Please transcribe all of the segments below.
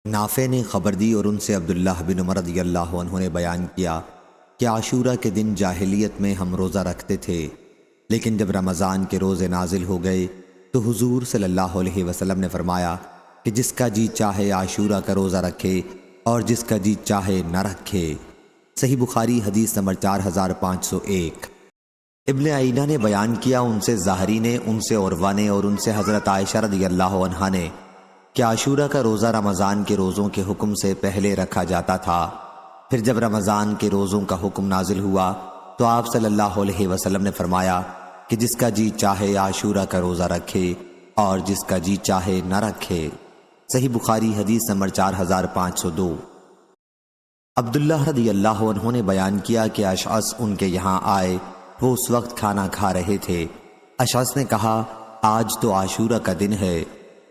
نافع نے خبر دی اور ان سے عبداللہ بن عمر رضی اللہ عنہ نے بیان کیا کہ عاشورہ کے دن جاہلیت میں ہم روزہ رکھتے تھے، لیکن جب رمضان کے روزے نازل ہو گئے تو حضور صلی اللہ علیہ وسلم نے فرمایا کہ جس کا جی چاہے عاشورہ کا روزہ رکھے اور جس کا جی چاہے نہ رکھے۔ صحیح بخاری حدیث نمبر 4501۔ ابن عینہ نے بیان کیا، ان سے ظاہری نے، ان سے عروہ نے اور ان سے حضرت عائشہ رضی اللہ عنہا نے کہ عاشورہ کا روزہ رمضان کے روزوں کے حکم سے پہلے رکھا جاتا تھا، پھر جب رمضان کے روزوں کا حکم نازل ہوا تو آپ صلی اللہ علیہ وسلم نے فرمایا کہ جس کا جی چاہے عاشورہ کا روزہ رکھے اور جس کا جی چاہے نہ رکھے۔ صحیح بخاری حدیث نمبر 4502۔ عبداللہ رضی اللہ عنہ نے بیان کیا کہ اشعث ان کے یہاں آئے، وہ اس وقت کھانا کھا رہے تھے۔ اشعث نے کہا آج تو عاشورہ کا دن ہے۔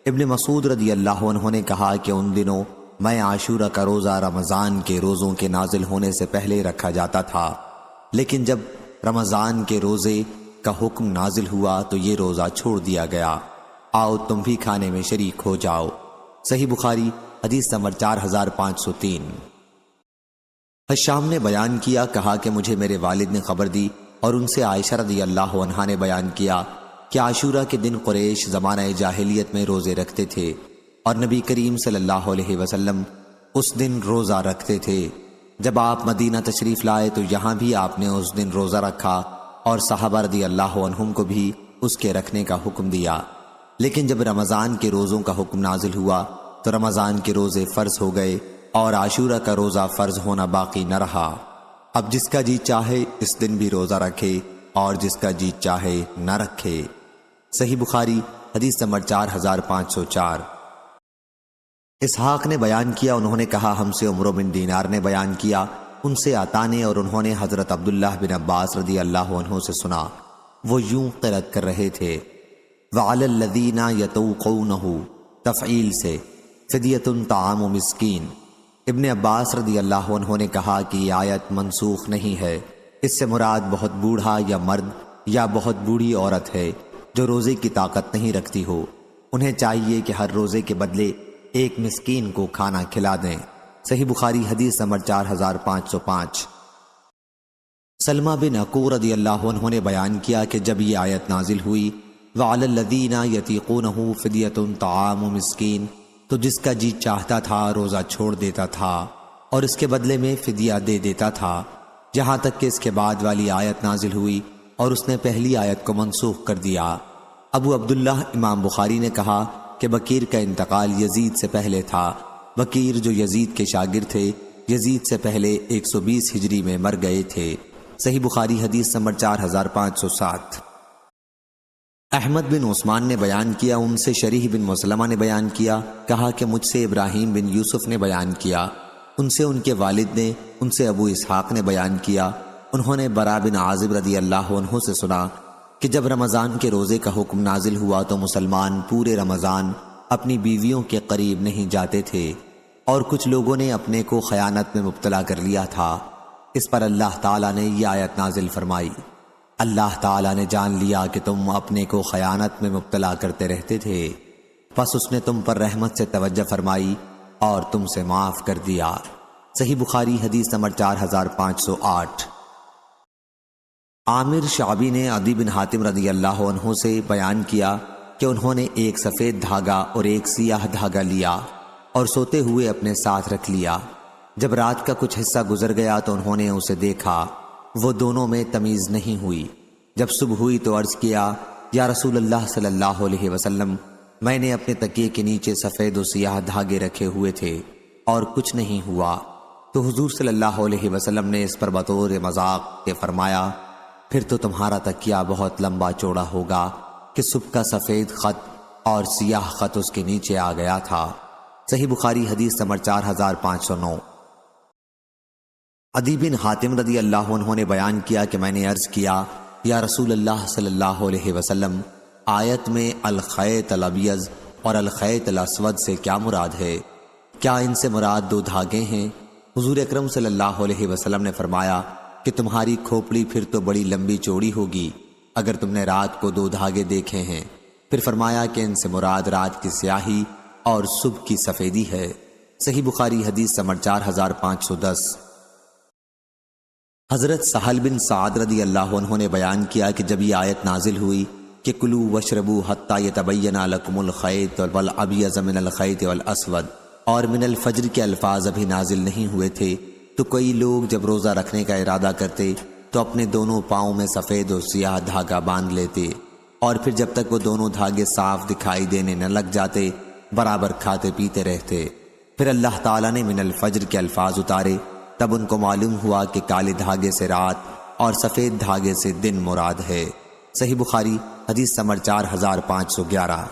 ابن مسعود رضی اللہ عنہ نے کہا کہ ان دنوں میں عاشورہ کا روزہ رمضان کے روزوں کے نازل ہونے سے پہلے رکھا جاتا تھا، لیکن جب رمضان کے روزے کا حکم نازل ہوا تو یہ روزہ چھوڑ دیا گیا، آؤ تم بھی کھانے میں شریک ہو جاؤ۔ صحیح بخاری حدیث نمبر 4503۔ حشام نے بیان کیا، کہا کہ مجھے میرے والد نے خبر دی اور ان سے عائشہ رضی اللہ عنہا نے بیان کیا کہ عاشورہ کے دن قریش زمانہ جاہلیت میں روزے رکھتے تھے اور نبی کریم صلی اللہ علیہ وسلم اس دن روزہ رکھتے تھے۔ جب آپ مدینہ تشریف لائے تو یہاں بھی آپ نے اس دن روزہ رکھا اور صحابہ رضی اللہ عنہم کو بھی اس کے رکھنے کا حکم دیا، لیکن جب رمضان کے روزوں کا حکم نازل ہوا تو رمضان کے روزے فرض ہو گئے اور عاشورہ کا روزہ فرض ہونا باقی نہ رہا۔ اب جس کا جی چاہے اس دن بھی روزہ رکھے اور جس کا جی چاہے نہ رکھے۔ صحیح بخاری حدیث نمبر 4504۔ اسحاق نے بیان کیا، انہوں نے کہا ہم سے عمرو بن دینار نے بیان کیا، ان سے عطا نے، اور انہوں نے حضرت عبداللہ بن عباس رضی اللہ عنہ سے سنا، وہ یوں قرأت کر رہے تھے وَعَلَى الَّذِينَ يَطُوقُونَهُ، تفعیل سے فدیۃ طعام مسکین۔ ابن عباس رضی اللہ عنہ نے کہا کہ یہ آیت منسوخ نہیں ہے، اس سے مراد بہت بوڑھا یا مرد یا بہت بوڑھی عورت ہے جو روزے کی طاقت نہیں رکھتی ہو، انہیں چاہیے کہ ہر روزے کے بدلے ایک مسکین کو کھانا کھلا دیں۔ صحیح بخاری حدیث نمبر 4505۔ سلمہ بن عقور رضی اللہ عنہ نے بیان کیا کہ جب یہ آیت نازل ہوئی وَعَلَى الَّذِينَ يَطِيقُونَهُ فِدْيَةٌ طَعَامُ مِسْكِينٍ، تو جس کا جی چاہتا تھا روزہ چھوڑ دیتا تھا اور اس کے بدلے میں فدیہ دے دیتا تھا، جہاں تک کہ اس کے بعد والی آیت نازل ہوئی اور اس نے پہلی آیت کو منسوخ کر دیا۔ ابو عبداللہ امام بخاری نے کہا کہ بکیر کا انتقال یزید سے پہلے تھا۔ بکیر جو یزید کے شاگرد تھے، یزید سے پہلے 120 ہجری میں مر گئے تھے۔ صحیح بخاری حدیث نمبر 4507۔ احمد بن عثمان نے بیان کیا، ان سے شریح بن مسلمہ نے بیان کیا، کہا کہ مجھ سے ابراہیم بن یوسف نے بیان کیا، ان سے ان کے والد نے، ان سے ابو اسحاق نے بیان کیا، انہوں نے برا بن عازب رضی اللہ عنہ سے سنا کہ جب رمضان کے روزے کا حکم نازل ہوا تو مسلمان پورے رمضان اپنی بیویوں کے قریب نہیں جاتے تھے اور کچھ لوگوں نے اپنے کو خیانت میں مبتلا کر لیا تھا۔ اس پر اللہ تعالیٰ نے یہ آیت نازل فرمائی، اللہ تعالیٰ نے جان لیا کہ تم اپنے کو خیانت میں مبتلا کرتے رہتے تھے، پس اس نے تم پر رحمت سے توجہ فرمائی اور تم سے معاف کر دیا۔ صحیح بخاری حدیث نمبر 4508۔ عامر شعبی نے عدی بن حاتم رضی اللہ عنہ سے بیان کیا کہ انہوں نے ایک سفید دھاگا اور ایک سیاہ دھاگا لیا اور سوتے ہوئے اپنے ساتھ رکھ لیا۔ جب رات کا کچھ حصہ گزر گیا تو انہوں نے اسے دیکھا، وہ دونوں میں تمیز نہیں ہوئی۔ جب صبح ہوئی تو عرض کیا، یا رسول اللہ صلی اللہ علیہ وسلم، میں نے اپنے تکیے کے نیچے سفید و سیاہ دھاگے رکھے ہوئے تھے اور کچھ نہیں ہوا، تو حضور صلی اللہ علیہ وسلم نے اس پر بطور مذاق کے فرمایا، پھر تو تمہارا تکیہ بہت لمبا چوڑا ہوگا کہ صبح کا سفید خط اور سیاہ خط اس کے نیچے آ گیا تھا۔ صحیح بخاری حدیث نمبر 4509۔ عدی بن حاتم رضی اللہ عنہ نے بیان کیا کہ میں نے عرض کیا، یا رسول اللہ صلی اللہ علیہ وسلم، آیت میں الخیط الابیض اور الخیط الاسود سے کیا مراد ہے؟ کیا ان سے مراد دو دھاگے ہیں؟ حضور اکرم صلی اللہ علیہ وسلم نے فرمایا کہ تمہاری کھوپڑی پھر تو بڑی لمبی چوڑی ہوگی اگر تم نے رات کو دو دھاگے دیکھے ہیں۔ پھر فرمایا کہ ان سے مراد رات کی سیاہی اور صبح کی سفیدی ہے۔ صحیح بخاری حدیث نمبر 4510۔ حضرت سہل بن سعد رضی اللہ عنہ نے بیان کیا کہ جب یہ آیت نازل ہوئی کہ کلوا واشربوا حتی یتبین لکم الخیط الابیض من الخیط والاسود اور من الفجر کے الفاظ ابھی نازل نہیں ہوئے تھے، تو کئی لوگ جب روزہ رکھنے کا ارادہ کرتے تو اپنے دونوں پاؤں میں سفید اور سیاہ دھاگا باندھ لیتے، اور پھر جب تک وہ دونوں دھاگے صاف دکھائی دینے نہ لگ جاتے برابر کھاتے پیتے رہتے۔ پھر اللہ تعالیٰ نے من الفجر کے الفاظ اتارے، تب ان کو معلوم ہوا کہ کالے دھاگے سے رات اور سفید دھاگے سے دن مراد ہے۔ صحیح بخاری حدیث نمبر 4511۔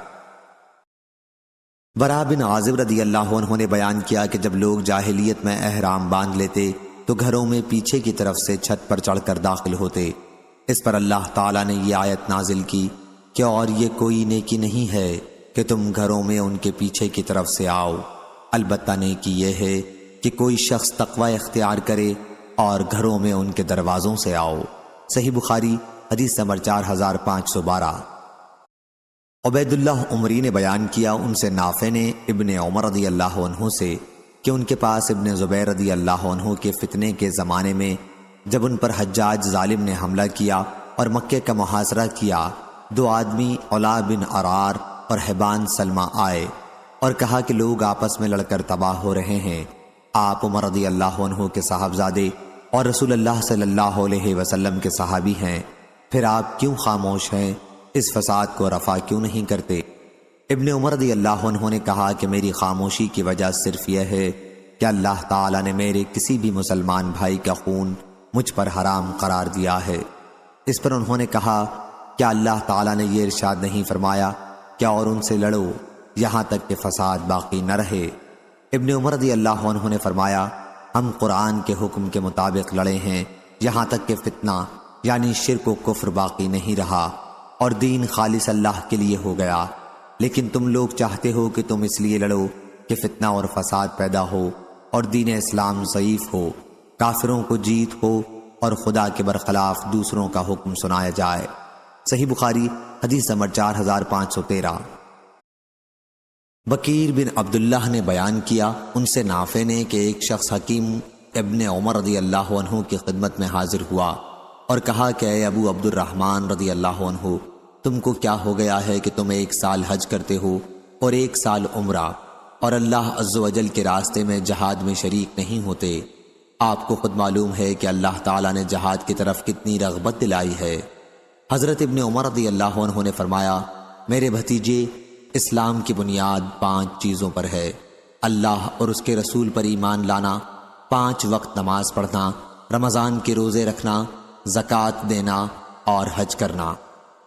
برا بن عازب رضی اللہ عنہ نے بیان کیا کہ جب لوگ جاہلیت میں احرام باندھ لیتے تو گھروں میں پیچھے کی طرف سے چھت پر چڑھ کر داخل ہوتے۔ اس پر اللہ تعالیٰ نے یہ آیت نازل کی کہ اور یہ کوئی نیکی نہیں ہے کہ تم گھروں میں ان کے پیچھے کی طرف سے آؤ، البتہ نیکی یہ ہے کہ کوئی شخص تقوی اختیار کرے اور گھروں میں ان کے دروازوں سے آؤ۔ صحیح بخاری حدیث نمبر 4512۔ عبید اللہ عمری نے بیان کیا، ان سے نافع نے ابن عمر رضی اللہ عنہ سے کہ ان کے پاس ابن زبیر رضی اللہ عنہ کے فتنے کے زمانے میں جب ان پر حجاج ظالم نے حملہ کیا اور مکے کا محاصرہ کیا، دو آدمی علا بن عرار اور حبان سلمہ آئے اور کہا کہ لوگ آپس میں لڑ کر تباہ ہو رہے ہیں، آپ عمر رضی اللہ عنہ کے صاحبزادے اور رسول اللہ صلی اللہ علیہ وسلم کے صحابی ہیں، پھر آپ کیوں خاموش ہیں؟ اس فساد کو رفع کیوں نہیں کرتے؟ ابن عمر رضی اللہ عنہ نے کہا کہ میری خاموشی کی وجہ صرف یہ ہے کہ اللہ تعالیٰ نے میرے کسی بھی مسلمان بھائی کا خون مجھ پر حرام قرار دیا ہے۔ اس پر انہوں نے کہا کیا اللہ تعالیٰ نے یہ ارشاد نہیں فرمایا کہ اور ان سے لڑو یہاں تک کہ فساد باقی نہ رہے؟ ابن عمر رضی اللہ عنہ نے فرمایا ہم قرآن کے حکم کے مطابق لڑے ہیں یہاں تک کہ فتنہ یعنی شرک و کفر باقی نہیں رہا اور دین خالص اللہ کے لیے ہو گیا، لیکن تم لوگ چاہتے ہو کہ تم اس لیے لڑو کہ فتنہ اور فساد پیدا ہو اور دین اسلام ضعیف ہو، کافروں کو جیت ہو اور خدا کے برخلاف دوسروں کا حکم سنایا جائے۔ صحیح بخاری حدیث نمبر 4513۔ بکیر بن عبداللہ نے بیان کیا، ان سے نافع نے کہ ایک شخص حکیم ابن عمر رضی اللہ عنہ کی خدمت میں حاضر ہوا اور کہا کہ اے ابو عبد الرحمن رضی اللہ عنہ، تم کو کیا ہو گیا ہے کہ تم 1 سال حج کرتے ہو اور 1 سال عمرہ اور اللہ عز و جل کے راستے میں جہاد میں شریک نہیں ہوتے؟ آپ کو خود معلوم ہے کہ اللہ تعالیٰ نے جہاد کی طرف کتنی رغبت دلائی ہے۔ حضرت ابن عمر رضی اللہ عنہ نے فرمایا میرے بھتیجے، اسلام کی بنیاد 5 چیزوں پر ہے، اللہ اور اس کے رسول پر ایمان لانا، 5 وقت نماز پڑھنا، رمضان کے روزے رکھنا، زکوٰۃ دینا اور حج کرنا۔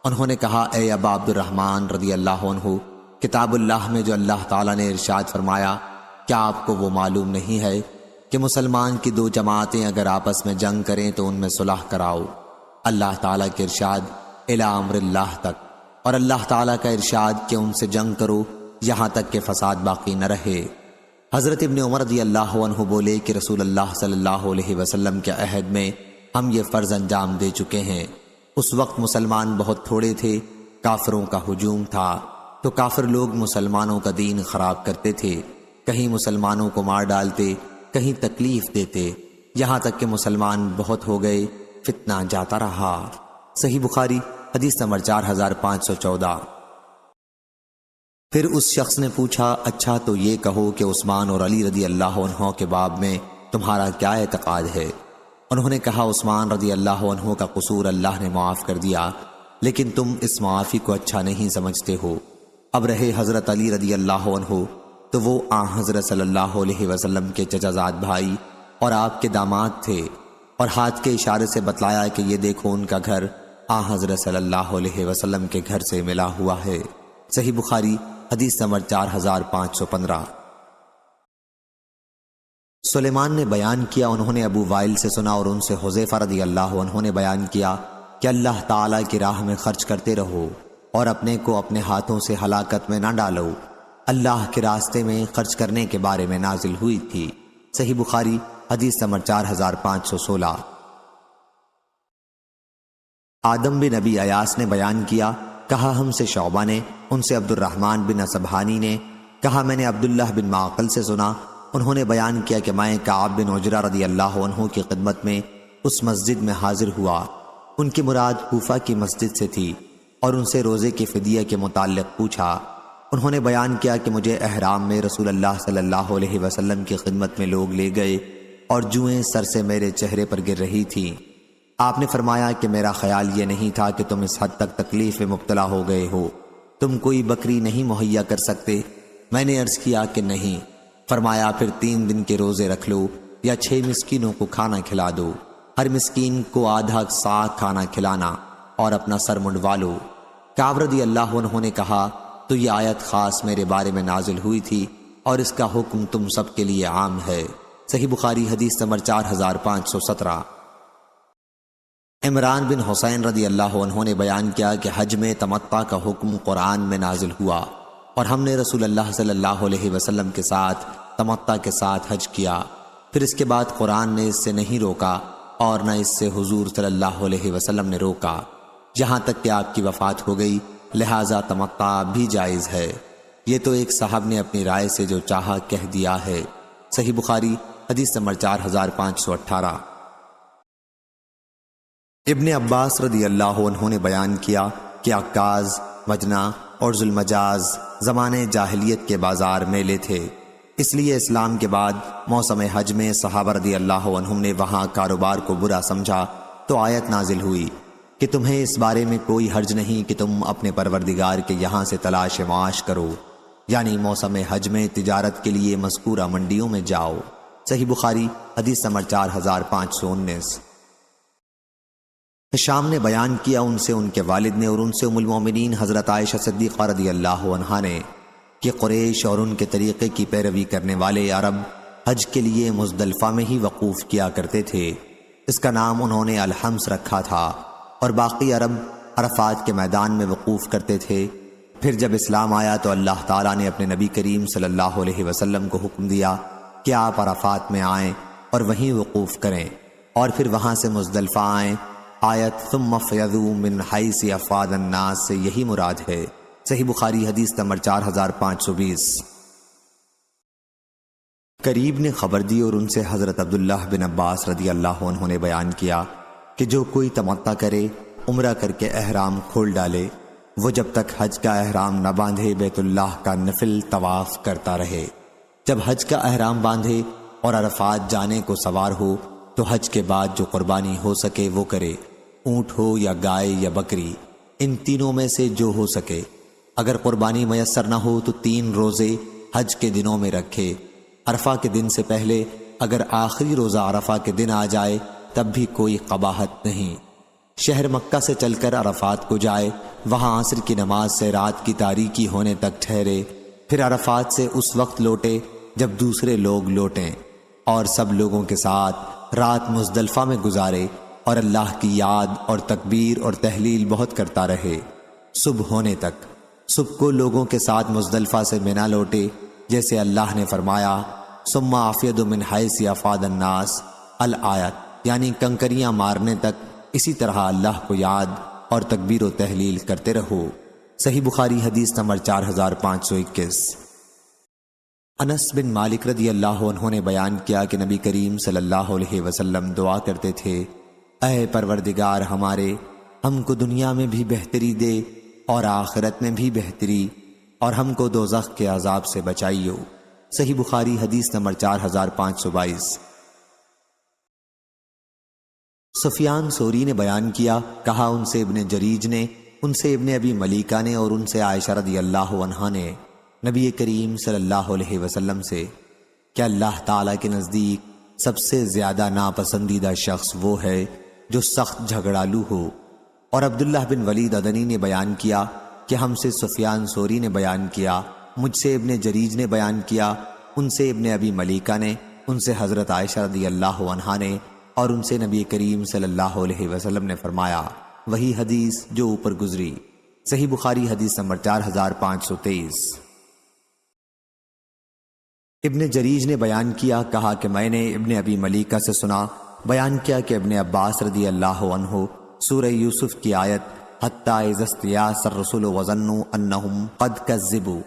انہوں نے کہا اے ابا عبد الرحمن رضی اللہ عنہ، کتاب اللہ میں جو اللہ تعالیٰ نے ارشاد فرمایا کیا آپ کو وہ معلوم نہیں ہے کہ مسلمان کی 2 جماعتیں اگر آپس میں جنگ کریں تو ان میں صلح کراؤ؟ اللہ تعالیٰ کے ارشاد الی امر اللہ تک، اور اللہ تعالیٰ کا ارشاد کہ ان سے جنگ کرو یہاں تک کہ فساد باقی نہ رہے۔ حضرت ابن عمر رضی اللہ عنہ بولے کہ رسول اللہ صلی اللہ علیہ وسلم کے عہد میں ہم یہ فرض انجام دے چکے ہیں۔ اس وقت مسلمان بہت تھوڑے تھے، کافروں کا ہجوم تھا، تو کافر لوگ مسلمانوں کا دین خراب کرتے تھے، کہیں مسلمانوں کو مار ڈالتے، کہیں تکلیف دیتے، یہاں تک کہ مسلمان بہت ہو گئے، فتنہ جاتا رہا۔ صحیح بخاری حدیث نمبر 4514۔ پھر اس شخص نے پوچھا اچھا تو یہ کہو کہ عثمان اور علی رضی اللہ عنہ کے باب میں تمہارا کیا اعتقاد ہے؟ انہوں نے کہا عثمان رضی اللہ عنہ کا قصور اللہ نے معاف کر دیا، لیکن تم اس معافی کو اچھا نہیں سمجھتے ہو۔ اب رہے حضرت علی رضی اللہ عنہ، تو وہ حضرت صلی اللہ علیہ وسلم کے چچا زاد بھائی اور آپ کے داماد تھے، اور ہاتھ کے اشارے سے بتلایا کہ یہ دیکھو ان کا گھر حضرت صلی اللہ علیہ وسلم کے گھر سے ملا ہوا ہے۔ صحیح بخاری حدیث نمبر 4515۔ سلیمان نے بیان کیا، انہوں نے ابو وائل سے سنا اور ان سے حذیفہ رضی اللہ عنہ نے بیان کیا کہ اللہ تعالیٰ کی راہ میں خرچ کرتے رہو اور اپنے کو اپنے ہاتھوں سے ہلاکت میں نہ ڈالو۔ اللہ کے راستے میں خرچ کرنے کے بارے میں نازل ہوئی تھی۔ صحیح بخاری حدیث نمبر 4516۔ آدم بن نبی ایاس نے بیان کیا، کہا ہم سے شعبہ نے، ان سے عبد الرحمن بن اصبہانی نے، کہا میں نے عبداللہ بن معقل سے سنا، انہوں نے بیان کیا کہ میں کعب بن عجرہ رضی اللہ عنہ کی خدمت میں اس مسجد میں حاضر ہوا۔ ان کی مراد کوفہ کی مسجد سے تھی اور ان سے روزے کے فدیہ کے متعلق پوچھا۔ انہوں نے بیان کیا کہ مجھے احرام میں رسول اللہ صلی اللہ علیہ وسلم کی خدمت میں لوگ لے گئے اور جوئیں سر سے میرے چہرے پر گر رہی تھیں۔ آپ نے فرمایا کہ میرا خیال یہ نہیں تھا کہ تم اس حد تک تکلیف میں مبتلا ہو گئے ہو، تم کوئی بکری نہیں مہیا کر سکتے؟ میں نے عرض کیا کہ نہیں۔ فرمایا پھر 3 دن کے روزے رکھ لو یا 6 مسکینوں کو کھانا کھلا دو، ہر مسکین کو آدھا صاع کھانا کھلانا اور اپنا سر منڈوا لو۔ کعب رضی اللہ عنہ نے کہا تو یہ آیت خاص میرے بارے میں نازل ہوئی تھی اور اس کا حکم تم سب کے لیے عام ہے۔ صحیح بخاری حدیث نمبر 4517۔ عمران بن حسین رضی اللہ عنہ نے بیان کیا کہ حج میں تمتع کا حکم قرآن میں نازل ہوا اور ہم نے رسول اللہ صلی اللہ علیہ وسلم کے ساتھ تمتع کے ساتھ حج کیا۔ پھر اس کے بعد قرآن نے اس سے نہیں روکا اور نہ اس سے حضور صلی اللہ علیہ وسلم نے روکا، یہاں تک کہ آپ کی وفات ہو گئی، لہٰذا تمتع بھی جائز ہے۔ یہ تو ایک صاحب نے اپنی رائے سے جو چاہا کہہ دیا ہے۔ صحیح بخاری حدیث نمبر 4518۔ ابن عباس رضی اللہ عنہ نے بیان کیا کہ عکاظ، مجنہ اور ذوالمجاز زمانے جاہلیت کے بازار میلے تھے، اس لیے اسلام کے بعد موسم حج میں صحابہ رضی اللہ عنہم نے وہاں کاروبار کو برا سمجھا تو آیت نازل ہوئی کہ تمہیں اس بارے میں کوئی حرج نہیں کہ تم اپنے پروردگار کے یہاں سے تلاش معاش کرو، یعنی موسم حج میں تجارت کے لیے مذکورہ منڈیوں میں جاؤ۔ صحیح بخاری حدیث نمبر 4519۔ شام نے بیان کیا ان سے ان کے والد نے اور ان سے ام المومنین حضرت عائشہ صدیقہ رضی اللہ عنہا نے کہ قریش اور ان کے طریقے کی پیروی کرنے والے عرب حج کے لیے مزدلفہ میں ہی وقوف کیا کرتے تھے، اس کا نام انہوں نے الحمص رکھا تھا، اور باقی عرب عرفات کے میدان میں وقوف کرتے تھے۔ پھر جب اسلام آیا تو اللہ تعالیٰ نے اپنے نبی کریم صلی اللہ علیہ وسلم کو حکم دیا کہ آپ عرفات میں آئیں اور وہیں وقوف کریں اور پھر وہاں سے مزدلفہ آئیں۔ آیت ثم افیضوا من حیث افاض الناس سے یہی مراد ہے۔ صحیح بخاری حدیث نمبر 4520۔ قریب نے خبر دی اور ان سے حضرت عبداللہ بن عباس رضی اللہ عنہ نے بیان کیا کہ جو کوئی تمتع کرے، عمرہ کر کے احرام کھول ڈالے، وہ جب تک حج کا احرام نہ باندھے بیت اللہ کا نفل طواف کرتا رہے۔ جب حج کا احرام باندھے اور عرفات جانے کو سوار ہو تو حج کے بعد جو قربانی ہو سکے وہ کرے، اونٹ ہو یا گائے یا بکری، ان تینوں میں سے جو ہو سکے۔ اگر قربانی میسر نہ ہو تو 3 روزے حج کے دنوں میں رکھے۔ عرفہ کے دن سے پہلے اگر آخری روزہ عرفہ کے دن آ جائے تب بھی کوئی قباحت نہیں۔ شہر مکہ سے چل کر عرفات کو جائے، وہاں عصر کی نماز سے رات کی تاریکی ہونے تک ٹھہرے، پھر عرفات سے اس وقت لوٹے جب دوسرے لوگ لوٹیں، اور سب لوگوں کے ساتھ رات مزدلفہ میں گزارے اور اللہ کی یاد اور تکبیر اور تحلیل بہت کرتا رہے صبح ہونے تک۔ صبح کو لوگوں کے ساتھ مزدلفہ سے منی لوٹے، جیسے اللہ نے فرمایا ثم افیض من حیث افاض الناس الآیت، یعنی کنکریاں مارنے تک اسی طرح اللہ کو یاد اور تکبیر و تحلیل کرتے رہو۔ صحیح بخاری حدیث نمبر 4521۔ انس بن مالک رضی اللہ عنہ نے بیان کیا کہ نبی کریم صلی اللہ علیہ وسلم دعا کرتے تھے، اے پروردگار ہمارے، ہم کو دنیا میں بھی بہتری دے اور آخرت میں بھی بہتری، اور ہم کو دوزخ کے عذاب سے بچائیو۔ صحیح بخاری حدیث نمبر 4522۔ سفیان ثوری نے بیان کیا، کہا ان سے ابن جریج نے، ان سے ابن ابی ملیکہ نے اور ان سے عائشہ رضی اللہ عنہا نے نبی کریم صلی اللہ علیہ وسلم سے کہ اللہ تعالیٰ کے نزدیک سب سے زیادہ ناپسندیدہ شخص وہ ہے جو سخت جھگڑالو ہو۔ اور عبداللہ بن ولید ادنی نے بیان کیا کہ ہم سے سفیان ثوری نے بیان کیا، مجھ سے ابن جریج نے بیان کیا، ان سے ابن ابی ملیکہ نے، ان سے حضرت عائشہ رضی اللہ عنہا نے، اور ان سے نبی کریم صلی اللہ علیہ وسلم نے فرمایا، وہی حدیث جو اوپر گزری۔ صحیح بخاری حدیث نمبر 4523۔ ابن جریج نے بیان کیا، کہا کہ میں نے ابن ابی ملیکہ سے سنا، بیان کیا کہ ابن عباس رضی اللہ عنہ سورہ یوسف کی آیت حتی اذا استیاس الرسل وظنوا انہم قد کذبوا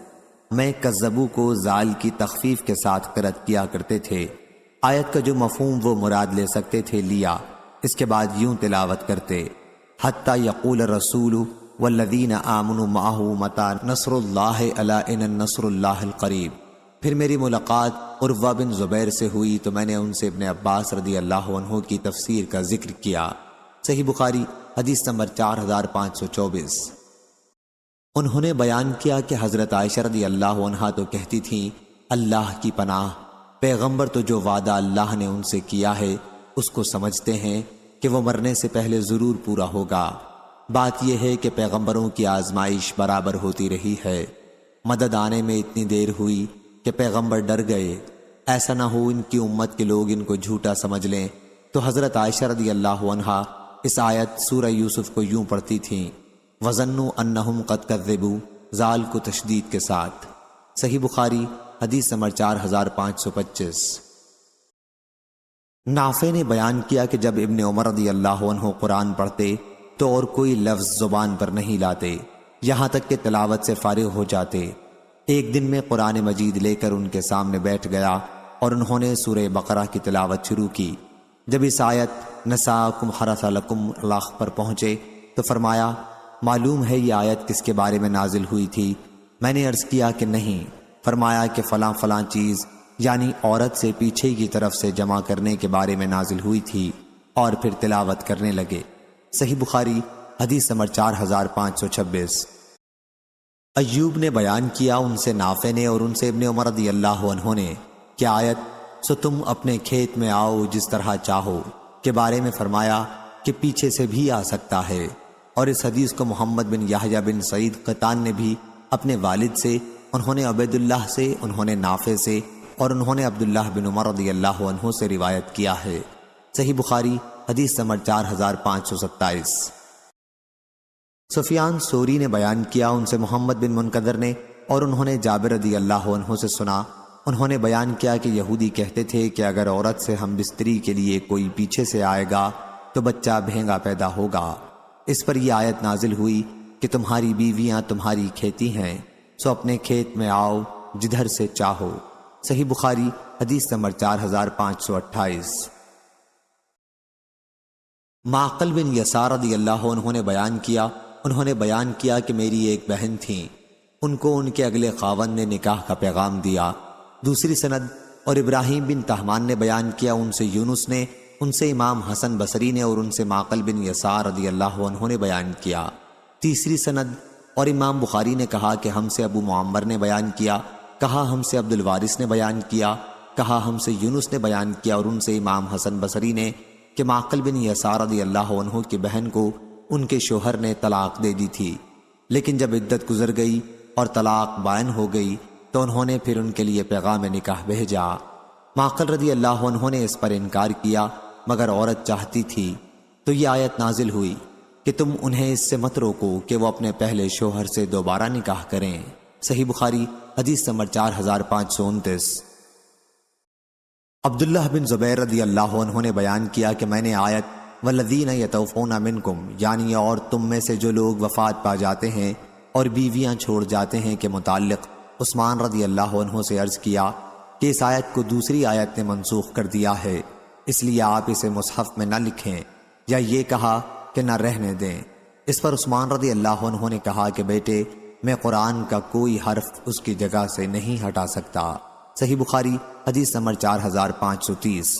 میں کذبو کو زال کی تخفیف کے ساتھ قرأت کیا کرتے تھے۔ آیت کا جو مفہوم وہ مراد لے سکتے تھے لیا، اس کے بعد یوں تلاوت کرتے، حتی یقول الرسول والذین آمنوا معہ متی نصر اللہ الا ان النصر اللہ القریب۔ پھر میری ملاقات عروہ بن زبیر سے ہوئی تو میں نے ان سے ابن عباس رضی اللہ عنہ کی تفسیر کا ذکر کیا۔ صحیح بخاری حدیث نمبر 4524۔ انہوں نے بیان کیا کہ حضرت عائشہ رضی اللہ عنہا تو کہتی تھیں، اللہ کی پناہ، پیغمبر تو جو وعدہ اللہ نے ان سے کیا ہے اس کو سمجھتے ہیں کہ وہ مرنے سے پہلے ضرور پورا ہوگا۔ بات یہ ہے کہ پیغمبروں کی آزمائش برابر ہوتی رہی ہے، مدد آنے میں اتنی دیر ہوئی کہ پیغمبر ڈر گئے، ایسا نہ ہو ان کی امت کے لوگ ان کو جھوٹا سمجھ لیں۔ تو حضرت عائشہ رضی اللہ عنہا اس آیت سورہ یوسف کو یوں پڑھتی تھیں، وَظَنُّوا أَنَّهُمْ قَدْ كَذَّبُوا، زال کو تشدید کے ساتھ۔ صحیح بخاری حدیث نمبر 4525۔ نافع نے بیان کیا کہ جب ابن عمر رضی اللہ عنہ قرآن پڑھتے تو اور کوئی لفظ زبان پر نہیں لاتے، یہاں تک کہ تلاوت سے فارغ ہو جاتے۔ ایک دن میں قرآن مجید لے کر ان کے سامنے بیٹھ گیا اور انہوں نے سورہ بقرہ کی تلاوت شروع کی۔ جب اس آیت نساکم حرث لکم الاخ پر پہنچے تو فرمایا، معلوم ہے یہ آیت کس کے بارے میں نازل ہوئی تھی؟ میں نے عرض کیا کہ نہیں۔ فرمایا کہ فلاں فلاں چیز یعنی عورت سے پیچھے کی طرف سے جمع کرنے کے بارے میں نازل ہوئی تھی، اور پھر تلاوت کرنے لگے۔ صحیح بخاری حدیث نمبر 4526۔ ایوب نے بیان کیا ان سے نافع نے اور ان سے ابن عمر رضی اللہ عنہ نے کہ آیت سو تم اپنے کھیت میں آؤ جس طرح چاہو کے بارے میں فرمایا کہ پیچھے سے بھی آ سکتا ہے، اور اس حدیث کو محمد بن یحییٰ بن سعید قطان نے بھی اپنے والد سے، انہوں نے عبید اللہ سے، انہوں نے نافع سے، اور انہوں نے عبداللہ بن عمر رضی اللہ عنہ سے روایت کیا ہے۔ صحیح بخاری حدیث نمبر 4527۔ سفیان ثوری نے بیان کیا ان سے محمد بن منکدر نے، اور انہوں نے جابر رضی اللہ عنہ سے سنا، انہوں نے بیان کیا کہ یہودی کہتے تھے کہ اگر عورت سے ہم بستری کے لیے کوئی پیچھے سے آئے گا تو بچہ بھینگا پیدا ہوگا۔ اس پر یہ آیت نازل ہوئی کہ تمہاری بیویاں تمہاری کھیتی ہیں، سو اپنے کھیت میں آؤ جدھر سے چاہو۔ صحیح بخاری حدیث نمبر 4528۔ معقل بن یسار رضی اللہ عنہ نے بیان کیا، انہوں نے بیان کیا کہ میری ایک بہن تھیں، ان کو ان کے اگلے خاوند نے نکاح کا پیغام دیا۔ دوسری سند اور ابراہیم بن تہمان نے بیان کیا ان سے یونس نے، ان سے امام حسن بصری نے، اور ان سے معقل بن یسار رضی اللہ عنہ نے بیان کیا۔ تیسری سند اور امام بخاری نے کہا کہ ہم سے ابو معمر نے بیان کیا، کہا ہم سے عبد الوارث نے بیان کیا، کہا ہم سے یونس نے بیان کیا، اور ان سے امام حسن بصری نے کہ معقل بن یسار رضی اللہ عنہ کی بہن کو ان کے شوہر نے طلاق دے دی تھی، لیکن جب عدت گزر گئی اور طلاق بائن ہو گئی تو انہوں نے پھر ان کے لیے پیغام نکاح بھیجا۔ معقل رضی اللہ عنہ نے اس پر انکار کیا مگر عورت چاہتی تھی، تو یہ آیت نازل ہوئی کہ تم انہیں اس سے مت روکو کہ وہ اپنے پہلے شوہر سے دوبارہ نکاح کریں۔ صحیح بخاری حدیث نمبر 4529۔ عبداللہ بن زبیر رضی اللہ عنہ نے بیان کیا کہ میں نے آیت والذین یتوفون منکم یعنی اور تم میں سے جو لوگ وفات پا جاتے ہیں اور بیویاں چھوڑ جاتے ہیں کے متعلق عثمان رضی اللہ عنہ سے عرض کیا کہ اس آیت کو دوسری آیت نے منسوخ کر دیا ہے، اس لیے آپ اسے مصحف میں نہ لکھیں، یا یہ کہا کہ نہ رہنے دیں۔ اس پر عثمان رضی اللہ عنہ نے کہا کہ بیٹے، میں قرآن کا کوئی حرف اس کی جگہ سے نہیں ہٹا سکتا۔ صحیح بخاری حدیث نمبر 4530۔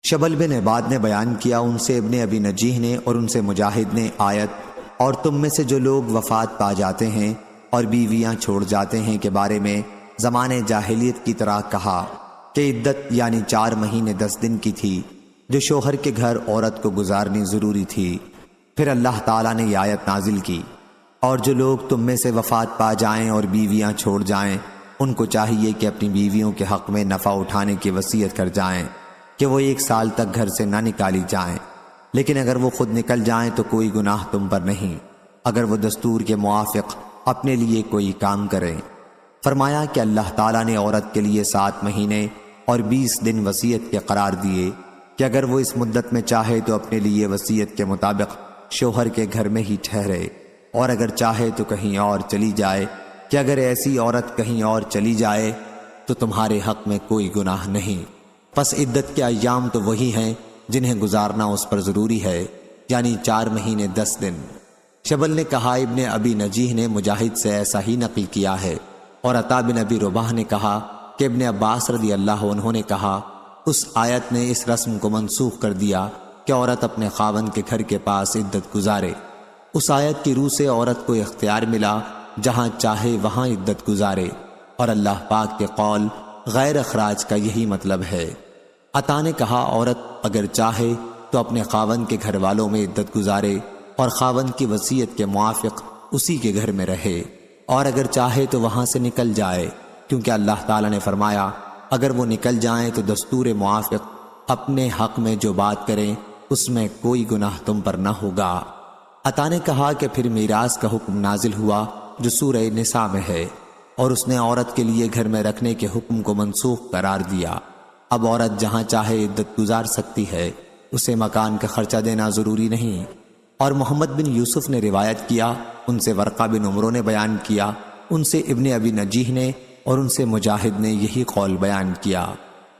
شبل بن عباد نے بیان کیا ان سے ابن ابی نجیح نے اور ان سے مجاہد نے آیت اور تم میں سے جو لوگ وفات پا جاتے ہیں اور بیویاں چھوڑ جاتے ہیں کے بارے میں زمانے جاہلیت کی طرح کہا کہ عدت یعنی 4 مہینے 10 دن کی تھی جو شوہر کے گھر عورت کو گزارنی ضروری تھی۔ پھر اللہ تعالیٰ نے یہ آیت نازل کی، اور جو لوگ تم میں سے وفات پا جائیں اور بیویاں چھوڑ جائیں ان کو چاہیے کہ اپنی بیویوں کے حق میں نفع اٹھانے کی وصیت کر جائیں کہ وہ 1 سال تک گھر سے نہ نکالی جائیں، لیکن اگر وہ خود نکل جائیں تو کوئی گناہ تم پر نہیں اگر وہ دستور کے موافق اپنے لیے کوئی کام کریں۔ فرمایا کہ اللہ تعالیٰ نے عورت کے لیے 7 مہینے اور 20 دن وصیت کے قرار دیے کہ اگر وہ اس مدت میں چاہے تو اپنے لیے وصیت کے مطابق شوہر کے گھر میں ہی ٹھہرے، اور اگر چاہے تو کہیں اور چلی جائے کہ اگر ایسی عورت کہیں اور چلی جائے تو تمہارے حق میں کوئی گناہ نہیں، پس عدت کے ایام تو وہی ہیں جنہیں گزارنا اس پر ضروری ہے، یعنی 4 مہینے 10 دن۔ شبل نے کہا ابن ابی نجیح نے مجاہد سے ایسا ہی نقل کیا ہے، اور عطا بن ابی رباح نے کہا کہ ابن عباس رضی اللہ عنہ نے کہا اس آیت نے اس رسم کو منسوخ کر دیا کہ عورت اپنے خاوند کے گھر کے پاس عدت گزارے۔ اس آیت کی روح سے عورت کو اختیار ملا جہاں چاہے وہاں عدت گزارے، اور اللہ پاک کے قول غیر اخراج کا یہی مطلب ہے۔ عطا نے کہا عورت اگر چاہے تو اپنے خاوند کے گھر والوں میں عدت گزارے اور خاوند کی وصیت کے موافق اسی کے گھر میں رہے، اور اگر چاہے تو وہاں سے نکل جائے، کیونکہ اللہ تعالیٰ نے فرمایا اگر وہ نکل جائیں تو دستور موافق اپنے حق میں جو بات کریں اس میں کوئی گناہ تم پر نہ ہوگا۔ عطا نے کہا کہ پھر میراث کا حکم نازل ہوا جو سورہ نساء میں ہے، اور اس نے عورت کے لیے گھر میں رکھنے کے حکم کو منسوخ قرار دیا۔ اب عورت جہاں چاہے عدت گزار سکتی ہے، اسے مکان کا خرچہ دینا ضروری نہیں۔ اور محمد بن یوسف نے روایت کیا، ان سے ورقہ بن عمرو نے بیان کیا، ان سے ابن ابی نجیح نے، اور ان سے مجاہد نے یہی قول بیان کیا،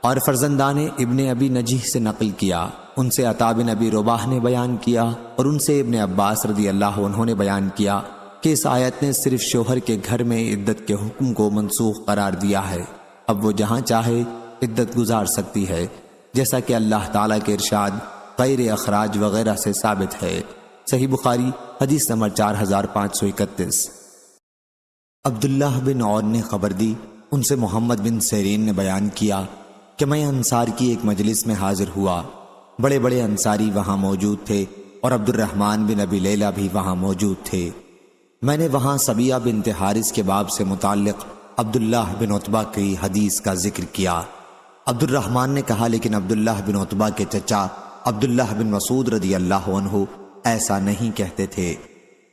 اور فرزندان ابن ابی نجیح سے نقل کیا، ان سے عطا بن ابی رباح نے بیان کیا، اور ان سے ابن عباس رضی اللہ عنہ نے بیان کیا کہ اس آیت نے صرف شوہر کے گھر میں عدت کے حکم کو منسوخ قرار دیا ہے، اب وہ جہاں چاہے عدت گزار سکتی ہے، جیسا کہ اللہ تعالیٰ کے ارشاد غیر اخراج وغیرہ سے ثابت ہے۔ صحیح بخاری حدیث نمبر 4531۔ عبداللہ بن عون نے خبر دی، ان سے محمد بن سیرین نے بیان کیا کہ میں انصار کی ایک مجلس میں حاضر ہوا، بڑے بڑے انصاری وہاں موجود تھے اور عبد الرحمن بن ابی لیلہ بھی وہاں موجود تھے۔ میں نے وہاں سبیہ بنت حارث کے باب سے متعلق عبداللہ بن عتبہ کی حدیث کا ذکر کیا۔ عبد الرحمن نے کہا لیکن عبداللہ بن عتبہ کے چچا عبداللہ بن مسعود رضی اللہ عنہ ایسا نہیں کہتے تھے۔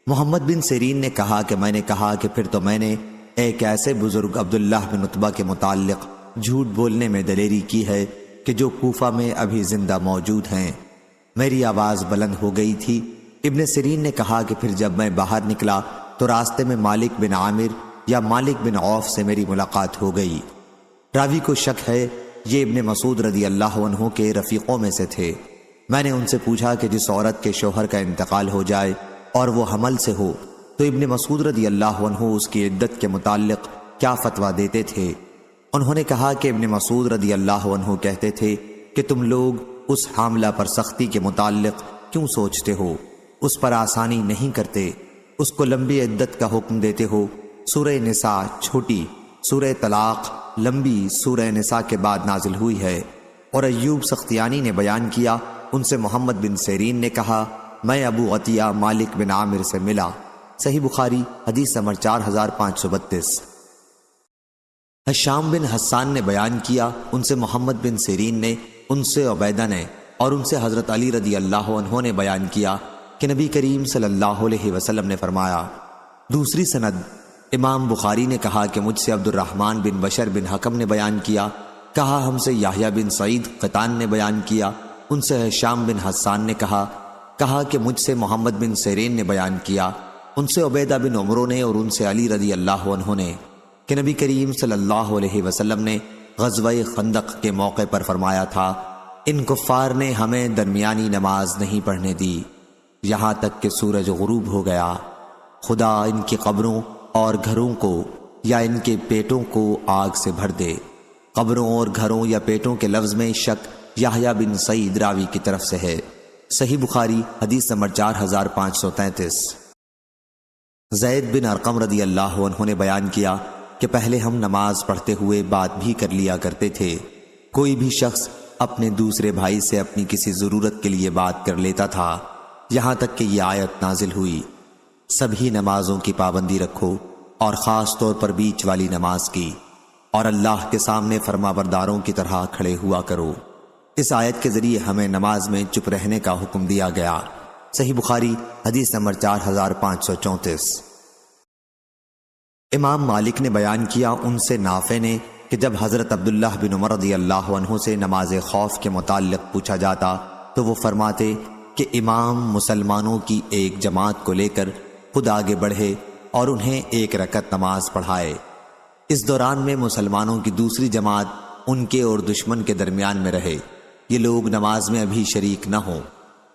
محمد بن سیرین نے کہا کہ میں نے کہا کہ پھر تو میں نے ایک ایسے بزرگ عبداللہ بن عتبہ کے متعلق جھوٹ بولنے میں دلیری کی ہے کہ جو کوفہ میں ابھی زندہ موجود ہیں۔ میری آواز بلند ہو گئی تھی۔ ابن سیرین نے کہا کہ پھر جب میں باہر نکلا تو راستے میں مالک بن عامر یا مالک بن عوف سے میری ملاقات ہو گئی۔ راوی کو شک ہے یہ ابن مسعود رضی اللہ عنہ کے رفیقوں میں سے تھے۔ میں نے ان سے پوچھا کہ جس عورت کے شوہر کا انتقال ہو جائے اور وہ حمل سے ہو تو ابن مسعود رضی اللہ عنہ اس کی عدت کے متعلق کیا فتویٰ دیتے تھے؟ انہوں نے کہا کہ ابن مسعود رضی اللہ عنہ کہتے تھے کہ تم لوگ اس حاملہ پر سختی کے متعلق کیوں سوچتے ہو، اس پر آسانی نہیں کرتے، اس کو لمبی عدت کا حکم دیتے ہو۔ سورہ نساء چھوٹی، سورہ طلاق لمبی سورہ نساء کے بعد نازل ہوئی ہے۔ اور ایوب سختیانی نے بیان کیا، ان سے محمد بن سیرین نے کہا میں ابو عطیہ مالک بن عامر سے ملا۔ صحیح بخاری حدیث نمبر 4532۔ حشام بن حسان نے بیان کیا، ان سے محمد بن سیرین نے، ان سے عبیدہ نے، اور ان سے حضرت علی رضی اللہ عنہ نے بیان کیا کہ نبی کریم صلی اللہ علیہ وسلم نے فرمایا۔ دوسری سند امام بخاری نے کہا کہ مجھ سے عبد الرحمن بن بشر بن حکم نے بیان کیا، کہا ہم سے یحییٰ بن سعید قطان نے بیان کیا، ان سے حشام بن حسان نے کہا کہ مجھ سے محمد بن سیرین نے بیان کیا، ان سے عبیدہ بن عمرو نے، اور ان سے علی رضی اللہ عنہ نے کہ نبی کریم صلی اللہ علیہ وسلم نے غزوہ خندق کے موقع پر فرمایا تھا ان کفار نے ہمیں درمیانی نماز نہیں پڑھنے دی یہاں تک کہ سورج غروب ہو گیا، خدا ان کی قبروں اور گھروں کو یا ان کے پیٹوں کو آگ سے بھر دے۔ قبروں اور گھروں یا پیٹوں کے لفظ میں شک یحییٰ بن سعید راوی کی طرف سے ہے۔ صحیح بخاری حدیث نمبر 4533۔ زید بن ارقم رضی اللہ عنہ نے بیان کیا کہ پہلے ہم نماز پڑھتے ہوئے بات بھی کر لیا کرتے تھے، کوئی بھی شخص اپنے دوسرے بھائی سے اپنی کسی ضرورت کے لیے بات کر لیتا تھا، یہاں تک کہ یہ آیت نازل ہوئی، سبھی نمازوں کی پابندی رکھو اور خاص طور پر بیچ والی نماز کی، اور اللہ کے سامنے فرما برداروں کی طرح کھڑے ہوا کرو۔ اس آیت کے ذریعے ہمیں نماز میں چپ رہنے کا حکم دیا گیا۔ صحیح بخاری حدیث نمبر 4534۔ امام مالک نے بیان کیا، ان سے نافع نے کہ جب حضرت عبداللہ بن عمر رضی اللہ عنہ سے نماز خوف کے متعلق پوچھا جاتا تو وہ فرماتے کہ امام مسلمانوں کی ایک جماعت کو لے کر خود آگے بڑھے اور انہیں 1 رکعت نماز پڑھائے۔ اس دوران میں مسلمانوں کی دوسری جماعت ان کے اور دشمن کے درمیان میں رہے، یہ لوگ نماز میں ابھی شریک نہ ہوں۔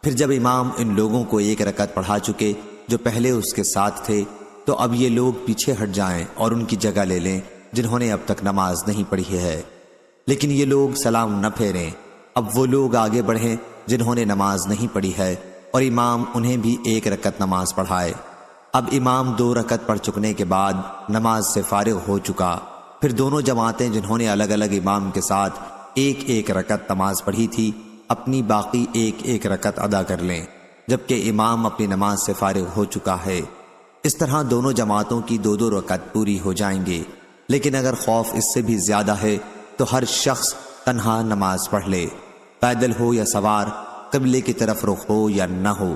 پھر جب امام ان لوگوں کو 1 رکعت پڑھا چکے جو پہلے اس کے ساتھ تھے، تو اب یہ لوگ پیچھے ہٹ جائیں اور ان کی جگہ لے لیں جنہوں نے اب تک نماز نہیں پڑھی ہے، لیکن یہ لوگ سلام نہ پھیریں۔ اب وہ لوگ آگے بڑھیں جنہوں نے نماز نہیں پڑھی ہے، اور امام انہیں بھی 1 رکعت نماز پڑھائے۔ اب امام 2 رکعت پڑھ چکنے کے بعد نماز سے فارغ ہو چکا، پھر دونوں جماعتیں جنہوں نے الگ الگ امام کے ساتھ 1 رکعت نماز پڑھی تھی اپنی باقی 1 رکعت ادا کر لیں، جبکہ امام اپنی نماز سے فارغ ہو چکا ہے۔ اس طرح دونوں جماعتوں کی 2 رکعت پوری ہو جائیں گے، لیکن اگر خوف اس سے بھی زیادہ ہے تو ہر شخص تنہا نماز پڑھ لے، پیدل ہو یا سوار، قبلے کی طرف رخ ہو یا نہ ہو۔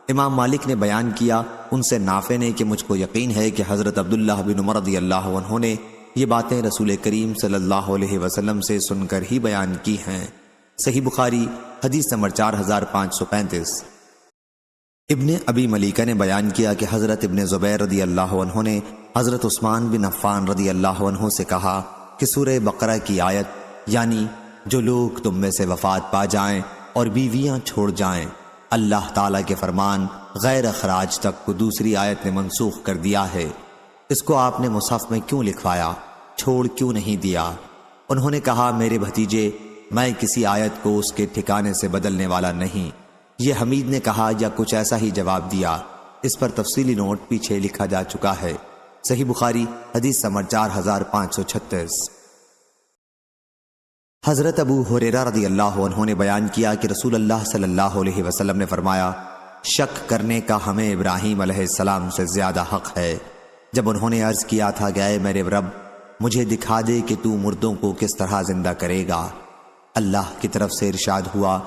امام مالک نے بیان کیا ان سے نافع نے کہ مجھ کو یقین ہے کہ حضرت عبداللہ بن عمر رضی اللہ عنہ نے یہ باتیں رسول کریم صلی اللہ علیہ وسلم سے سن کر ہی بیان کی ہیں۔ صحیح بخاری حدیث نمبر 4535۔ ابن ابی ملیکہ نے بیان کیا کہ حضرت ابن زبیر رضی اللہ عنہ نے حضرت عثمان بن عفان رضی اللہ عنہ سے کہا کہ سورہ بقرہ کی آیت یعنی جو لوگ تم میں سے وفات پا جائیں اور بیویاں چھوڑ جائیں، اللہ تعالیٰ کے فرمان غیر اخراج تک کو دوسری آیت نے منسوخ کر دیا ہے، اس کو آپ نے مصحف میں کیوں لکھوایا، چھوڑ کیوں نہیں دیا؟ انہوں نے کہا میرے بھتیجے، میں کسی آیت کو اس کے ٹھکانے سے بدلنے والا نہیں۔ یہ حمید نے کہا یا کچھ ایسا ہی جواب دیا، اس پر تفصیلی نوٹ پیچھے لکھا جا چکا ہے۔ صحیح بخاری حدیث نمبر 4536۔ حضرت ابو ہریرہ رضی اللہ عنہ نے بیان کیا کہ رسول اللہ صلی اللہ علیہ وسلم نے فرمایا شک کرنے کا ہمیں ابراہیم علیہ السلام سے زیادہ حق ہے۔ جب انہوں نے عرض کیا تھا کہ اے میرے رب مجھے دکھا دے کہ تو مردوں کو کس طرح زندہ کرے گا، اللہ کی طرف سے ارشاد ہوا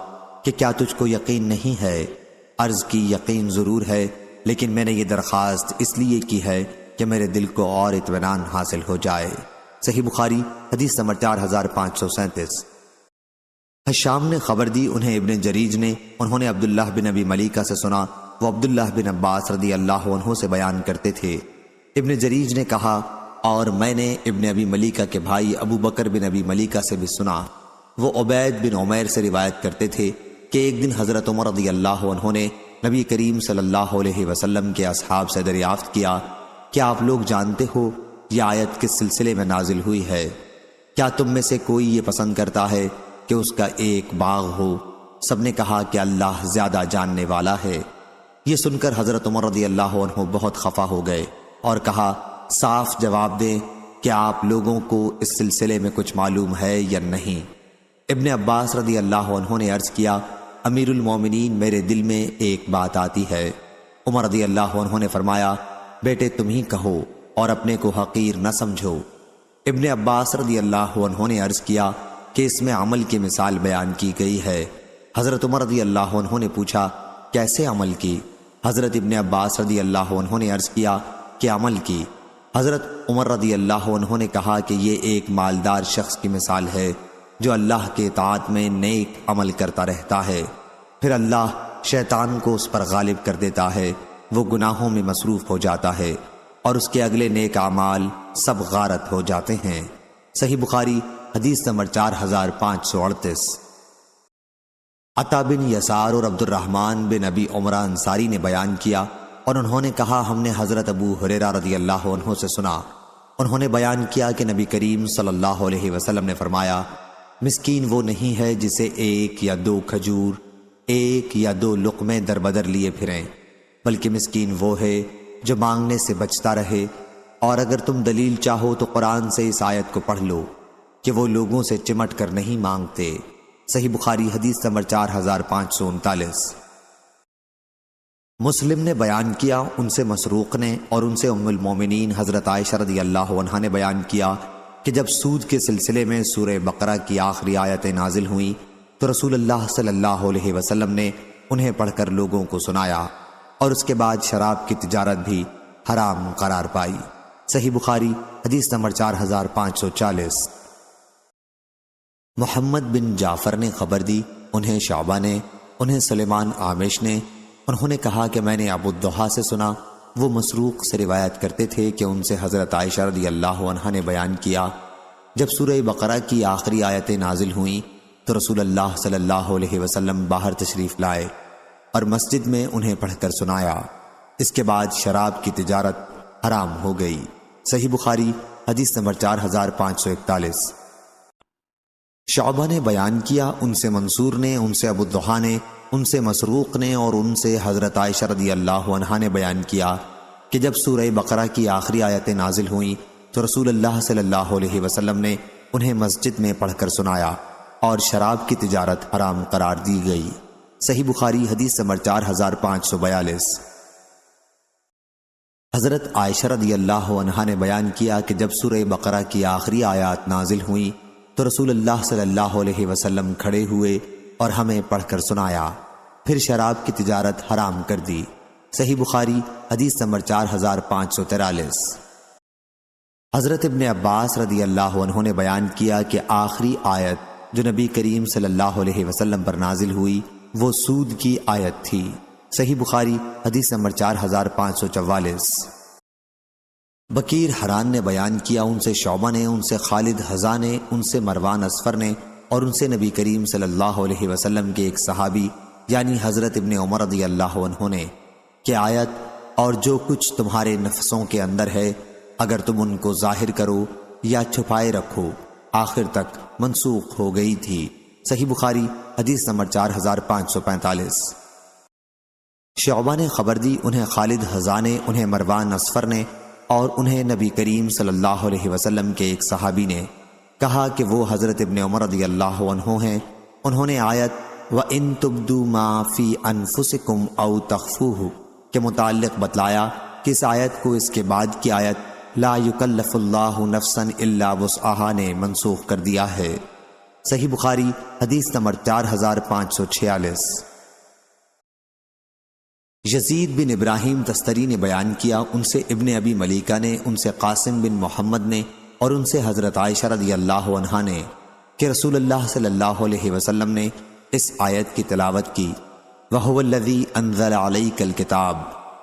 کہ کیا تجھ کو یقین نہیں ہے؟ عرض کی یقین ضرور ہے، لیکن میں نے یہ درخواست اس لیے کی ہے کہ میرے دل کو اور اطمینان حاصل ہو جائے۔ صحیح بخاری حدیث نمبر 4537۔ حشام نے خبر دی انہیں ابن جریج نے، انہوں نے عبداللہ بن ابی ملیکہ سے سنا، وہ عبداللہ بن عباس رضی اللہ عنہ سے بیان کرتے تھے۔ ابن جریج نے کہا اور میں نے ابن ابی ملیکہ کے بھائی ابو بکر بن ابی ملیکہ سے بھی سنا، وہ عبید بن عمیر سے روایت کرتے تھے کہ ایک دن حضرت عمر رضی اللہ عنہ نے نبی کریم صلی اللہ علیہ وسلم کے اصحاب سے دریافت کیا کیا آپ لوگ جانتے ہو یہ آیت کس سلسلے میں نازل ہوئی ہے؟ کیا تم میں سے کوئی یہ پسند کرتا ہے کہ اس کا ایک باغ ہو؟ سب نے کہا کہ اللہ زیادہ جاننے والا ہے۔ یہ سن کر حضرت عمر رضی اللہ عنہ بہت خفا ہو گئے اور کہا صاف جواب دیں کہ آپ لوگوں کو اس سلسلے میں کچھ معلوم ہے یا نہیں؟ ابن عباس رضی اللہ عنہ نے عرض کیا امیر المومنین میرے دل میں ایک بات آتی ہے۔ عمر رضی اللہ عنہ نے فرمایا بیٹے تم ہی کہو اور اپنے کو حقیر نہ سمجھو۔ ابن عباس رضی اللہ عنہ نے عرض کیا کہ اس میں عمل کی مثال بیان کی گئی ہے۔ حضرت عمر رضی اللہ عنہ نے پوچھا کیسے عمل کی؟ حضرت ابن عباس رضی اللہ عنہ نے عرض کیا کہ عمل کی۔ حضرت عمر رضی اللہ عنہ نے کہا کہ یہ ایک مالدار شخص کی مثال ہے جو اللہ کے اطاعت میں نیک عمل کرتا رہتا ہے، پھر اللہ شیطان کو اس پر غالب کر دیتا ہے، وہ گناہوں میں مصروف ہو جاتا ہے اور اس کے اگلے نیک اعمال سب غارت ہو جاتے ہیں۔ صحیح بخاری حدیث نمبر 4538۔ عطا بن یسار اور عبد الرحمن بن ابی عمرہ انصاری نے بیان کیا اور انہوں نے کہا ہم نے حضرت ابو ہریرہ رضی اللہ عنہ سے سنا، انہوں نے بیان کیا کہ نبی کریم صلی اللہ علیہ وسلم نے فرمایا مسکین وہ نہیں ہے جسے 1 یا 2 کھجور 1 یا 2 لقمے در بدر لیے پھریں، بلکہ مسکین وہ ہے جو مانگنے سے بچتا رہے، اور اگر تم دلیل چاہو تو قرآن سے اس آیت کو پڑھ لو کہ وہ لوگوں سے چمٹ کر نہیں مانگتے۔ صحیح بخاری حدیث نمبر 4539۔ مسلم نے بیان کیا ان سے مسروق نے اور ان سے ام المومنین حضرت عائشہ رضی اللہ عنہا نے بیان کیا کہ جب سود کے سلسلے میں سورہ بقرہ کی آخری آیتیں نازل ہوئیں تو رسول اللہ صلی اللہ علیہ وسلم نے انہیں پڑھ کر لوگوں کو سنایا اور اس کے بعد شراب کی تجارت بھی حرام قرار پائی۔ صحیح بخاری حدیث نمبر 4540۔ محمد بن جعفر نے خبر دی انہیں شعبہ نے، انہیں سلیمان عامش نے، انہوں نے کہا کہ میں نے ابو الضحیٰ سے سنا، وہ مسروق سے روایت کرتے تھے کہ ان سے حضرت عائشہ رضی اللہ عنہا نے بیان کیا، جب سورہ بقرہ کی آخری آیتیں نازل ہوئیں تو رسول اللہ صلی اللہ علیہ وسلم باہر تشریف لائے اور مسجد میں انہیں پڑھ کر سنایا۔ اس کے بعد شراب کی تجارت حرام ہو گئی۔ صحیح بخاری حدیث نمبر 4541۔ شعبہ نے بیان کیا، ان سے منصور نے، ان سے ابو الضحیٰ نے، ان سے مسروق نے اور ان سے حضرت عائشہ رضی اللہ عنہا نے بیان کیا کہ جب سورہ بقرہ کی آخری آیتیں نازل ہوئیں تو رسول اللہ صلی اللہ علیہ وسلم نے انہیں مسجد میں پڑھ کر سنایا اور شراب کی تجارت حرام قرار دی گئی۔ صحیح بخاری حدیث نمبر 4542۔ حضرت عائشہ رضی اللہ عنہا نے بیان کیا کہ جب سورہ بقرہ کی آخری آیات نازل ہوئیں تو رسول اللہ صلی اللہ علیہ وسلم کھڑے ہوئے اور ہمیں پڑھ کر سنایا، پھر شراب کی تجارت حرام کر دی۔ صحیح بخاری حدیث نمبر 4543۔ حضرت ابن عباس رضی اللہ عنہ نے بیان کیا کہ آخری آیت جو نبی کریم صلی اللہ علیہ وسلم پر نازل ہوئی وہ سود کی آیت تھی۔ صحیح بخاری حدیث نمبر 4544۔ بکیر حران نے بیان کیا، ان سے شعبہ نے، ان سے خالد حذا نے، ان سے مروان اصفر نے اور ان سے نبی کریم صلی اللہ علیہ وسلم کے ایک صحابی یعنی حضرت ابن عمر رضی اللہ عنہ نے کہ آیت اور جو کچھ تمہارے نفسوں کے اندر ہے اگر تم ان کو ظاہر کرو یا چھپائے رکھو آخر تک منسوخ ہو گئی تھی۔ صحیح بخاری حدیث نمبر 4545۔ شعبہ نے خبر دی، انہیں خالد حذا نے، انہیں مروان اصفر نے اور انہیں نبی کریم صلی اللہ علیہ وسلم کے ایک صحابی نے کہا کہ وہ حضرت ابن عمر رضی اللہ عنہ ہیں، انہوں نے آیت وَإِن تُبْدُوا مَا فِي أَنفُسِكُمْ أَوْ تَخْفُوهُ کے متعلق بتلایا کہ اس آیت کو اس کے بعد کی آیت لا یکلف اللہ نفسا الا وسعها نے منسوخ کر دیا ہے۔ صحیح بخاری حدیث نمبر 4546۔ یزید بن ابراہیم تستری نے بیان کیا، ان سے ابن ابی ملیکہ نے، ان سے قاسم بن محمد نے اور ان سے حضرت عائشہ رضی اللہ عنہا نے کہ رسول اللہ صلی اللہ علیہ وسلم نے اس آیت کی تلاوت کی، وَهُوَ الَّذِي أَنزَلَ عَلَيْكَ الْكِتَابَ،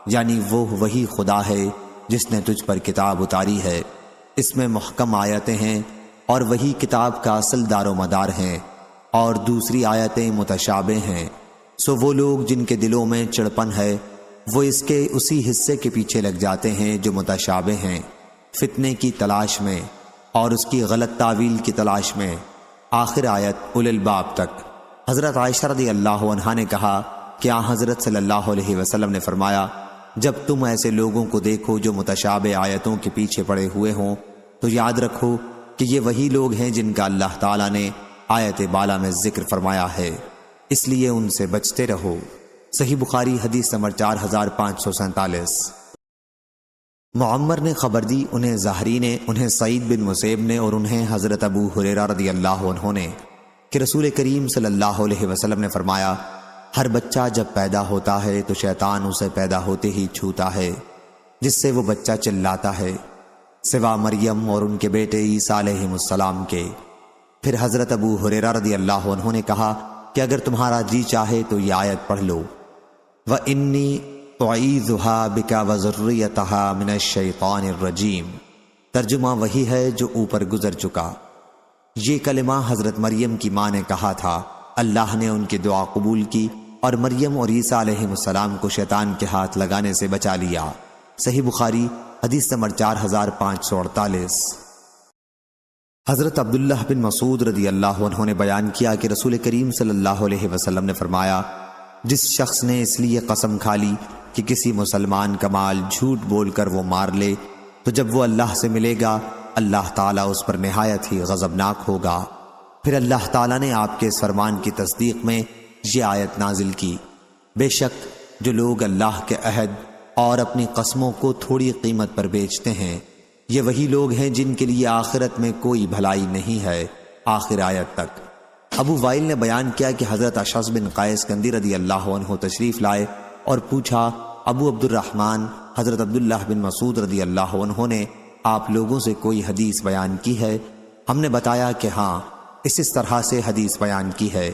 یعنی وہ وہی خدا ہے جس نے تجھ پر کتاب اتاری ہے، اس میں محکم آیتیں ہیں اور وہی کتاب کا اصل دار و مدار ہیں اور دوسری آیتیں متشابہ ہیں، سو وہ لوگ جن کے دلوں میں چڑپن ہے وہ اس کے اسی حصے کے پیچھے لگ جاتے ہیں جو متشابہ ہیں، فتنے کی تلاش میں اور اس کی غلط تعویل کی تلاش میں، آخر آیت اولی الباب تک۔ حضرت عائشہ رضی اللہ عنہا نے کہا کہ حضرت صلی اللہ علیہ وسلم نے فرمایا، جب تم ایسے لوگوں کو دیکھو جو متشابہ آیتوں کے پیچھے پڑے ہوئے ہوں تو یاد رکھو کہ یہ وہی لوگ ہیں جن کا اللہ تعالیٰ نے آیت بالا میں ذکر فرمایا ہے، اس لیے ان سے بچتے رہو۔ صحیح بخاری حدیث نمبر 4547۔ معمر نے خبر دی، انہیں زہری نے، انہیں سعید بن مسیب نے اور انہیں حضرت ابو ہریرہ رضی اللہ عنہ نے کہ رسول کریم صلی اللہ علیہ وسلم نے فرمایا، ہر بچہ جب پیدا ہوتا ہے تو شیطان اسے پیدا ہوتے ہی چھوتا ہے جس سے وہ بچہ چلاتا ہے، سوا مریم اور ان کے بیٹے عیسیٰ علیہ السلام کے۔ پھر حضرت ابو ہریرہ رضی اللہ عنہ نے کہا کہ اگر تمہارا جی چاہے تو یہ آیت پڑھ لو، وَإِنِّي أُعِيذُهَا بِكَ وَذُرِّيَّتَهَا مِنَ الشَّيْطَانِ الرَّجِيمِ، ترجمہ وہی ہے جو اوپر گزر چکا۔ یہ کلمہ حضرت مریم کی ماں نے کہا تھا، اللہ نے ان کی دعا قبول کی اور مریم اور عیسیٰ علیہ السلام کو شیطان کے ہاتھ لگانے سے بچا لیا۔ صحیح بخاری حدیث نمبر 4548۔ حضرت عبداللہ بن مسعود رضی اللہ عنہ نے بیان کیا کہ رسول کریم صلی اللہ علیہ وسلم نے فرمایا، جس شخص نے اس لیے قسم کھا لی کہ کسی مسلمان کا مال جھوٹ بول کر وہ مار لے تو جب وہ اللہ سے ملے گا اللہ تعالیٰ اس پر نہایت ہی غضبناک ہوگا۔ پھر اللہ تعالیٰ نے آپ کے اس فرمان کی تصدیق میں یہ آیت نازل کی، بے شک جو لوگ اللہ کے عہد اور اپنی قسموں کو تھوڑی قیمت پر بیچتے ہیں یہ وہی لوگ ہیں جن کے لیے آخرت میں کوئی بھلائی نہیں ہے، آخر آیت تک۔ ابو وائل نے بیان کیا کہ حضرت اشعث بن قیس کندی رضی اللہ عنہ تشریف لائے اور پوچھا، ابو عبد الرحمن حضرت عبداللہ بن مسعود رضی اللہ عنہ نے آپ لوگوں سے کوئی حدیث بیان کی ہے؟ ہم نے بتایا کہ ہاں، اس طرح سے حدیث بیان کی ہے۔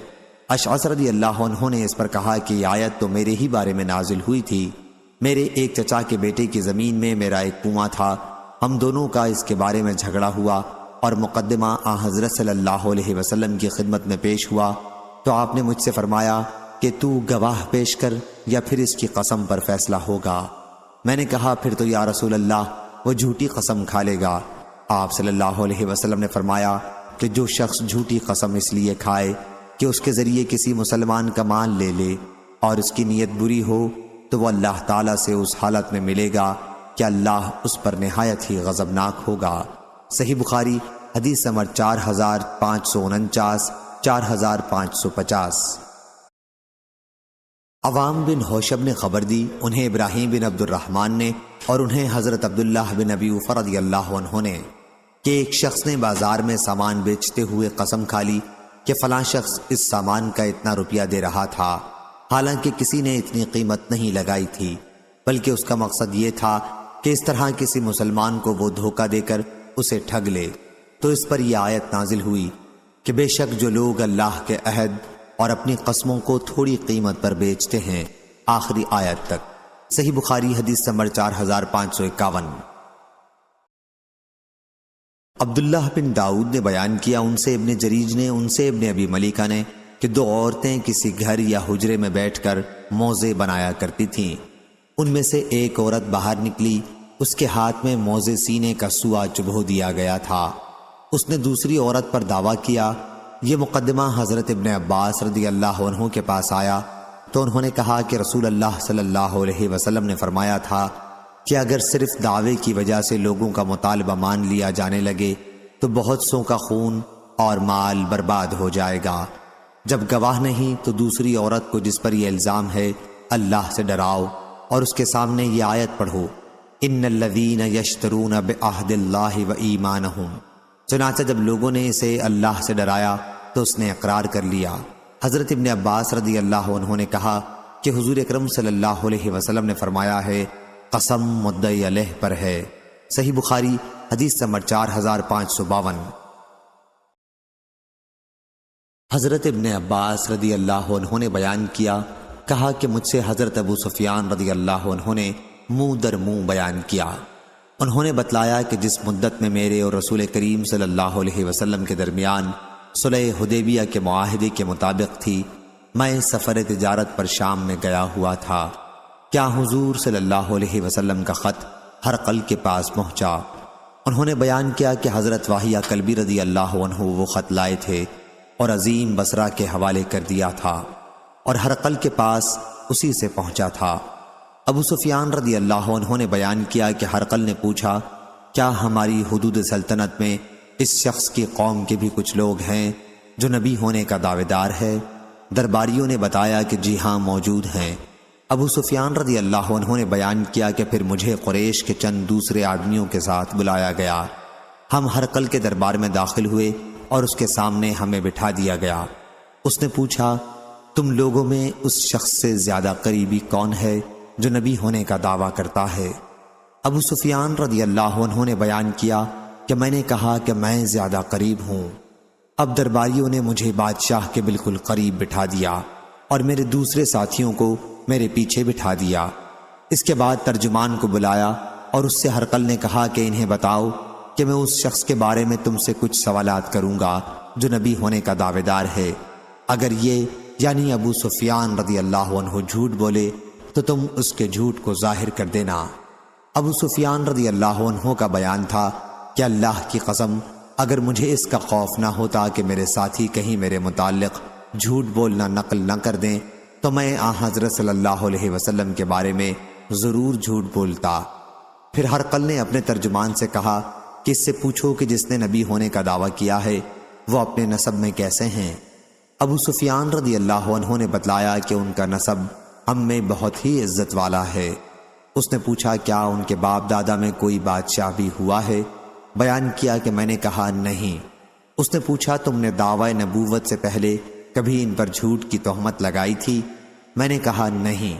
اشعث رضی اللہ عنہ نے اس پر کہا کہ یہ آیت تو میرے ہی بارے میں نازل ہوئی تھی، میرے ایک چچا کے بیٹے کی زمین میں میرا ایک کنواں تھا، ہم دونوں کا اس کے بارے میں جھگڑا ہوا اور مقدمہ آن حضرت صلی اللہ علیہ وسلم کی خدمت میں پیش ہوا تو آپ نے مجھ سے فرمایا کہ تو گواہ پیش کر یا پھر اس کی قسم پر فیصلہ ہوگا۔ میں نے کہا پھر تو یا رسول اللہ وہ جھوٹی قسم کھا لے گا۔ آپ صلی اللہ علیہ وسلم نے فرمایا کہ جو شخص جھوٹی قسم اس لیے کھائے کہ اس کے ذریعے کسی مسلمان کا مال لے لے اور اس کی نیت بری ہو تو وہ اللہ تعالیٰ سے اس حالت میں ملے گا کہ اللہ اس پر نہایت ہی غضبناک ہوگا۔ صحیح بخاری حدیث نمبر 4549 4550۔ عوام بن حوشب نے خبر دی، انہیں ابراہیم بن عبد الرحمن نے اور انہیں حضرت عبداللہ بن ابی اوفا رضی اللہ عنہ نے کہ ایک شخص نے بازار میں سامان بیچتے ہوئے قسم کھا لی کہ فلاں شخص اس سامان کا اتنا روپیہ دے رہا تھا، حالانکہ کسی نے اتنی قیمت نہیں لگائی تھی، بلکہ اس کا مقصد یہ تھا کہ اس طرح کسی مسلمان کو وہ دھوکہ دے کر اسے ٹھگ لے۔ تو اس پر یہ آیت نازل ہوئی کہ بے شک جو لوگ اللہ کے عہد اور اپنی قسموں کو تھوڑی قیمت پر بیچتے ہیں، آخری آیت تک۔ صحیح بخاری حدیث نمبر 4551۔ عبداللہ بن داؤد نے بیان کیا، ان سے ابن جریج نے، ان سے ابن ابی ملیکہ نے کہ دو عورتیں کسی گھر یا حجرے میں بیٹھ کر موزے بنایا کرتی تھیں۔ ان میں سے ایک عورت باہر نکلی، اس کے ہاتھ میں موزے سینے کا سوا چبھو دیا گیا تھا۔ اس نے دوسری عورت پر دعویٰ کیا۔ یہ مقدمہ حضرت ابن عباس رضی اللہ عنہ کے پاس آیا تو انہوں نے کہا کہ رسول اللہ صلی اللہ علیہ وسلم نے فرمایا تھا کہ اگر صرف دعوے کی وجہ سے لوگوں کا مطالبہ مان لیا جانے لگے تو بہت سوں کا خون اور مال برباد ہو جائے گا۔ جب گواہ نہیں تو دوسری عورت کو جس پر یہ الزام ہے اللہ سے ڈراؤ اور اس کے سامنے یہ آیت پڑھو، ان الذین یشترون بعہد اللہ و ایمانہم۔ چنانچہ جب لوگوں نے اسے اللہ سے ڈرایا تو اس نے اقرار کر لیا۔ حضرت ابن عباس رضی اللہ عنہ نے کہا کہ حضور اکرم صلی اللہ علیہ وسلم نے فرمایا ہے قسم مدعی علیہ پر ہے۔ صحیح بخاری حدیث نمبر 4552۔ حضرت ابن عباس رضی اللہ عنہ نے بیان کیا، کہا کہ مجھ سے حضرت ابو سفیان رضی اللہ عنہ نے منہ در منہ بیان کیا۔ انہوں نے بتلایا کہ جس مدت میں میرے اور رسول کریم صلی اللہ علیہ وسلم کے درمیان صلح حدیبیہ کے معاہدے کے مطابق تھی، میں سفر تجارت پر شام میں گیا ہوا تھا۔ کیا حضور صلی اللہ علیہ وسلم کا خط ہرقل کے پاس پہنچا؟ انہوں نے بیان کیا کہ حضرت واہیہ کلبی رضی اللہ عنہ وہ خط لائے تھے اور عظیم بصرہ کے حوالے کر دیا تھا اور ہرقل کے پاس اسی سے پہنچا تھا۔ ابو سفیان رضی اللہ عنہ نے بیان کیا کہ ہرقل نے پوچھا کیا ہماری حدود سلطنت میں اس شخص کی قوم کے بھی کچھ لوگ ہیں جو نبی ہونے کا دعوے دار ہے؟ درباریوں نے بتایا کہ جی ہاں موجود ہیں۔ ابو سفیان رضی اللہ عنہ نے بیان کیا کہ پھر مجھے قریش کے چند دوسرے آدمیوں کے ساتھ بلایا گیا۔ ہم ہرقل کے دربار میں داخل ہوئے اور اس کے سامنے ہمیں بٹھا دیا گیا۔ اس نے پوچھا تم لوگوں میں اس شخص سے زیادہ قریبی کون ہے جو نبی ہونے کا دعویٰ کرتا ہے؟ ابو سفیان رضی اللہ عنہ نے بیان کیا کہ میں نے کہا کہ میں زیادہ قریب ہوں۔ اب درباریوں نے مجھے بادشاہ کے بالکل قریب بٹھا دیا اور میرے دوسرے ساتھیوں کو میرے پیچھے بٹھا دیا۔ اس کے بعد ترجمان کو بلایا اور اس سے ہرقل نے کہا کہ انہیں بتاؤ کہ میں اس شخص کے بارے میں تم سے کچھ سوالات کروں گا جو نبی ہونے کا دعوے دار ہے۔ اگر یہ یعنی ابو سفیان رضی اللہ عنہ جھوٹ بولے تو تم اس کے جھوٹ کو ظاہر کر دینا۔ ابو سفیان رضی اللہ عنہ کا بیان تھا کہ اللہ کی قسم اگر مجھے اس کا خوف نہ ہوتا کہ میرے ساتھی کہیں میرے متعلق جھوٹ بولنا نقل نہ کر دیں تو میں آن حضرت صلی اللہ علیہ وسلم کے بارے میں ضرور جھوٹ بولتا۔ پھر ہرقل نے اپنے ترجمان سے کہا کہ اس سے پوچھو کہ جس نے نبی ہونے کا دعویٰ کیا ہے وہ اپنے نسب میں کیسے ہیں؟ ابو سفیان رضی اللہ عنہ نے بتلایا کہ ان کا نسب ہم میں بہت ہی عزت والا ہے۔ اس نے پوچھا کیا ان کے باپ دادا میں کوئی بادشاہ بھی ہوا ہے؟ بیان کیا کہ میں نے کہا نہیں۔ اس نے پوچھا تم نے دعوی نبوت سے پہلے کبھی ان پر جھوٹ کی تہمت لگائی تھی؟ میں نے کہا نہیں۔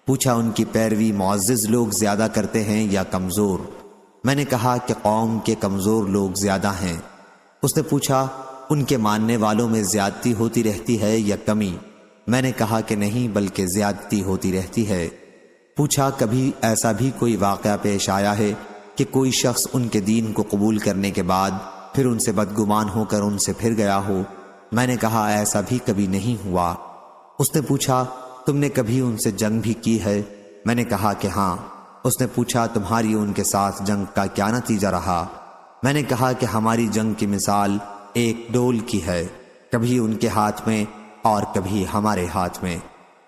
پوچھا ان کی پیروی معزز لوگ زیادہ کرتے ہیں یا کمزور؟ میں نے کہا کہ قوم کے کمزور لوگ زیادہ ہیں۔ اس نے پوچھا ان کے ماننے والوں میں زیادتی ہوتی رہتی ہے یا کمی؟ میں نے کہا کہ نہیں بلکہ زیادتی ہوتی رہتی ہے۔ پوچھا کبھی ایسا بھی کوئی واقعہ پیش آیا ہے کہ کوئی شخص ان کے دین کو قبول کرنے کے بعد پھر ان سے بدگمان ہو کر ان سے پھر گیا ہو؟ میں نے کہا ایسا بھی کبھی نہیں ہوا۔ اس نے پوچھا تم نے کبھی ان سے جنگ بھی کی ہے؟ میں نے کہا کہ ہاں۔ اس نے پوچھا تمہاری ان کے ساتھ جنگ کا کیا نتیجہ رہا؟ میں نے کہا کہ ہماری جنگ کی مثال ایک ڈول کی ہے، کبھی ان کے ہاتھ میں اور کبھی ہمارے ہاتھ میں۔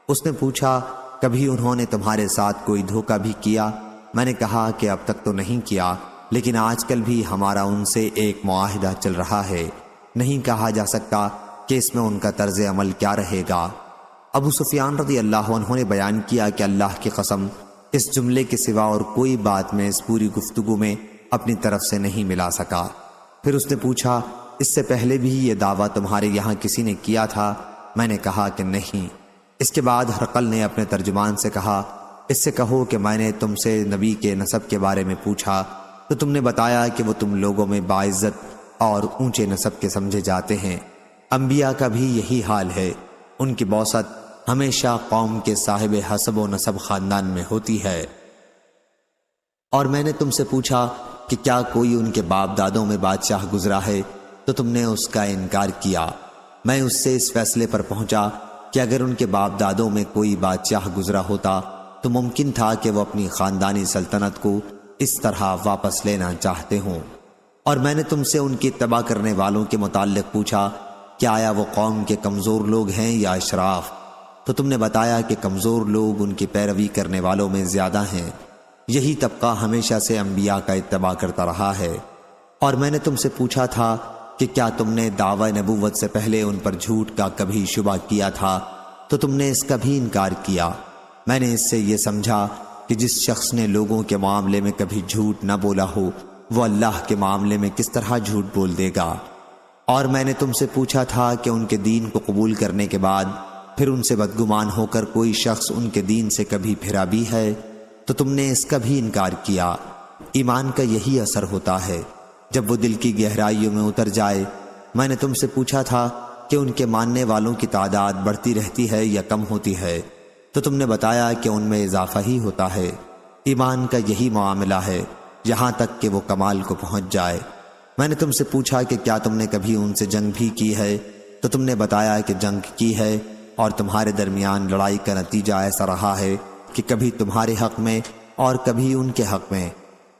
اس نے پوچھا کبھی انہوں نے تمہارے ساتھ کوئی دھوکہ بھی کیا؟ میں نے کہا کہ اب تک تو نہیں کیا، لیکن آج کل بھی ہمارا ان سے ایک معاہدہ چل رہا ہے، نہیں کہا جا سکتا کہ اس میں ان کا طرز عمل کیا رہے گا۔ ابو سفیان رضی اللہ عنہ نے بیان کیا کہ اللہ کی قسم اس جملے کے سوا اور کوئی بات میں اس پوری گفتگو میں اپنی طرف سے نہیں ملا سکا۔ پھر اس نے پوچھا اس سے پہلے بھی یہ دعویٰ تمہارے یہاں کسی نے کیا تھا؟ میں نے کہا کہ نہیں۔ اس کے بعد ہرقل نے اپنے ترجمان سے کہا اس سے کہو کہ میں نے تم سے نبی کے نسب کے بارے میں پوچھا تو تم نے بتایا کہ وہ تم لوگوں میں باعزت اور اونچے نسب کے سمجھے جاتے ہیں۔ انبیاء کا بھی یہی حال ہے، ان کی بعثت ہمیشہ قوم کے صاحب حسب و نسب خاندان میں ہوتی ہے۔ اور میں نے تم سے پوچھا کہ کیا کوئی ان کے باپ دادوں میں بادشاہ گزرا ہے تو تم نے اس کا انکار کیا۔ میں اس سے اس فیصلے پر پہنچا کہ اگر ان کے باپ دادوں میں کوئی بادشاہ گزرا ہوتا تو ممکن تھا کہ وہ اپنی خاندانی سلطنت کو اس طرح واپس لینا چاہتے ہوں۔ اور میں نے تم سے ان کی اتباع کرنے والوں کے متعلق پوچھا کہ آیا وہ قوم کے کمزور لوگ ہیں یا اشراف؟ تو تم نے بتایا کہ کمزور لوگ ان کی پیروی کرنے والوں میں زیادہ ہیں، یہی طبقہ ہمیشہ سے انبیاء کا اتباع کرتا رہا ہے۔ اور میں نے تم سے پوچھا تھا کہ کیا تم نے دعوی نبوت سے پہلے ان پر جھوٹ کا کبھی شبہ کیا تھا تو تم نے اس کا بھی انکار کیا۔ میں نے اس سے یہ سمجھا کہ جس شخص نے لوگوں کے معاملے میں کبھی جھوٹ نہ بولا ہو وہ اللہ کے معاملے میں کس طرح جھوٹ بول دے گا۔ اور میں نے تم سے پوچھا تھا کہ ان کے دین کو قبول کرنے کے بعد پھر ان سے بدگمان ہو کر کوئی شخص ان کے دین سے کبھی پھرا بھی ہے تو تم نے اس کا بھی انکار کیا۔ ایمان کا یہی اثر ہوتا ہے جب وہ دل کی گہرائیوں میں اتر جائے۔ میں نے تم سے پوچھا تھا کہ ان کے ماننے والوں کی تعداد بڑھتی رہتی ہے یا کم ہوتی ہے تو تم نے بتایا کہ ان میں اضافہ ہی ہوتا ہے۔ ایمان کا یہی معاملہ ہے یہاں تک کہ وہ کمال کو پہنچ جائے۔ میں نے تم سے پوچھا کہ کیا تم نے کبھی ان سے جنگ بھی کی ہے تو تم نے بتایا کہ جنگ کی ہے، اور تمہارے درمیان لڑائی کا نتیجہ ایسا رہا ہے کہ کبھی تمہارے حق میں اور کبھی ان کے حق میں۔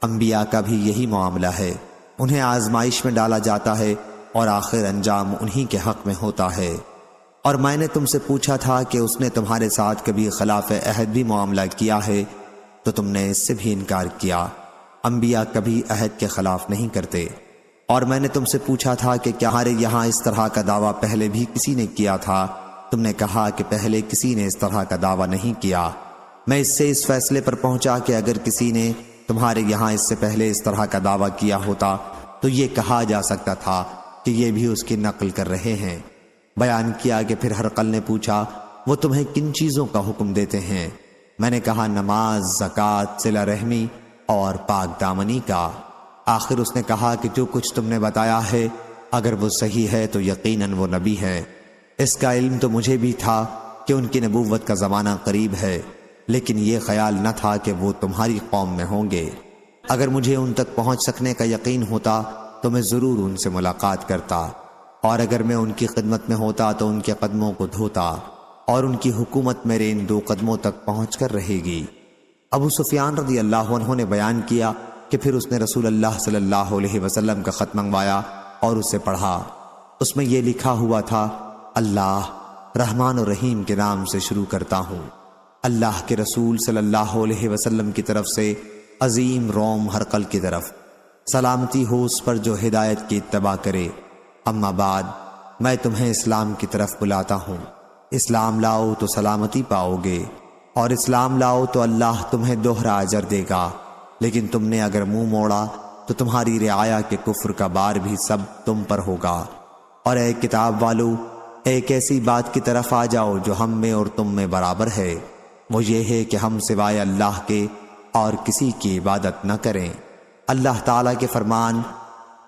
انبیاء کا بھی یہی معاملہ ہے، انہیں آزمائش میں ڈالا جاتا ہے اور آخر انجام انہی کے حق میں ہوتا ہے۔ اور میں نے تم سے پوچھا تھا کہ اس نے تمہارے ساتھ کبھی خلاف عہد بھی معاملہ کیا ہے تو تم نے اس سے بھی انکار کیا۔ انبیاء کبھی عہد کے خلاف نہیں کرتے۔ اور میں نے تم سے پوچھا تھا کہ کیا ہمارے یہاں اس طرح کا دعویٰ پہلے بھی کسی نے کیا تھا؟ تم نے کہا کہ پہلے کسی نے اس طرح کا دعویٰ نہیں کیا۔ میں اس سے اس فیصلے پر پہنچا کہ اگر کسی نے تمہارے یہاں اس سے پہلے اس طرح کا دعویٰ کیا ہوتا تو یہ کہا جا سکتا تھا کہ یہ بھی اس کی نقل کر رہے ہیں۔ بیان کیا کہ پھر ہرقل نے پوچھا وہ تمہیں کن چیزوں کا حکم دیتے ہیں؟ میں نے کہا نماز، زکوٰۃ، صلہ رحمی اور پاک دامنی کا۔ آخر اس نے کہا کہ جو کچھ تم نے بتایا ہے اگر وہ صحیح ہے تو یقیناً وہ نبی ہے۔ اس کا علم تو مجھے بھی تھا کہ ان کی نبوت کا زمانہ قریب ہے، لیکن یہ خیال نہ تھا کہ وہ تمہاری قوم میں ہوں گے۔ اگر مجھے ان تک پہنچ سکنے کا یقین ہوتا تو میں ضرور ان سے ملاقات کرتا، اور اگر میں ان کی خدمت میں ہوتا تو ان کے قدموں کو دھوتا، اور ان کی حکومت میرے ان 2 قدموں تک پہنچ کر رہے گی۔ ابو سفیان رضی اللہ عنہ نے بیان کیا کہ پھر اس نے رسول اللہ صلی اللہ علیہ وسلم کا خط منگوایا اور اسے پڑھا۔ اس میں یہ لکھا ہوا تھا اللہ رحمان و رحیم کے نام سے شروع کرتا ہوں، اللہ کے رسول صلی اللہ علیہ وسلم کی طرف سے عظیم روم ہرقل کی طرف، سلامتی ہو اس پر جو ہدایت کی اتباع کرے۔ اما بعد میں تمہیں اسلام کی طرف بلاتا ہوں، اسلام لاؤ تو سلامتی پاؤ گے، اور اسلام لاؤ تو اللہ تمہیں دوہرا اجر دے گا، لیکن تم نے اگر منہ موڑا تو تمہاری رعایا کے کفر کا بار بھی سب تم پر ہوگا۔ اور اے کتاب والو، ایک ایسی بات کی طرف آ جاؤ جو ہم میں اور تم میں برابر ہے، وہ یہ ہے کہ ہم سوائے اللہ کے اور کسی کی عبادت نہ کریں۔ اللہ تعالیٰ کے فرمان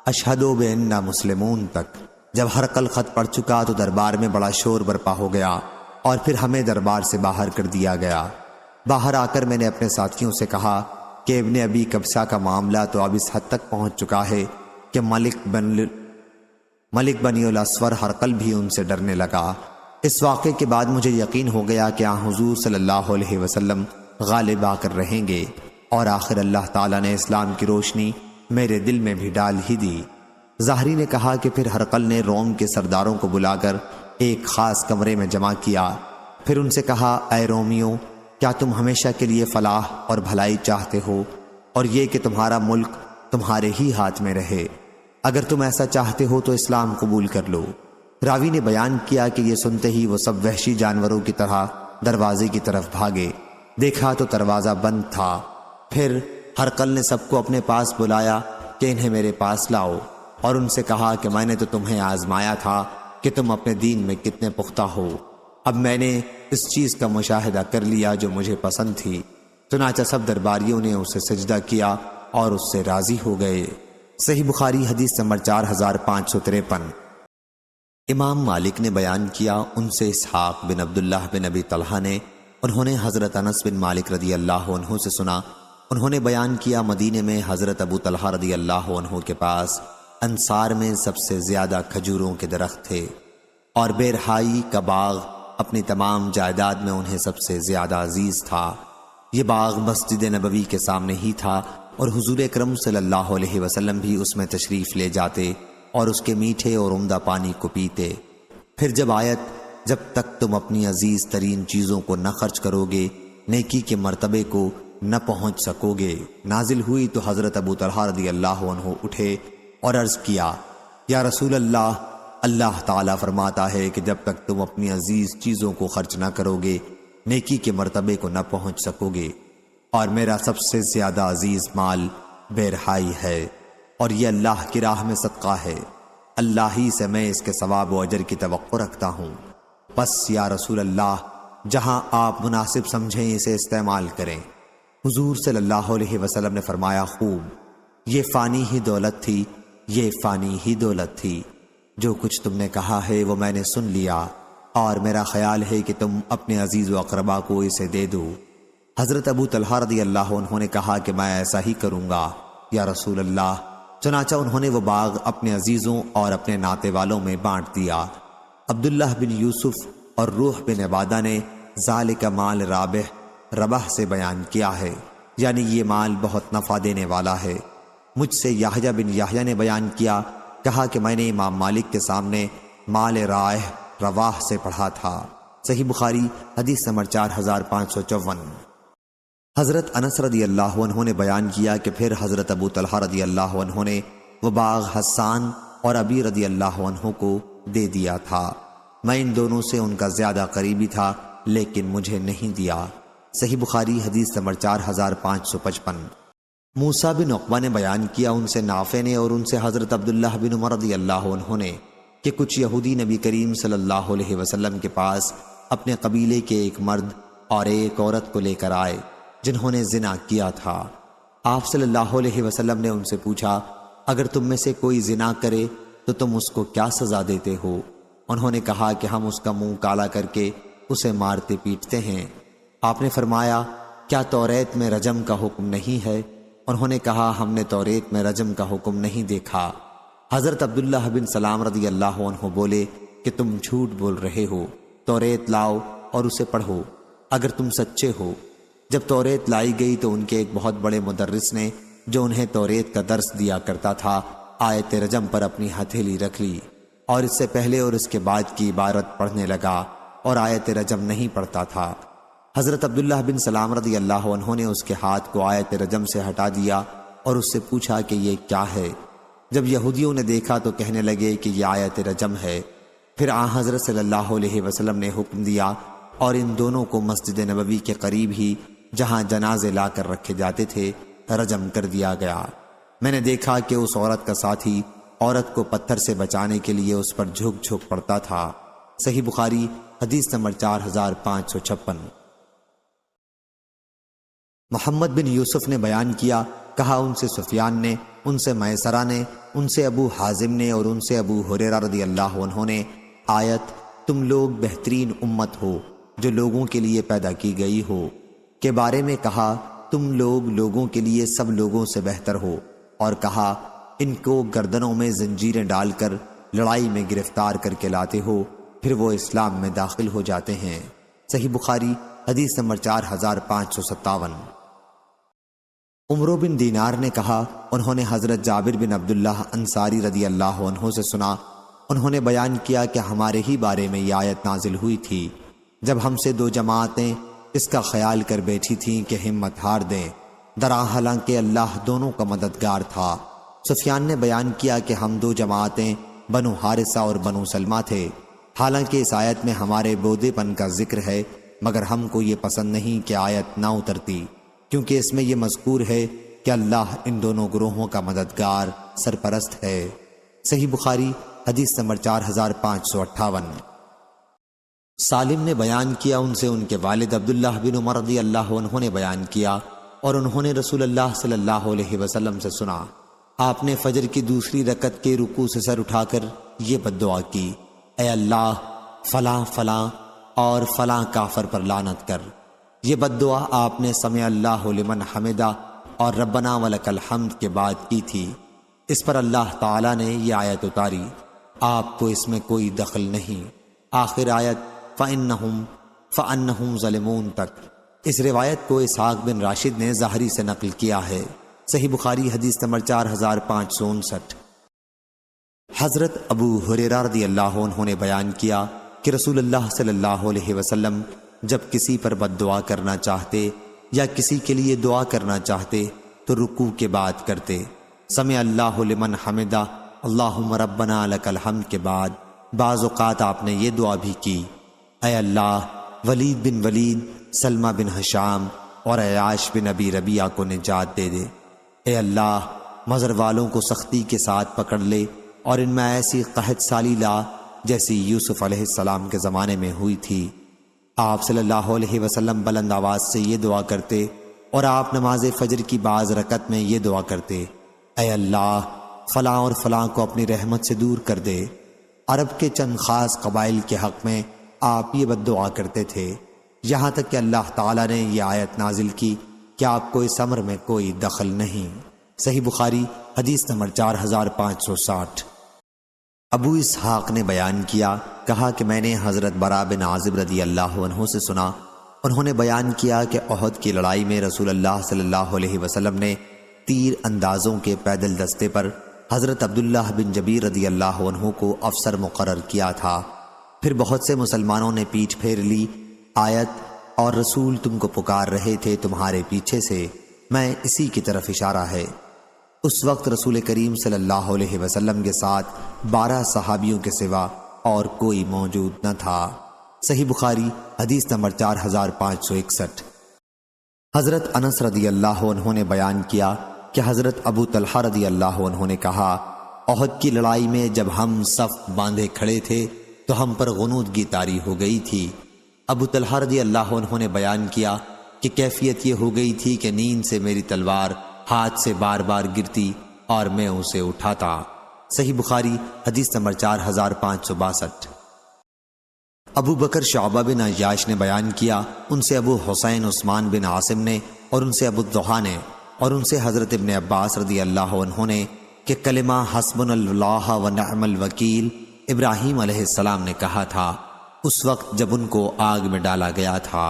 اشہدو بأننا مسلمون تک جب ہرقل خط پڑھ چکا تو دربار میں بڑا شور برپا ہو گیا، اور پھر ہمیں دربار سے باہر کر دیا گیا۔ باہر آ کر میں نے اپنے ساتھیوں سے کہا کہ ابن ابی کبسہ کا معاملہ تو اب اس حد تک پہنچ چکا ہے کہ ملک بنی الاسور ہرقل بھی ان سے ڈرنے لگا۔ اس واقعے کے بعد مجھے یقین ہو گیا کہ حضور صلی اللہ علیہ وسلم غالب آ کر رہیں گے، اور آخر اللہ تعالیٰ نے اسلام کی روشنی میرے دل میں بھی ڈال ہی دی۔ ظاہری نے کہا کہ پھر ہرقل نے روم کے سرداروں کو بلا کر ایک خاص کمرے میں جمع کیا، پھر ان سے کہا، اے رومیوں، کیا تم ہمیشہ کے لیے فلاح اور بھلائی چاہتے ہو، اور یہ کہ تمہارا ملک تمہارے ہی ہاتھ میں رہے؟ اگر تم ایسا چاہتے ہو تو اسلام قبول کر لو۔ راوی نے بیان کیا کہ یہ سنتے ہی وہ سب وحشی جانوروں کی طرح دروازے کی طرف بھاگے۔ دیکھا تو دروازہ بند تھا۔ پھر ہرقل نے سب کو اپنے پاس بلایا کہ انہیں میرے پاس لاؤ، اور ان سے کہا کہ میں نے تو تمہیں آزمایا تھا کہ تم اپنے دین میں کتنے پختہ ہو۔ اب میں نے اس چیز کا مشاہدہ کر لیا جو مجھے پسند تھی۔ چنانچہ سب درباریوں نے اسے سجدہ کیا اور اس سے راضی ہو گئے۔ صحیح بخاری حدیث نمبر 4553۔ امام مالک نے بیان کیا، ان سے اسحاق بن عبداللہ بن ابی طلحہ نے، انہوں نے حضرت انس بن مالک رضی اللہ عنہ سے سنا، انہوں نے بیان کیا، مدینے میں حضرت ابو طلحہ رضی اللہ عنہ کے پاس انصار میں سب سے زیادہ کھجوروں کے درخت تھے، اور بیرہائی کا باغ اپنی تمام جائیداد میں انہیں سب سے زیادہ عزیز تھا۔ یہ باغ مسجد نبوی کے سامنے ہی تھا، اور حضور اکرم صلی اللہ علیہ وسلم بھی اس میں تشریف لے جاتے اور اس کے میٹھے اور عمدہ پانی کو پیتے۔ پھر جب آیت جب تک تم اپنی عزیز ترین چیزوں کو نہ خرچ کرو گے نیکی کے مرتبے کو نہ پہنچ سکو گے نازل ہوئی تو حضرت ابو طلحہ رضی اللہ عنہ اٹھے اور عرض کیا، یا رسول اللہ، اللہ تعالیٰ فرماتا ہے کہ جب تک تم اپنی عزیز چیزوں کو خرچ نہ کرو گے نیکی کے مرتبے کو نہ پہنچ سکو گے، اور میرا سب سے زیادہ عزیز مال بیرہائی ہے، اور یہ اللہ کی راہ میں صدقہ ہے، اللہ ہی سے میں اس کے ثواب و اجر کی توقع رکھتا ہوں، بس یا رسول اللہ جہاں آپ مناسب سمجھیں اسے استعمال کریں۔ حضور صلی اللہ علیہ وسلم نے فرمایا، خوب، یہ فانی ہی دولت تھی، یہ فانی ہی دولت تھی، جو کچھ تم نے کہا ہے وہ میں نے سن لیا، اور میرا خیال ہے کہ تم اپنے عزیز و اقربا کو اسے دے دو۔ حضرت ابو طلحہ رضی اللہ عنہ نے کہا کہ میں ایسا ہی کروں گا یا رسول اللہ۔ چنانچہ انہوں نے وہ باغ اپنے عزیزوں اور اپنے ناتے والوں میں بانٹ دیا۔ عبداللہ بن یوسف اور روح بن عبادہ نے ذالک مال ربح سے بیان کیا ہے، یعنی یہ مال بہت نفع دینے والا ہے۔ مجھ سے یحییٰ بن یحییٰ نے بیان کیا، کہا کہ میں نے امام مالک کے سامنے مال رواح سے پڑھا تھا۔ صحیح بخاری حدیث نمبر 4554۔ حضرت انس رضی اللہ عنہ نے بیان کیا کہ پھر حضرت ابو طلحہ رضی اللہ عنہ نے وہ باغ حسان اور ابی رضی اللہ عنہ کو دے دیا تھا۔ میں ان دونوں سے ان کا زیادہ قریبی تھا لیکن مجھے نہیں دیا۔ صحیح بخاری حدیث نمبر 4555۔ موسیٰ بن عقبہ نے بیان کیا، ان سے نافع نے اور ان سے حضرت عبداللہ بن عمر رضی اللہ عنہ نے، کہ کچھ یہودی نبی کریم صلی اللہ علیہ وسلم کے پاس اپنے قبیلے کے ایک مرد اور ایک عورت کو لے کر آئے جنہوں نے زنا کیا تھا۔ آپ صلی اللہ علیہ وسلم نے ان سے پوچھا، اگر تم میں سے کوئی زنا کرے تو تم اس کو کیا سزا دیتے ہو؟ انہوں نے کہا کہ ہم اس کا منہ کالا کر کے اسے مارتے پیٹتے ہیں۔ آپ نے فرمایا، کیا توریت میں رجم کا حکم نہیں ہے؟ انہوں نے کہا، ہم نے توریت میں رجم کا حکم نہیں دیکھا۔ حضرت عبداللہ بن سلام رضی اللہ عنہ بولے کہ تم جھوٹ بول رہے ہو، توریت لاؤ اور اسے پڑھو اگر تم سچے ہو۔ جب توریت لائی گئی تو ان کے ایک بہت بڑے مدرس نے، جو انہیں توریت کا درس دیا کرتا تھا، آیت رجم پر اپنی ہتھیلی رکھ لی اور اس سے پہلے اور اس کے بعد کی عبارت پڑھنے لگا اور آیت رجم نہیں پڑھتا تھا۔ حضرت عبداللہ بن سلام رضی اللہ عنہ نے اس کے ہاتھ کو آیت رجم سے ہٹا دیا اور اس سے پوچھا کہ یہ کیا ہے؟ جب یہودیوں نے دیکھا تو کہنے لگے کہ یہ آیت رجم ہے۔ پھر حضرت صلی اللہ علیہ وسلم نے حکم دیا اور ان دونوں کو مسجد نبوی کے قریب ہی جہاں جنازے لا کر رکھے جاتے تھے رجم کر دیا گیا۔ میں نے دیکھا کہ اس عورت کا ساتھی عورت کو پتھر سے بچانے کے لیے اس پر جھک جھک پڑتا تھا۔ صحیح بخاری حدیث نمبر 4556۔ محمد بن یوسف نے بیان کیا، کہا ان سے سفیان نے، ان سے میسرہ نے، ان سے ابو حازم نے اور ان سے ابو ہریرہ رضی اللہ عنہ نے آیت تم لوگ بہترین امت ہو جو لوگوں کے لیے پیدا کی گئی ہو، کے بارے میں کہا تم لوگ لوگوں کے لیے سب لوگوں سے بہتر ہو، اور کہا ان کو گردنوں میں زنجیریں ڈال کر لڑائی میں گرفتار کر کے لاتے ہو، پھر وہ اسلام میں داخل ہو جاتے ہیں۔ صحیح بخاری حدیث نمبر 4557۔ عمرو بن دینار نے کہا انہوں نے حضرت جابر بن عبداللہ انصاری رضی اللہ عنہ سے سنا، انہوں نے بیان کیا کہ ہمارے ہی بارے میں یہ آیت نازل ہوئی تھی جب ہم سے دو جماعتیں اس کا خیال کر بیٹھی تھیں کہ ہمت ہار دیں، درا حالانکہ اللہ دونوں کا مددگار تھا۔ سفیان نے بیان کیا کہ ہم دو جماعتیں بنو حارثہ اور بنو سلمہ تھے، حالانکہ اس آیت میں ہمارے بودے پن کا ذکر ہے، مگر ہم کو یہ پسند نہیں کہ آیت نہ اترتی، کیونکہ اس میں یہ مذکور ہے کہ اللہ ان دونوں گروہوں کا مددگار سرپرست ہے۔ صحیح بخاری حدیث نمبر 4558۔ سالم نے بیان کیا ان سے ان کے والد عبداللہ بن عمر رضی اللہ عنہ نے بیان کیا، اور انہوں نے رسول اللہ صلی اللہ علیہ وسلم سے سنا، آپ نے فجر کی دوسری رکعت کے رکوع سے سر اٹھا کر یہ بد دعا کی، اے اللہ فلاں فلاں اور فلاں کافر پر لعنت کر۔ یہ بد دعا آپ نے سمع اللہ لمن حمدہ اور ربنا ولک الحمد کے بعد کی تھی۔ اس پر اللہ تعالیٰ نے یہ آیت اتاری، آپ کو اس میں کوئی دخل نہیں، آخر آیت فَأَنَّهُمْ ظَلِمُونَ تک۔ اس روایت کو اسحاق بن راشد نے ظاہری سے نقل کیا ہے۔ صحیح بخاری حدیث نمبر 4559۔ حضرت ابو ہریرہ رضی اللہ عنہ نے بیان کیا کہ رسول اللہ صلی اللہ علیہ وسلم جب کسی پر بد دعا کرنا چاہتے یا کسی کے لیے دعا کرنا چاہتے تو رکوع کے بعد کرتے، سمع اللہ لمن حمدہ اللہم ربنا لک الحمد کے بعد بعض اوقات آپ نے یہ دعا بھی کی، اے اللہ ولید بن ولید، سلمہ بن ہشام اور عیاش بن ابی ربیعہ کو نجات دے دے، اے اللہ مضر والوں کو سختی کے ساتھ پکڑ لے اور ان میں ایسی قحط سالی لا جیسی یوسف علیہ السلام کے زمانے میں ہوئی تھی۔ آپ صلی اللہ علیہ وسلم بلند آواز سے یہ دعا کرتے، اور آپ نماز فجر کی بعض رکعت میں یہ دعا کرتے، اے اللہ فلاں اور فلاں کو اپنی رحمت سے دور کر دے۔ عرب کے چند خاص قبائل کے حق میں آپ یہ بد دعا کرتے تھے، یہاں تک کہ اللہ تعالیٰ نے یہ آیت نازل کی کہ آپ کو اس امر میں کوئی دخل نہیں۔ صحیح بخاری حدیث نمبر 4560۔ ابو اسحاق نے بیان کیا، کہا کہ میں نے حضرت براء بن عازب رضی اللہ عنہ سے سنا، انہوں نے بیان کیا کہ احد کی لڑائی میں رسول اللہ صلی اللہ علیہ وسلم نے تیر اندازوں کے پیدل دستے پر حضرت عبداللہ بن جبیر رضی اللہ عنہ کو افسر مقرر کیا تھا۔ پھر بہت سے مسلمانوں نے پیٹھ پھیر لی، آیت اور رسول تم کو پکار رہے تھے تمہارے پیچھے سے، میں اسی کی طرف اشارہ ہے۔ اس وقت رسول کریم صلی اللہ علیہ وسلم کے ساتھ 12 صحابیوں کے سوا اور کوئی موجود نہ تھا۔ صحیح بخاری حدیث نمبر 4561۔ حضرت انس رضی اللہ عنہ نے بیان کیا کہ حضرت ابو طلحہ رضی اللہ عنہ نے کہا، احد کی لڑائی میں جب ہم صف باندھے کھڑے تھے تو ہم پر غنودگی طاری ہو گئی تھی۔ ابو طلحہ رضی اللہ عنہ نے بیان کیا کہ کیفیت یہ ہو گئی تھی کہ نیند سے میری تلوار ہاتھ سے بار بار گرتی اور میں اسے اٹھاتا۔ صحیح بخاری حدیث نمبر 4562۔ ابو بکر شعبہ بن عیاش نے بیان کیا، ان سے ابو حسین عثمان بن عاصم نے، اور ان سے ابو الضحیٰ نے، اور ان سے حضرت ابن عباس رضی اللہ عنہ نے کہ کلمہ حسبنا اللہ و نعم الوکیل ابراہیم علیہ السلام نے کہا تھا اس وقت جب ان کو آگ میں ڈالا گیا تھا،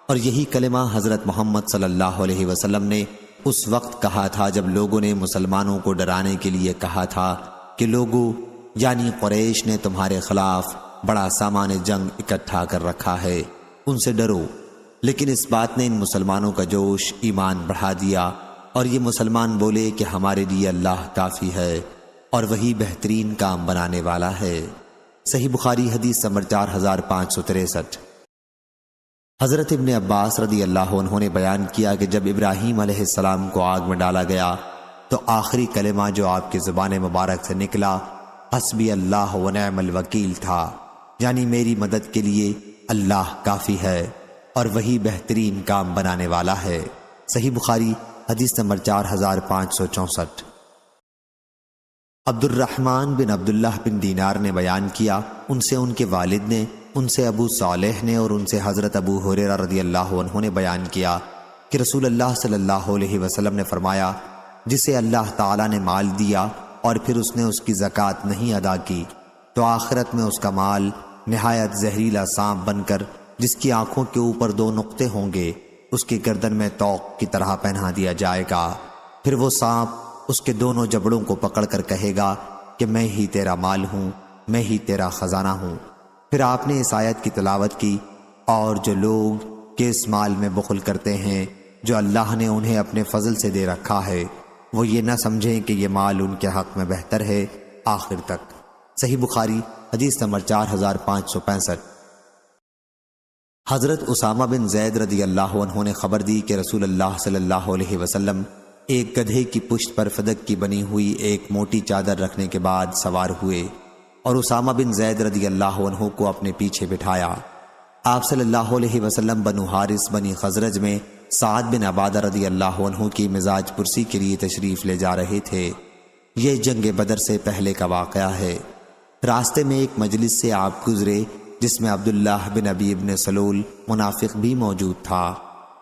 اور یہی کلمہ حضرت محمد صلی اللہ علیہ وسلم نے اس وقت کہا تھا جب لوگوں نے مسلمانوں کو ڈرانے کے لیے کہا تھا کہ لوگوں یعنی قریش نے تمہارے خلاف بڑا سامان جنگ اکٹھا کر رکھا ہے، ان سے ڈرو۔ لیکن اس بات نے ان مسلمانوں کا جوش ایمان بڑھا دیا، اور یہ مسلمان بولے کہ ہمارے لیے اللہ کافی ہے اور وہی بہترین کام بنانے والا ہے۔ صحیح بخاری حدیث نمبر 4563۔ حضرت ابن عباس رضی اللہ عنہ نے بیان کیا کہ جب ابراہیم علیہ السلام کو آگ میں ڈالا گیا تو آخری کلمہ جو آپ کی زبان مبارک سے نکلا حسبی اللہ و نعم الوکیل تھا، یعنی میری مدد کے لیے اللہ کافی ہے اور وہی بہترین کام بنانے والا ہے۔ صحیح بخاری حدیث نمبر 4564۔ عبد الرحمن بن عبداللہ بن دینار نے بیان کیا، ان سے ان کے والد نے، ان سے ابو صالح نے، اور ان سے حضرت ابو ہریرہ رضی اللہ عنہ نے بیان کیا کہ رسول اللہ صلی اللہ علیہ وسلم نے فرمایا، جسے اللہ تعالیٰ نے مال دیا اور پھر اس نے اس کی زکوٰۃ نہیں ادا کی تو آخرت میں اس کا مال نہایت زہریلا سانپ بن کر، جس کی آنکھوں کے اوپر 2 نقطے ہوں گے، اس کی گردن میں توق کی طرح پہنا دیا جائے گا۔ پھر وہ سانپ اس کے دونوں جبڑوں کو پکڑ کر کہے گا کہ میں ہی تیرا مال ہوں، میں ہی تیرا خزانہ ہوں۔ پھر آپ نے اس آیت کی تلاوت کی، اور جو لوگ کہ اس مال میں بخل کرتے ہیں جو اللہ نے انہیں اپنے فضل سے دے رکھا ہے، وہ یہ نہ سمجھیں کہ یہ مال ان کے حق میں بہتر ہے، آخر تک۔ صحیح بخاری حدیث نمبر 4565۔ حضرت اسامہ بن زید رضی اللہ عنہ نے خبر دی کہ رسول اللہ صلی اللہ علیہ وسلم ایک گدھے کی پشت پر فدق کی بنی ہوئی ایک موٹی چادر رکھنے کے بعد سوار ہوئے اور اسامہ بن زید رضی اللہ عنہ کو اپنے پیچھے بٹھایا۔ آپ صلی اللہ علیہ وسلم بنو حارث بنی خزرج میں سعد بن عبادہ رضی اللہ عنہ کی مزاج پرسی کے لیے تشریف لے جا رہے تھے۔ یہ جنگ بدر سے پہلے کا واقعہ ہے۔ راستے میں ایک مجلس سے آپ گزرے جس میں عبداللہ بن ابی بن سلول منافق بھی موجود تھا۔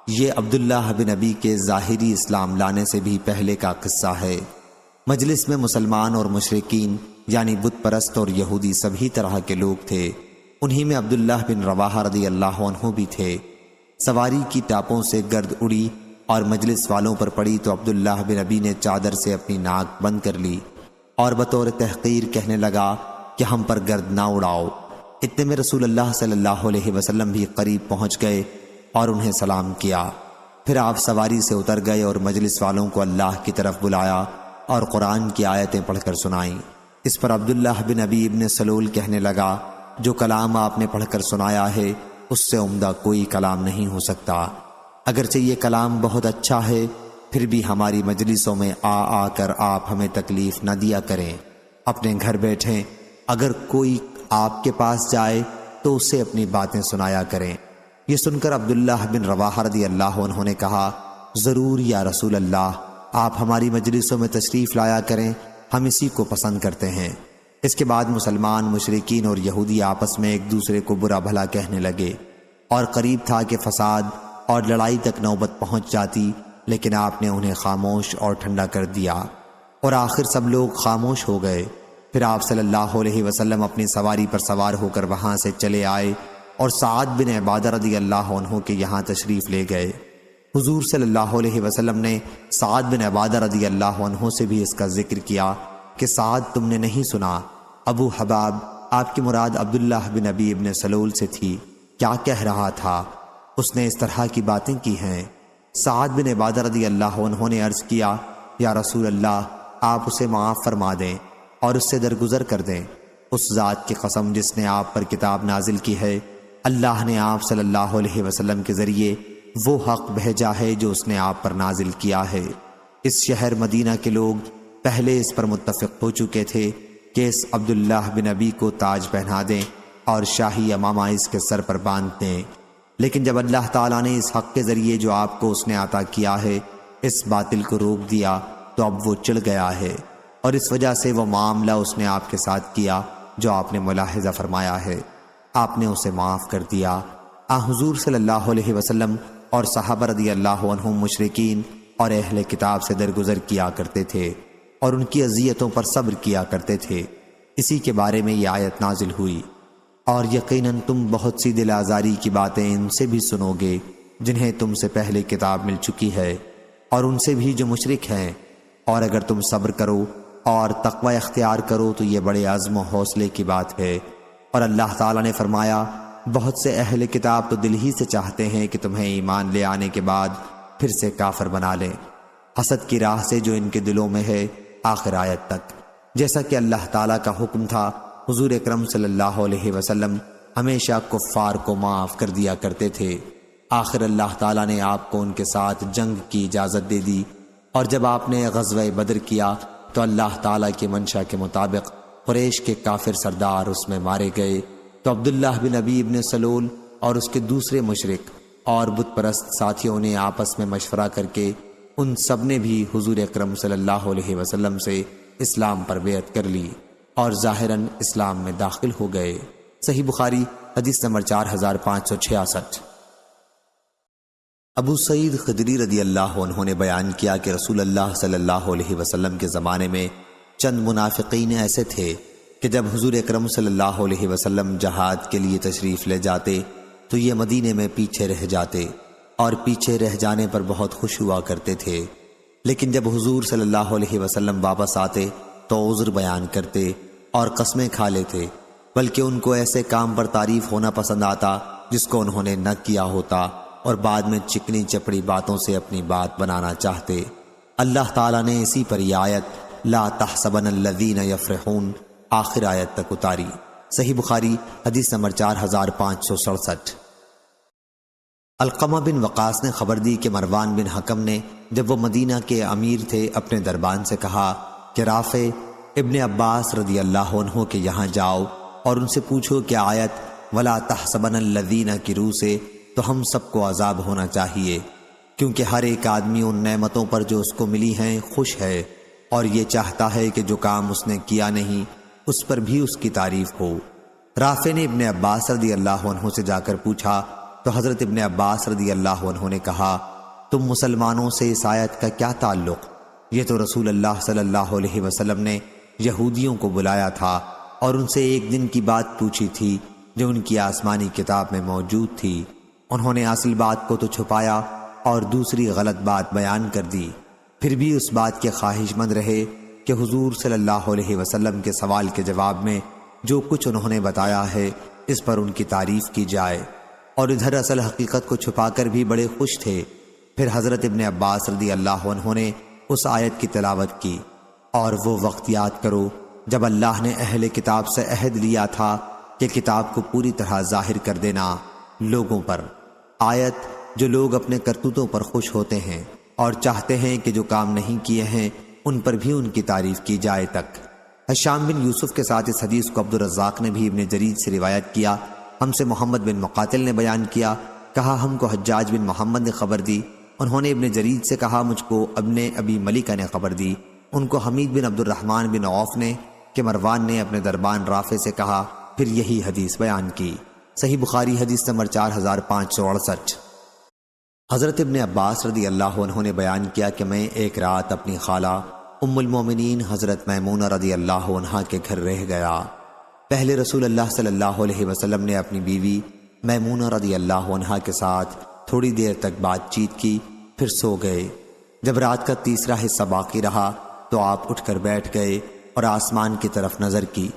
یہ عبداللہ بن ابی کے ظاہری اسلام لانے سے بھی پہلے کا قصہ ہے۔ مجلس میں مسلمان اور مشرکین یعنی بت پرست اور یہودی سبھی طرح کے لوگ تھے۔ انہی میں عبداللہ بن رواحہ رضی اللہ عنہ بھی تھے۔ سواری کی ٹاپوں سے گرد اڑی اور مجلس والوں پر پڑی تو عبداللہ بن ابی نے چادر سے اپنی ناک بند کر لی اور بطور تحقیر کہنے لگا کہ ہم پر گرد نہ اڑاؤ۔ اتنے میں رسول اللہ صلی اللہ علیہ وسلم بھی قریب پہنچ گئے اور انہیں سلام کیا۔ پھر آپ سواری سے اتر گئے اور مجلس والوں کو اللہ کی طرف بلایا اور قرآن کی آیتیں پڑھ کر سنائیں۔ اس پر عبداللہ بن ابی بن سلول کہنے لگا، جو کلام آپ نے پڑھ کر سنایا ہے اس سے عمدہ کوئی کلام نہیں ہو سکتا۔ اگرچہ یہ کلام بہت اچھا ہے، پھر بھی ہماری مجلسوں میں آ کر آپ ہمیں تکلیف نہ دیا کریں، اپنے گھر بیٹھیں۔ اگر کوئی آپ کے پاس جائے تو اسے اپنی باتیں سنایا کریں۔ یہ سن کر عبداللہ بن رواحہ رضی اللہ عنہ نے کہا، ضرور یا رسول اللہ، آپ ہماری مجلسوں میں تشریف لایا کریں، ہم اسی کو پسند کرتے ہیں۔ اس کے بعد مسلمان، مشرکین اور یہودی آپس میں ایک دوسرے کو برا بھلا کہنے لگے اور قریب تھا کہ فساد اور لڑائی تک نوبت پہنچ جاتی، لیکن آپ نے انہیں خاموش اور ٹھنڈا کر دیا اور آخر سب لوگ خاموش ہو گئے۔ پھر آپ صلی اللہ علیہ وسلم اپنی سواری پر سوار ہو کر وہاں سے چلے آئے اور سعد بن عبادہ رضی اللہ عنہ کے یہاں تشریف لے گئے۔ حضور صلی اللہ علیہ وسلم نے سعد بن عبادہ رضی اللہ عنہ سے بھی اس کا ذکر کیا کہ سعد، تم نے نہیں سنا ابو حباب، آپ کی مراد عبداللہ بن ابی بن سلول سے تھی، کیا کہہ رہا تھا؟ اس نے اس طرح کی باتیں کی ہیں۔ سعد بن عبادہ رضی اللہ عنہ نے عرض کیا، یا رسول اللہ، آپ اسے معاف فرما دیں اور اس سے درگزر کر دیں۔ اس ذات کی قسم جس نے آپ پر کتاب نازل کی ہے، اللہ نے آپ صلی اللہ علیہ وسلم کے ذریعے وہ حق بھیجا ہے جو اس نے آپ پر نازل کیا ہے۔ اس شہر مدینہ کے لوگ پہلے اس پر متفق ہو چکے تھے کہ اس عبداللہ بن ابی کو تاج پہنا دیں اور شاہی امامہ اس کے سر پر باندھ دیں، لیکن جب اللہ تعالیٰ نے اس حق کے ذریعے جو آپ کو اس نے عطا کیا ہے اس باطل کو روک دیا تو اب وہ چڑھ گیا ہے، اور اس وجہ سے وہ معاملہ اس نے آپ کے ساتھ کیا جو آپ نے ملاحظہ فرمایا ہے، آپ نے اسے معاف کر دیا۔ حضور صلی اللہ علیہ وسلم اور صحابہ رضی اللہ عنہم مشرکین اور اہل کتاب سے درگزر کیا کرتے تھے اور ان کی اذیتوں پر صبر کیا کرتے تھے۔ اسی کے بارے میں یہ آیت نازل ہوئی، اور یقیناً تم بہت سی دل آزاری کی باتیں ان سے بھی سنو گے جنہیں تم سے پہلے کتاب مل چکی ہے، اور ان سے بھی جو مشرک ہیں، اور اگر تم صبر کرو اور تقوی اختیار کرو تو یہ بڑے عزم و حوصلے کی بات ہے۔ اور اللہ تعالیٰ نے فرمایا، بہت سے اہل کتاب تو دل ہی سے چاہتے ہیں کہ تمہیں ایمان لے آنے کے بعد پھر سے کافر بنا لیں، حسد کی راہ سے جو ان کے دلوں میں ہے، آخر آیت تک۔ جیسا کہ اللہ تعالیٰ کا حکم تھا، حضور اکرم صلی اللہ علیہ وسلم ہمیشہ کفار کو معاف کر دیا کرتے تھے۔ آخر اللہ تعالیٰ نے آپ کو ان کے ساتھ جنگ کی اجازت دے دی، اور جب آپ نے غزوہ بدر کیا تو اللہ تعالیٰ کی منشا کے مطابق قریش کے کافر سردار اس میں مارے گئے، تو عبداللہ بن ابی بن سلول اور اس کے دوسرے مشرک اور بت پرست ساتھیوں نے آپس میں مشورہ کر کے ان سب نے بھی حضور اکرم صلی اللہ علیہ وسلم سے اسلام پر بیعت کر لی اور ظاہراً اسلام میں داخل ہو گئے۔ صحیح بخاری حدیث نمبر 4566۔ ابو سعید خدری رضی اللہ عنہ نے بیان کیا کہ رسول اللہ صلی اللہ علیہ وسلم کے زمانے میں چند منافقین ایسے تھے کہ جب حضور اکرم صلی اللہ علیہ وسلم جہاد کے لیے تشریف لے جاتے تو یہ مدینے میں پیچھے رہ جاتے اور پیچھے رہ جانے پر بہت خوش ہوا کرتے تھے، لیکن جب حضور صلی اللہ علیہ وسلم واپس آتے تو عذر بیان کرتے اور قسمیں کھا لیتے، بلکہ ان کو ایسے کام پر تعریف ہونا پسند آتا جس کو انہوں نے نہ کیا ہوتا، اور بعد میں چکنی چپڑی باتوں سے اپنی بات بنانا چاہتے۔ اللہ تعالیٰ نے اسی پر یہ آیت لا تحسبن الذین یفرحون آخر آیت تک اتاری۔ صحیح بخاری حدیث نمبر 4567۔ علقمہ بن وقاص نے خبر دی کہ مروان بن حکم نے جب وہ مدینہ کے امیر تھے اپنے دربان سے کہا کہ رافع ابن عباس رضی اللہ عنہ کے یہاں جاؤ اور ان سے پوچھو کہ آیت ولا تحسبن الذین کی روح سے تو ہم سب کو عذاب ہونا چاہیے، کیونکہ ہر ایک آدمی ان نعمتوں پر جو اس کو ملی ہیں خوش ہے اور یہ چاہتا ہے کہ جو کام اس نے کیا نہیں اس پر بھی اس کی تعریف ہو۔ رافع نے ابن عباس رضی اللہ عنہ سے جا کر پوچھا تو حضرت ابن عباس رضی اللہ عنہ نے کہا تم مسلمانوں سے اس آیت کا کیا تعلق؟ یہ تو رسول اللہ صلی اللہ علیہ وسلم نے یہودیوں کو بلایا تھا اور ان سے ایک دن کی بات پوچھی تھی جو ان کی آسمانی کتاب میں موجود تھی، انہوں نے اصل بات کو تو چھپایا اور دوسری غلط بات بیان کر دی، پھر بھی اس بات کے خواہش مند رہے کہ حضور صلی اللہ علیہ وسلم کے سوال کے جواب میں جو کچھ انہوں نے بتایا ہے اس پر ان کی تعریف کی جائے، اور ادھر اصل حقیقت کو چھپا کر بھی بڑے خوش تھے۔ پھر حضرت ابن عباس رضی اللہ عنہ نے اس آیت کی تلاوت کی، اور وہ وقت یاد کرو جب اللہ نے اہل کتاب سے عہد لیا تھا کہ کتاب کو پوری طرح ظاہر کر دینا لوگوں پر، آیت جو لوگ اپنے کرتوتوں پر خوش ہوتے ہیں اور چاہتے ہیں کہ جو کام نہیں کیے ہیں ان پر بھی ان کی تعریف کی جائے تک۔ ہشام بن یوسف کے ساتھ اس حدیث کو عبدالرزاق نے بھی ابن جریر سے روایت کیا، ہم سے محمد بن مقاتل نے بیان کیا، کہا ہم کو حجاج بن محمد نے خبر دی، انہوں نے ابن جریر سے کہا مجھ کو ابن ابی ملیکہ نے خبر دی، ان کو حمید بن عبد الرحمن بن عوف نے کہ مروان نے اپنے دربان رافع سے کہا، پھر یہی حدیث بیان کی۔ صحیح بخاری حدیث نمبر 4568۔ حضرت ابن عباس رضی اللہ عنہ نے بیان کیا کہ میں ایک رات اپنی خالہ ام المومنین حضرت میمونہ رضی اللہ عنہا کے گھر رہ گیا۔ پہلے رسول اللہ صلی اللہ علیہ وسلم نے اپنی بیوی میمونہ رضی اللہ عنہا کے ساتھ تھوڑی دیر تک بات چیت کی، پھر سو گئے۔ جب رات کا تیسرا حصہ باقی رہا تو آپ اٹھ کر بیٹھ گئے اور آسمان کی طرف نظر کی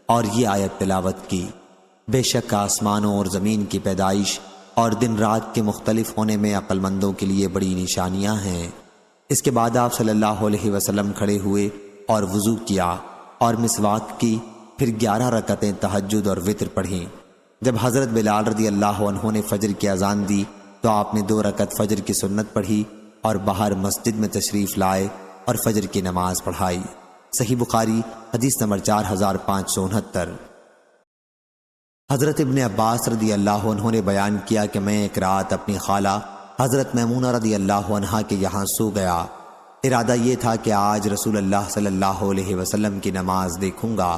اور یہ آیت تلاوت کی، بے شک آسمانوں اور زمین کی پیدائش اور دن رات کے مختلف ہونے میں عقل مندوں کے لیے بڑی نشانیاں ہیں۔ اس کے بعد آپ صلی اللہ علیہ وسلم کھڑے ہوئے اور وضو کیا اور مسواک کی، پھر 11 رکعتیں تہجد اور وتر پڑھیں۔ جب حضرت بلال رضی اللہ عنہ نے فجر کی اذان دی تو آپ نے 2 رکعت فجر کی سنت پڑھی اور باہر مسجد میں تشریف لائے اور فجر کی نماز پڑھائی۔ صحیح بخاری حدیث نمبر 4569۔ حضرت ابن عباس رضی اللہ عنہ نے بیان کیا کہ میں ایک رات اپنی خالہ حضرت میمونہ رضی اللہ عنہا کے یہاں سو گیا، ارادہ یہ تھا کہ آج رسول اللہ صلی اللہ علیہ وسلم کی نماز دیکھوں گا۔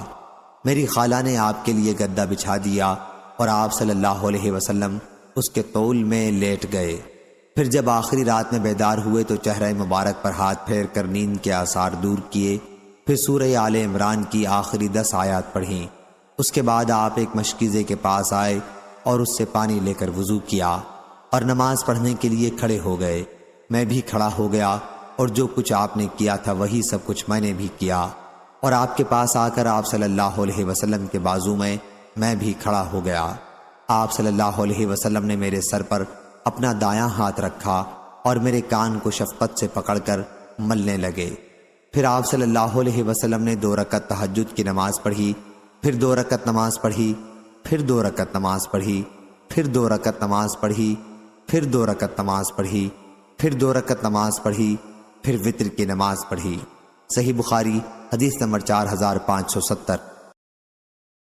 میری خالہ نے آپ کے لیے گدا بچھا دیا اور آپ صلی اللہ علیہ وسلم اس کے طول میں لیٹ گئے۔ پھر جب آخری رات میں بیدار ہوئے تو چہرہ مبارک پر ہاتھ پھیر کر نیند کے آثار دور کیے، پھر سورہ آل عمران کی آخری 10 آیات پڑھیں۔ اس کے بعد آپ ایک مشکیزے کے پاس آئے اور اس سے پانی لے کر وضو کیا اور نماز پڑھنے کے لیے کھڑے ہو گئے۔ میں بھی کھڑا ہو گیا اور جو کچھ آپ نے کیا تھا وہی سب کچھ میں نے بھی کیا، اور آپ کے پاس آ کر آپ صلی اللہ علیہ وسلم کے بازو میں بھی کھڑا ہو گیا۔ آپ صلی اللہ علیہ وسلم نے میرے سر پر اپنا دایاں ہاتھ رکھا اور میرے کان کو شفقت سے پکڑ کر ملنے لگے۔ پھر آپ صلی اللہ علیہ وسلم نے 2 رکعت تہجد کی نماز پڑھی، پھر 2 رکعت نماز پڑھی، پھر 2 رکعت نماز پڑھی، پھر 2 رکعت نماز پڑھی، پھر 2 رکعت نماز پڑھی، پھر 2 رکعت نماز پڑھی، پھر وتر کی نماز پڑھی۔ صحیح بخاری حدیث نمبر 4570۔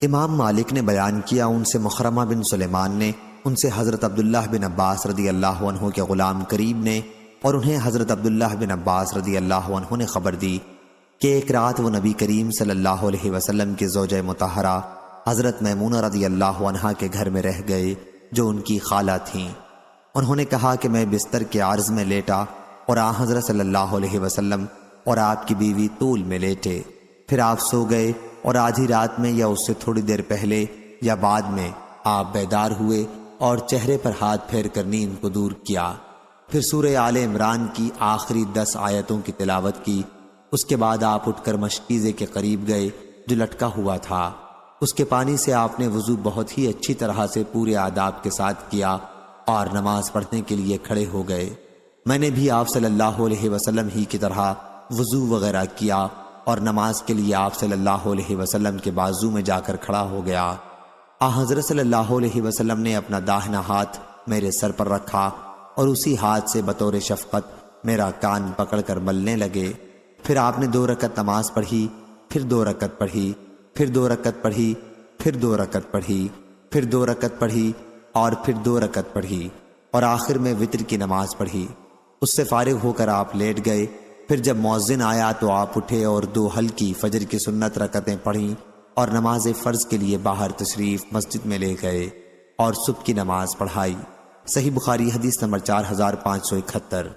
امام مالک نے بیان کیا ان سے مخرمہ بن سلیمان نے ان سے حضرت عبداللہ بن عباس رضی اللہ عنہ کے غلام قریب نے اور انہیں حضرت عبداللہ بن عباس رضی اللہ عنہ نے خبر دی کہ ایک رات وہ نبی کریم صلی اللہ علیہ وسلم کی زوجہ مطہرہ حضرت میمونہ رضی اللہ عنہا کے گھر میں رہ گئے جو ان کی خالہ تھیں۔ انہوں نے کہا کہ میں بستر کے عرض میں لیٹا اور آن حضرت صلی اللہ علیہ وسلم اور آپ کی بیوی طول میں لیٹے، پھر آپ سو گئے اور آدھی رات میں یا اس سے تھوڑی دیر پہلے یا بعد میں آپ بیدار ہوئے اور چہرے پر ہاتھ پھیر کر نیند کو دور کیا، پھر سورہ آل عمران کی آخری 10 آیتوں کی تلاوت کی۔ اس کے بعد آپ اٹھ کر مشکیزے کے قریب گئے جو لٹکا ہوا تھا، اس کے پانی سے آپ نے وضو بہت ہی اچھی طرح سے پورے آداب کے ساتھ کیا اور نماز پڑھنے کے لیے کھڑے ہو گئے۔ میں نے بھی آپ صلی اللہ علیہ وسلم ہی کی طرح وضو وغیرہ کیا اور نماز کے لیے آپ صلی اللہ علیہ وسلم کے بازو میں جا کر کھڑا ہو گیا۔ حضرت صلی اللہ علیہ وسلم نے اپنا داہنا ہاتھ میرے سر پر رکھا اور اسی ہاتھ سے بطور شفقت میرا کان پکڑ کر ملنے لگے۔ پھر آپ نے 2 رکعت نماز پڑھی، پھر 2 رکعت پڑھی، پھر 2 رکعت پڑھی، پھر 2 رکعت پڑھی، پھر 2 رکعت پڑھی اور پھر 2 رکعت پڑھی اور آخر میں وتر کی نماز پڑھی۔ اس سے فارغ ہو کر آپ لیٹ گئے۔ پھر جب مؤذن آیا تو آپ اٹھے اور 2 ہلکی فجر کی سنت رکعتیں پڑھیں اور نماز فرض کے لیے باہر تشریف مسجد میں لے گئے اور صبح کی نماز پڑھائی۔ صحیح بخاری حدیث نمبر 4571۔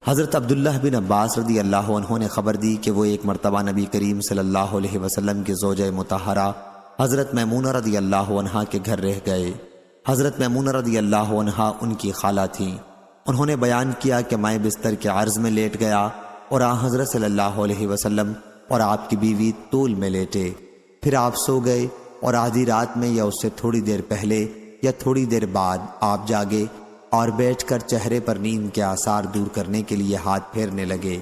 حضرت عبداللہ بن عباس رضی اللہ عنہ نے خبر دی کہ وہ ایک مرتبہ نبی کریم صلی اللہ علیہ وسلم کی زوجہ مطہرہ حضرت میمونہ رضی اللہ عنہا کے گھر رہ گئے۔ حضرت میمونہ رضی اللہ عنہا ان کی خالہ تھیں۔ انہوں نے بیان کیا کہ میں بستر کے عرض میں لیٹ گیا اور حضرت صلی اللہ علیہ وسلم اور آپ کی بیوی طول میں لیٹے، پھر آپ سو گئے اور آدھی رات میں یا اس سے تھوڑی دیر پہلے یا تھوڑی دیر بعد آپ جاگے اور بیٹھ کر چہرے پر نیند کے آثار دور کرنے کے لیے ہاتھ پھیرنے لگے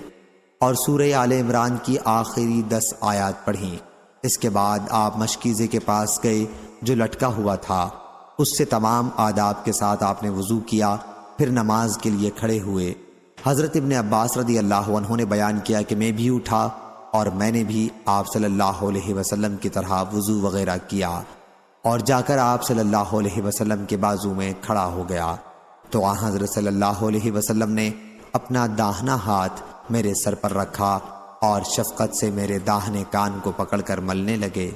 اور سورہ آل عمران کی آخری 10 آیات پڑھیں۔ اس کے بعد آپ مشکیزے کے پاس گئے جو لٹکا ہوا تھا، اس سے تمام آداب کے ساتھ آپ نے وضو کیا، پھر نماز کے لیے کھڑے ہوئے۔ حضرت ابن عباس رضی اللہ عنہ نے بیان کیا کہ میں بھی اٹھا اور میں نے بھی آپ صلی اللہ علیہ وسلم کی طرح وضو وغیرہ کیا اور جا کر آپ صلی اللہ علیہ وسلم کے بازو میں کھڑا ہو گیا تو حضرت صلی اللہ علیہ وسلم نے اپنا داہنا ہاتھ میرے سر پر رکھا اور شفقت سے میرے داہنے کان کو پکڑ کر ملنے لگے۔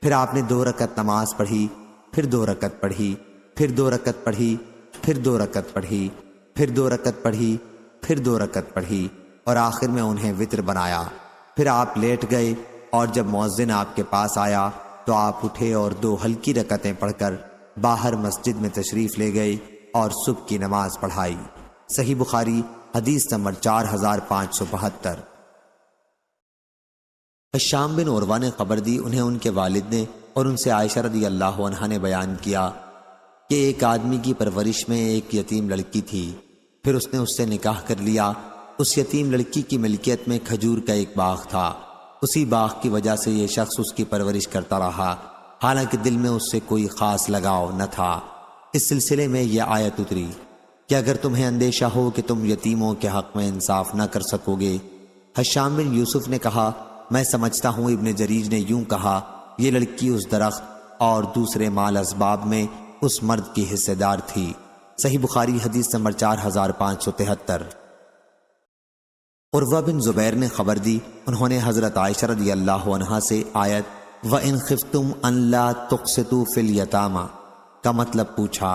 پھر آپ نے 2 رکعت نماز پڑھی، پھر 2 رکعت پڑھی، پھر 2 رکعت پڑھی، پھر 2 رکعت پڑھی، پھر 2 رکعت پڑھی، پھر 2 رکعت پڑھی اور آخر میں انہیں وتر بنایا۔ پھر آپ لیٹ گئے اور جب مؤذن آپ کے پاس آیا تو آپ اٹھے اور 2 ہلکی رکعتیں پڑھ کر باہر مسجد میں تشریف لے گئے اور صبح کی نماز پڑھائی۔ صحیح بخاری حدیث نمبر 4572۔ ہشام بن عروہ نے خبر دی، انہیں ان کے والد نے اور ان سے عائشہ رضی اللہ عنہا نے بیان کیا کہ ایک آدمی کی پرورش میں ایک یتیم لڑکی تھی، پھر اس نے اس سے نکاح کر لیا۔ اس یتیم لڑکی کی ملکیت میں کھجور کا ایک باغ تھا، اسی باغ کی وجہ سے یہ شخص اس کی پرورش کرتا رہا، حالانکہ دل میں اس سے کوئی خاص لگاؤ نہ تھا۔ اس سلسلے میں یہ آیت اتری کہ اگر تمہیں اندیشہ ہو کہ تم یتیموں کے حق میں انصاف نہ کر سکو گے۔ ہشام بن یوسف نے کہا، میں سمجھتا ہوں ابن جریج نے یوں کہا، یہ لڑکی اس درخت اور دوسرے مال اسباب میں اس مرد کی حصے دار تھی۔ صحیح بخاری حدیث نمبر 4573۔ عروہ بن زبیر نے خبر دی، انہوں نے حضرت عائشہ رضی اللہ عنہا سے آیت وَإِنْ خِفْتُمْ أَنْ لَا تُقْسِطُوا فِي الْيَتَامَى کا مطلب پوچھا۔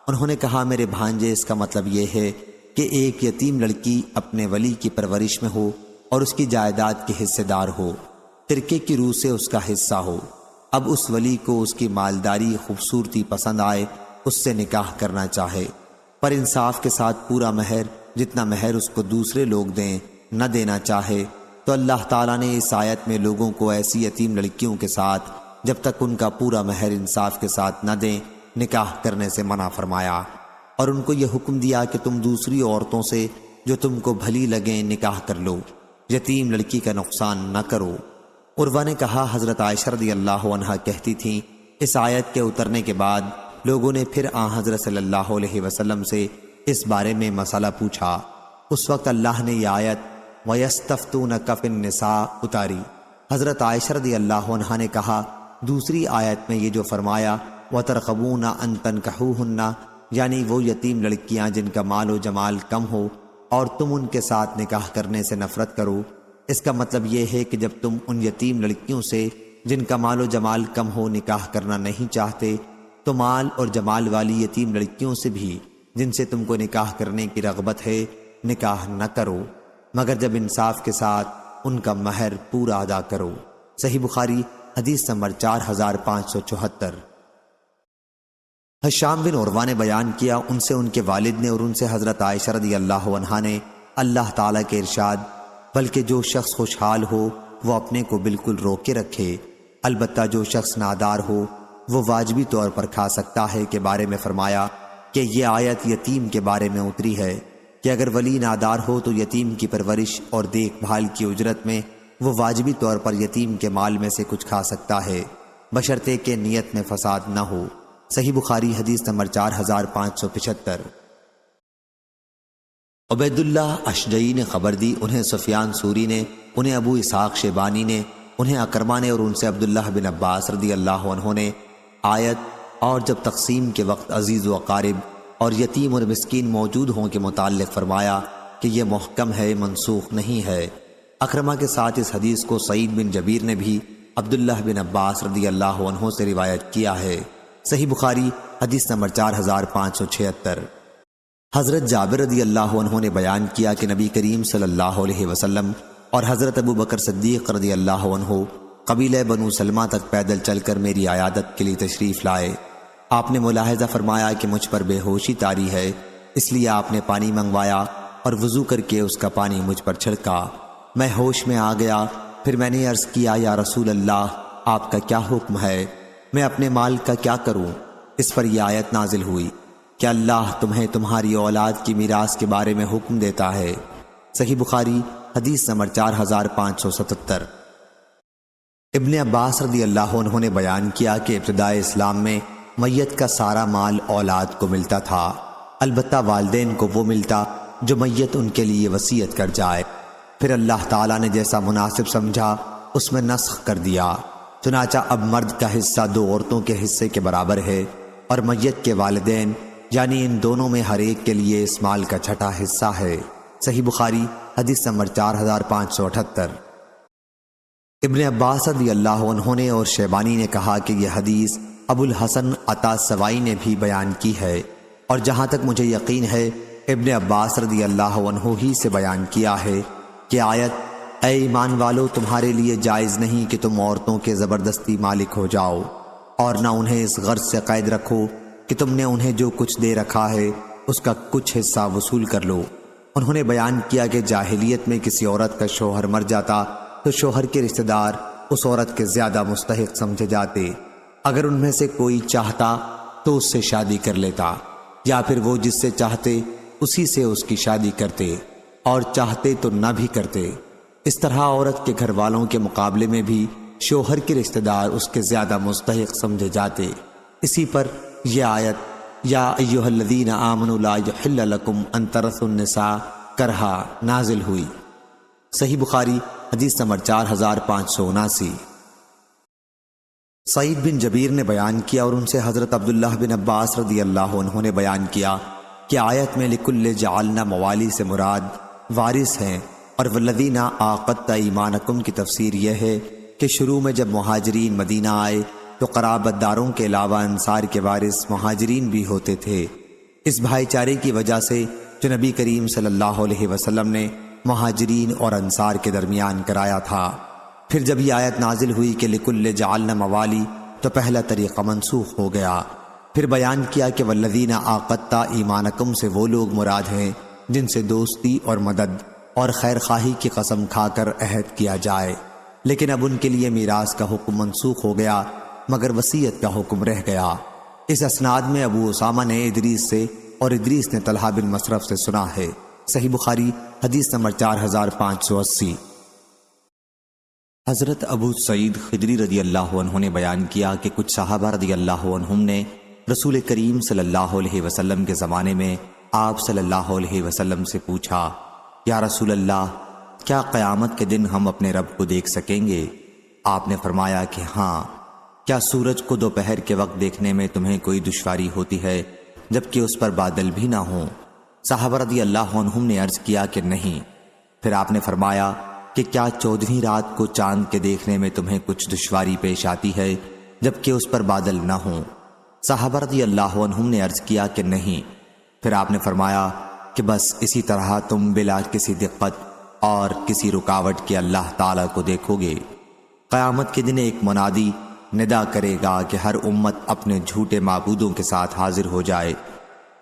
انہوں نے کہا، میرے بھانجے، اس کا مطلب یہ ہے کہ ایک یتیم لڑکی اپنے ولی کی پرورش میں ہو اور اس کی جائیداد کے حصے دار ہو، ترکے کی روح سے اس کا حصہ ہو۔ اب اس ولی کو اس کی مالداری خوبصورتی پسند آئے، اس سے نکاح کرنا چاہے، پر انصاف کے ساتھ پورا مہر جتنا مہر اس کو دوسرے لوگ دیں نہ دینا چاہے، تو اللہ تعالیٰ نے اس آیت میں لوگوں کو ایسی یتیم لڑکیوں کے ساتھ جب تک ان کا پورا مہر انصاف کے ساتھ نہ دیں نکاح کرنے سے منع فرمایا، اور ان کو یہ حکم دیا کہ تم دوسری عورتوں سے جو تم کو بھلی لگیں نکاح کر لو، یتیم لڑکی کا نقصان نہ کرو۔ عروہ نے کہا، حضرت عائشہ رضی اللہ عنہا کہتی تھیں، اس آیت کے اترنے کے بعد لوگوں نے پھر حضرت صلی اللہ علیہ وسلم سے اس بارے میں مسئلہ پوچھا۔ اس وقت اللہ نے یہ آیت وَيَسْتَفْتُونَكَ فِي النِّسَاءِ اتاری۔ حضرت عائشہ رضی اللہ عنہا نے کہا، دوسری آیت میں یہ جو فرمایا وَتَرْغَبُونَ أَن تَنكَحُوهُنَّ، یعنی وہ یتیم لڑکیاں جن کا مال و جمال کم ہو اور تم ان کے ساتھ نکاح کرنے سے نفرت کرو، اس کا مطلب یہ ہے کہ جب تم ان یتیم لڑکیوں سے جن کا مال و جمال کم ہو نکاح کرنا نہیں چاہتے تو مال اور جمال والی یتیم لڑکیوں سے بھی جن سے تم کو نکاح کرنے کی رغبت ہے نکاح نہ کرو، مگر جب انصاف کے ساتھ ان کا مہر پورا ادا کرو۔ صحیح بخاری حدیث نمبر 4574۔ ہشام بن عروہ نے بیان کیا، ان سے ان کے والد نے اور ان سے حضرت عائشہ رضی اللہ عنہا نے اللہ تعالیٰ کے ارشاد بلکہ جو شخص خوشحال ہو وہ اپنے کو بالکل روکے رکھے، البتہ جو شخص نادار ہو وہ واجبی طور پر کھا سکتا ہے کے بارے میں فرمایا کہ یہ آیت یتیم کے بارے میں اتری ہے کہ اگر ولی نادار ہو تو یتیم کی پرورش اور دیکھ بھال کی اجرت میں وہ واجبی طور پر یتیم کے مال میں سے کچھ کھا سکتا ہے، بشرطے کہ نیت میں فساد نہ ہو۔ صحیح بخاری حدیث نمبر 4575۔ عبید اللہ اشجعی نے خبر دی، انہیں سفیان سوری نے، انہیں ابو اسحاق شیبانی نے، انہیں اکرمہ نے اور ان سے عبداللہ بن عباس رضی اللہ عنہ نے آیت اور جب تقسیم کے وقت عزیز و اقارب اور یتیم اور مسکین موجود ہوں کے متعلق فرمایا کہ یہ محکم ہے، منسوخ نہیں ہے۔ اکرمہ کے ساتھ اس حدیث کو سعید بن جبیر نے بھی عبداللہ بن عباس رضی اللہ عنہ سے روایت کیا ہے۔ صحیح بخاری حدیث نمبر 4576۔ حضرت جابر رضی اللہ عنہ نے بیان کیا کہ نبی کریم صلی اللہ علیہ وسلم اور حضرت ابو بکر صدیق رضی اللہ عنہ قبیلہ بنو سلمہ تک پیدل چل کر میری عیادت کے لیے تشریف لائے۔ آپ نے ملاحظہ فرمایا کہ مجھ پر بے ہوشی طاری ہے، اس لیے آپ نے پانی منگوایا اور وضو کر کے اس کا پانی مجھ پر چھڑکا۔ میں ہوش میں آ گیا، پھر میں نے عرض کیا یا رسول اللہ آپ کا کیا حکم ہے، میں اپنے مال کا کیا کروں؟ اس پر یہ آیت نازل ہوئی کہ اللہ تمہیں تمہاری اولاد کی میراث کے بارے میں حکم دیتا ہے۔ صحیح بخاری حدیث نمبر 4577۔ ابن عباس رضی اللہ عنہ نے بیان کیا کہ ابتدائے اسلام میں میت کا سارا مال اولاد کو ملتا تھا، البتہ والدین کو وہ ملتا جو میت ان کے لیے وصیت کر جائے۔ پھر اللہ تعالیٰ نے جیسا مناسب سمجھا اس میں نسخ کر دیا، چنانچہ اب مرد کا حصہ 2 عورتوں کے حصے کے برابر ہے اور میت کے والدین یعنی ان دونوں میں ہر ایک کے لیے اس مال کا چھٹا حصہ ہے۔ صحیح بخاری حدیث نمبر 4578۔ ابن عباس رضی اللہ عنہ نے اور شیبانی نے کہا کہ یہ حدیث ابو الحسن عطا سوائی نے بھی بیان کی ہے، اور جہاں تک مجھے یقین ہے ابن عباس رضی اللہ عنہ ہی سے بیان کیا ہے کہ آیت اے ایمان والو تمہارے لیے جائز نہیں کہ تم عورتوں کے زبردستی مالک ہو جاؤ، اور نہ انہیں اس غرض سے قید رکھو کہ تم نے انہیں جو کچھ دے رکھا ہے اس کا کچھ حصہ وصول کر لو۔ انہوں نے بیان کیا کہ جاہلیت میں کسی عورت کا شوہر مر جاتا تو شوہر کے رشتہ دار اس عورت کے زیادہ مستحق سمجھے جاتے، اگر ان میں سے کوئی چاہتا تو اس سے شادی کر لیتا، یا پھر وہ جس سے چاہتے اسی سے اس کی شادی کرتے، اور چاہتے تو نہ بھی کرتے۔ اس طرح عورت کے گھر والوں کے مقابلے میں بھی شوہر کے رشتہ دار اس کے زیادہ مستحق سمجھے جاتے۔ اسی پر یہ آیت یا ایھا الذین آمنوا لا یحل لکم ان ترثوا النساء کرہا نازل ہوئی۔ صحیح بخاری حدیث نمبر 4579۔ سعید بن جبیر نے بیان کیا اور ان سے حضرت عبداللہ بن عباس رضی اللہ عنہ نے بیان کیا کہ آیت میں لکل جعلنا موالی سے مراد وارث ہیں، اور والذین عاقدت ایمانکم کی تفسیر یہ ہے کہ شروع میں جب مہاجرین مدینہ آئے تو قرابت داروں کے علاوہ انصار کے وارث مہاجرین بھی ہوتے تھے۔ اس بھائی چارے کی وجہ سے جو نبی کریم صلی اللہ علیہ وسلم نے مہاجرین اور انصار کے درمیان کرایا تھا۔ پھر جب یہ آیت نازل ہوئی کہ لکل جعلنا موالی تو پہلا طریقہ منسوخ ہو گیا۔ پھر بیان کیا کہ والذین عاقدت ایمانکم سے وہ لوگ مراد ہیں جن سے دوستی اور مدد اور خیر خواہی کی قسم کھا کر عہد کیا جائے، لیکن اب ان کے لیے میراث کا حکم منسوخ ہو گیا مگر وصیت کا حکم رہ گیا۔ اس اسناد میں ابو اسامہ نے ادریس سے اور ادریس نے طلحہ بن مصرف سے سنا ہے۔ صحیح بخاری حدیث نمبر 4580۔ حضرت ابو سعید خدری رضی اللہ عنہ نے بیان کیا کہ کچھ صحابہ رضی اللہ عنہم نے رسول کریم صلی اللہ علیہ وسلم کے زمانے میں آپ صلی اللہ علیہ وسلم سے پوچھا، یا رسول اللہ کیا قیامت کے دن ہم اپنے رب کو دیکھ سکیں گے؟ آپ نے فرمایا کہ ہاں۔ کیا سورج کو دوپہر کے وقت دیکھنے میں تمہیں کوئی دشواری ہوتی ہے جبکہ اس پر بادل بھی نہ ہوں؟ صحابہ رضی اللہ عنہم نے عرض کیا کہ نہیں۔ پھر آپ نے فرمایا کہ کیا 14ویں رات کو چاند کے دیکھنے میں تمہیں کچھ دشواری پیش آتی ہے جبکہ اس پر بادل نہ ہوں؟ صحابہ رضی اللہ عنہم نے عرض کیا کہ نہیں۔ پھر آپ نے فرمایا کہ بس اسی طرح تم بلا کسی دقت اور کسی رکاوٹ کے اللہ تعالیٰ کو دیکھو گے۔ قیامت کے دن ایک منادی ندا کرے گا کہ ہر امت اپنے جھوٹے معبودوں کے ساتھ حاضر ہو جائے۔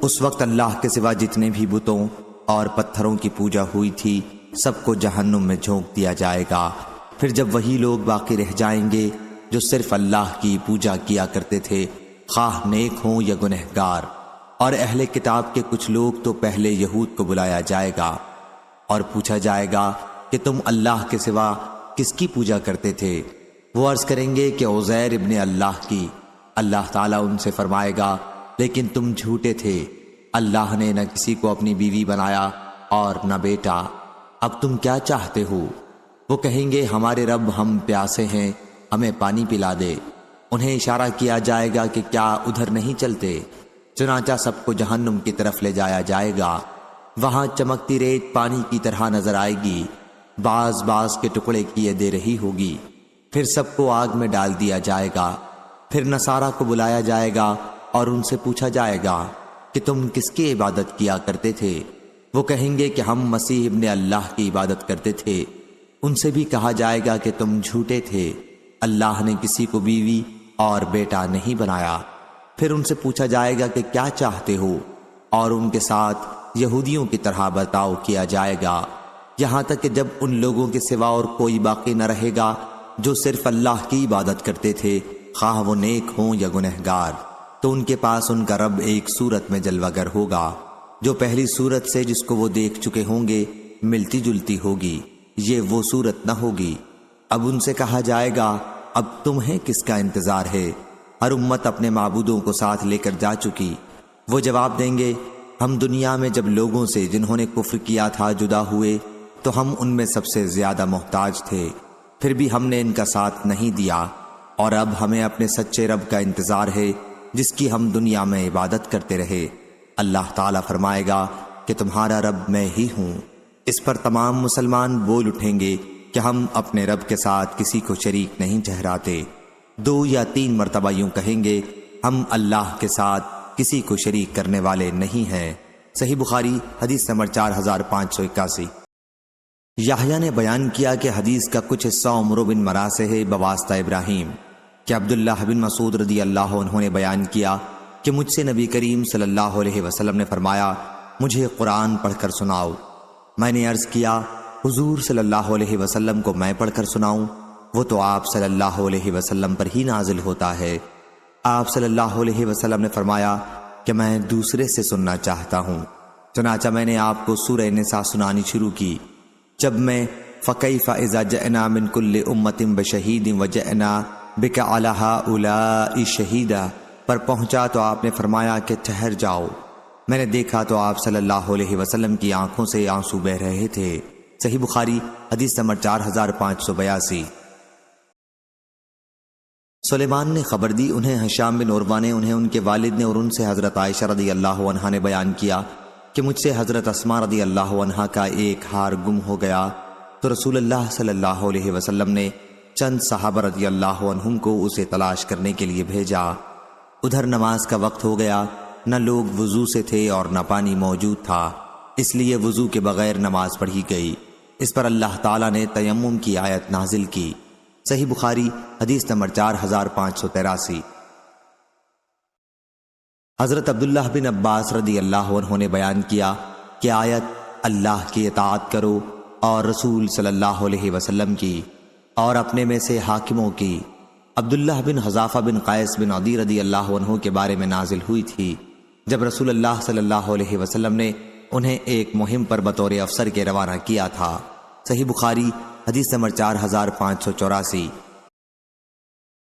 اس وقت اللہ کے سوا جتنے بھی بتوں اور پتھروں کی پوجا ہوئی تھی سب کو جہنم میں جھونک دیا جائے گا۔ پھر جب وہی لوگ باقی رہ جائیں گے جو صرف اللہ کی پوجا کیا کرتے تھے، خواہ نیک ہوں یا گنہگار، اور اہل کتاب کے کچھ لوگ تو پہلے یہود کو بلایا جائے گا اور پوچھا جائے گا کہ تم اللہ کے سوا کس کی پوجا کرتے تھے؟ وہ عرض کریں گے کہ عزیر ابن اللہ کی۔ اللہ تعالیٰ ان سے فرمائے گا لیکن تم جھوٹے تھے، اللہ نے نہ کسی کو اپنی بیوی بنایا اور نہ بیٹا، اب تم کیا چاہتے ہو؟ وہ کہیں گے ہمارے رب ہم پیاسے ہیں، ہمیں پانی پلا دے۔ انہیں اشارہ کیا جائے گا کہ کیا ادھر نہیں چلتے؟ چنانچہ سب کو جہنم کی طرف لے جایا جائے گا۔ وہاں چمکتی ریت پانی کی طرح نظر آئے گی، باز باز کے ٹکڑے کیے دے رہی ہوگی۔ پھر سب کو آگ میں ڈال دیا جائے گا۔ پھر نصارہ کو بلایا جائے گا اور ان سے پوچھا جائے گا کہ تم کس کی عبادت کیا کرتے تھے؟ وہ کہیں گے کہ ہم مسیح ابن اللہ کی عبادت کرتے تھے۔ ان سے بھی کہا جائے گا کہ تم جھوٹے تھے، اللہ نے کسی کو بیوی اور بیٹا نہیں بنایا۔ پھر ان سے پوچھا جائے گا کہ کیا چاہتے ہو، اور ان کے ساتھ یہودیوں کی طرح برتاؤ کیا جائے گا، یہاں تک کہ جب ان لوگوں کے سوا اور کوئی باقی نہ رہے گا جو صرف اللہ کی عبادت کرتے تھے، خواہ وہ نیک ہوں یا گنہگار، تو ان کے پاس ان کا رب ایک صورت میں جلوہ گر ہوگا جو پہلی صورت سے جس کو وہ دیکھ چکے ہوں گے ملتی جلتی ہوگی، یہ وہ صورت نہ ہوگی۔ اب ان سے کہا جائے گا اب تمہیں کس کا انتظار ہے؟ ہر امت اپنے معبودوں کو ساتھ لے کر جا چکی۔ وہ جواب دیں گے ہم دنیا میں جب لوگوں سے جنہوں نے کفر کیا تھا جدا ہوئے تو ہم ان میں سب سے زیادہ محتاج تھے، پھر بھی ہم نے ان کا ساتھ نہیں دیا، اور اب ہمیں اپنے سچے رب کا انتظار ہے جس کی ہم دنیا میں عبادت کرتے رہے۔ اللہ تعالیٰ فرمائے گا کہ تمہارا رب میں ہی ہوں۔ اس پر تمام مسلمان بول اٹھیں گے کہ ہم اپنے رب کے ساتھ کسی کو شریک نہیں ٹھہراتے۔ 2 یا 3 مرتبہ یوں کہیں گے ہم اللہ کے ساتھ کسی کو شریک کرنے والے نہیں ہیں۔ صحیح بخاری حدیث نمبر 4581۔ یحییٰ نے بیان کیا کہ حدیث کا کچھ حصہ عمر بن مرہ سے ہے بواسطہ ابراہیم کہ عبداللہ بن مسعود رضی اللہ عنہ نے بیان کیا کہ مجھ سے نبی کریم صلی اللہ علیہ وسلم نے فرمایا مجھے قرآن پڑھ کر سناؤ۔ میں نے عرض کیا حضور صلی اللہ علیہ وسلم کو میں پڑھ کر سناؤں؟ وہ تو آپ صلی اللہ علیہ وسلم پر ہی نازل ہوتا ہے۔ آپ صلی اللہ علیہ وسلم نے فرمایا کہ میں دوسرے سے سننا چاہتا ہوں۔ چنانچہ میں نے آپ کو سورہ نساء سنانی شروع کی۔ جب میں فَكَيْفَ إِذَا جَئْنَا مِن كُلِّ أُمَّةٍ بِشَهِيدٍ وَجِئْنَا بِكَ عَلَى هَؤُلَاءِ شَهِيدًا پر پہنچا تو آپ نے فرمایا کہ ٹھہر جاؤ۔ میں نے دیکھا تو آپ صلی اللہ علیہ وسلم کی آنکھوں سے آنسو بہہ رہے تھے۔ صحیح بخاری حدیث نمبر 4582۔ سلیمان نے خبر دی، انہیں ہشام بن عروہ نے، انہیں ان کے والد نے، اور ان سے حضرت عائشہ رضی اللہ عنہا نے بیان کیا کہ مجھ سے حضرت اسماء رضی اللہ عنہا کا ایک ہار گم ہو گیا تو رسول اللہ صلی اللہ علیہ وسلم نے چند صحابہ رضی اللہ عنہم کو اسے تلاش کرنے کے لیے بھیجا۔ ادھر نماز کا وقت ہو گیا، نہ لوگ وضو سے تھے اور نہ پانی موجود تھا، اس لیے وضو کے بغیر نماز پڑھی گئی۔ اس پر اللہ تعالیٰ نے تیمم کی آیت نازل کی۔ صحیح بخاری حدیث نمبر 4583۔ حضرت عبداللہ بن عباس رضی اللہ عنہ نے بیان کیا کہ آیت اللہ کی اطاعت کرو اور رسول صلی اللہ علیہ وسلم کی اور اپنے میں سے حاکموں کی، عبداللہ بن حذافہ بن قیس بن عدی رضی اللہ عنہ کے بارے میں نازل ہوئی تھی جب رسول اللہ صلی اللہ علیہ وسلم نے انہیں ایک مہم پر بطور افسر کے روانہ کیا تھا۔ صحیح بخاری حدیث نمبر 4584۔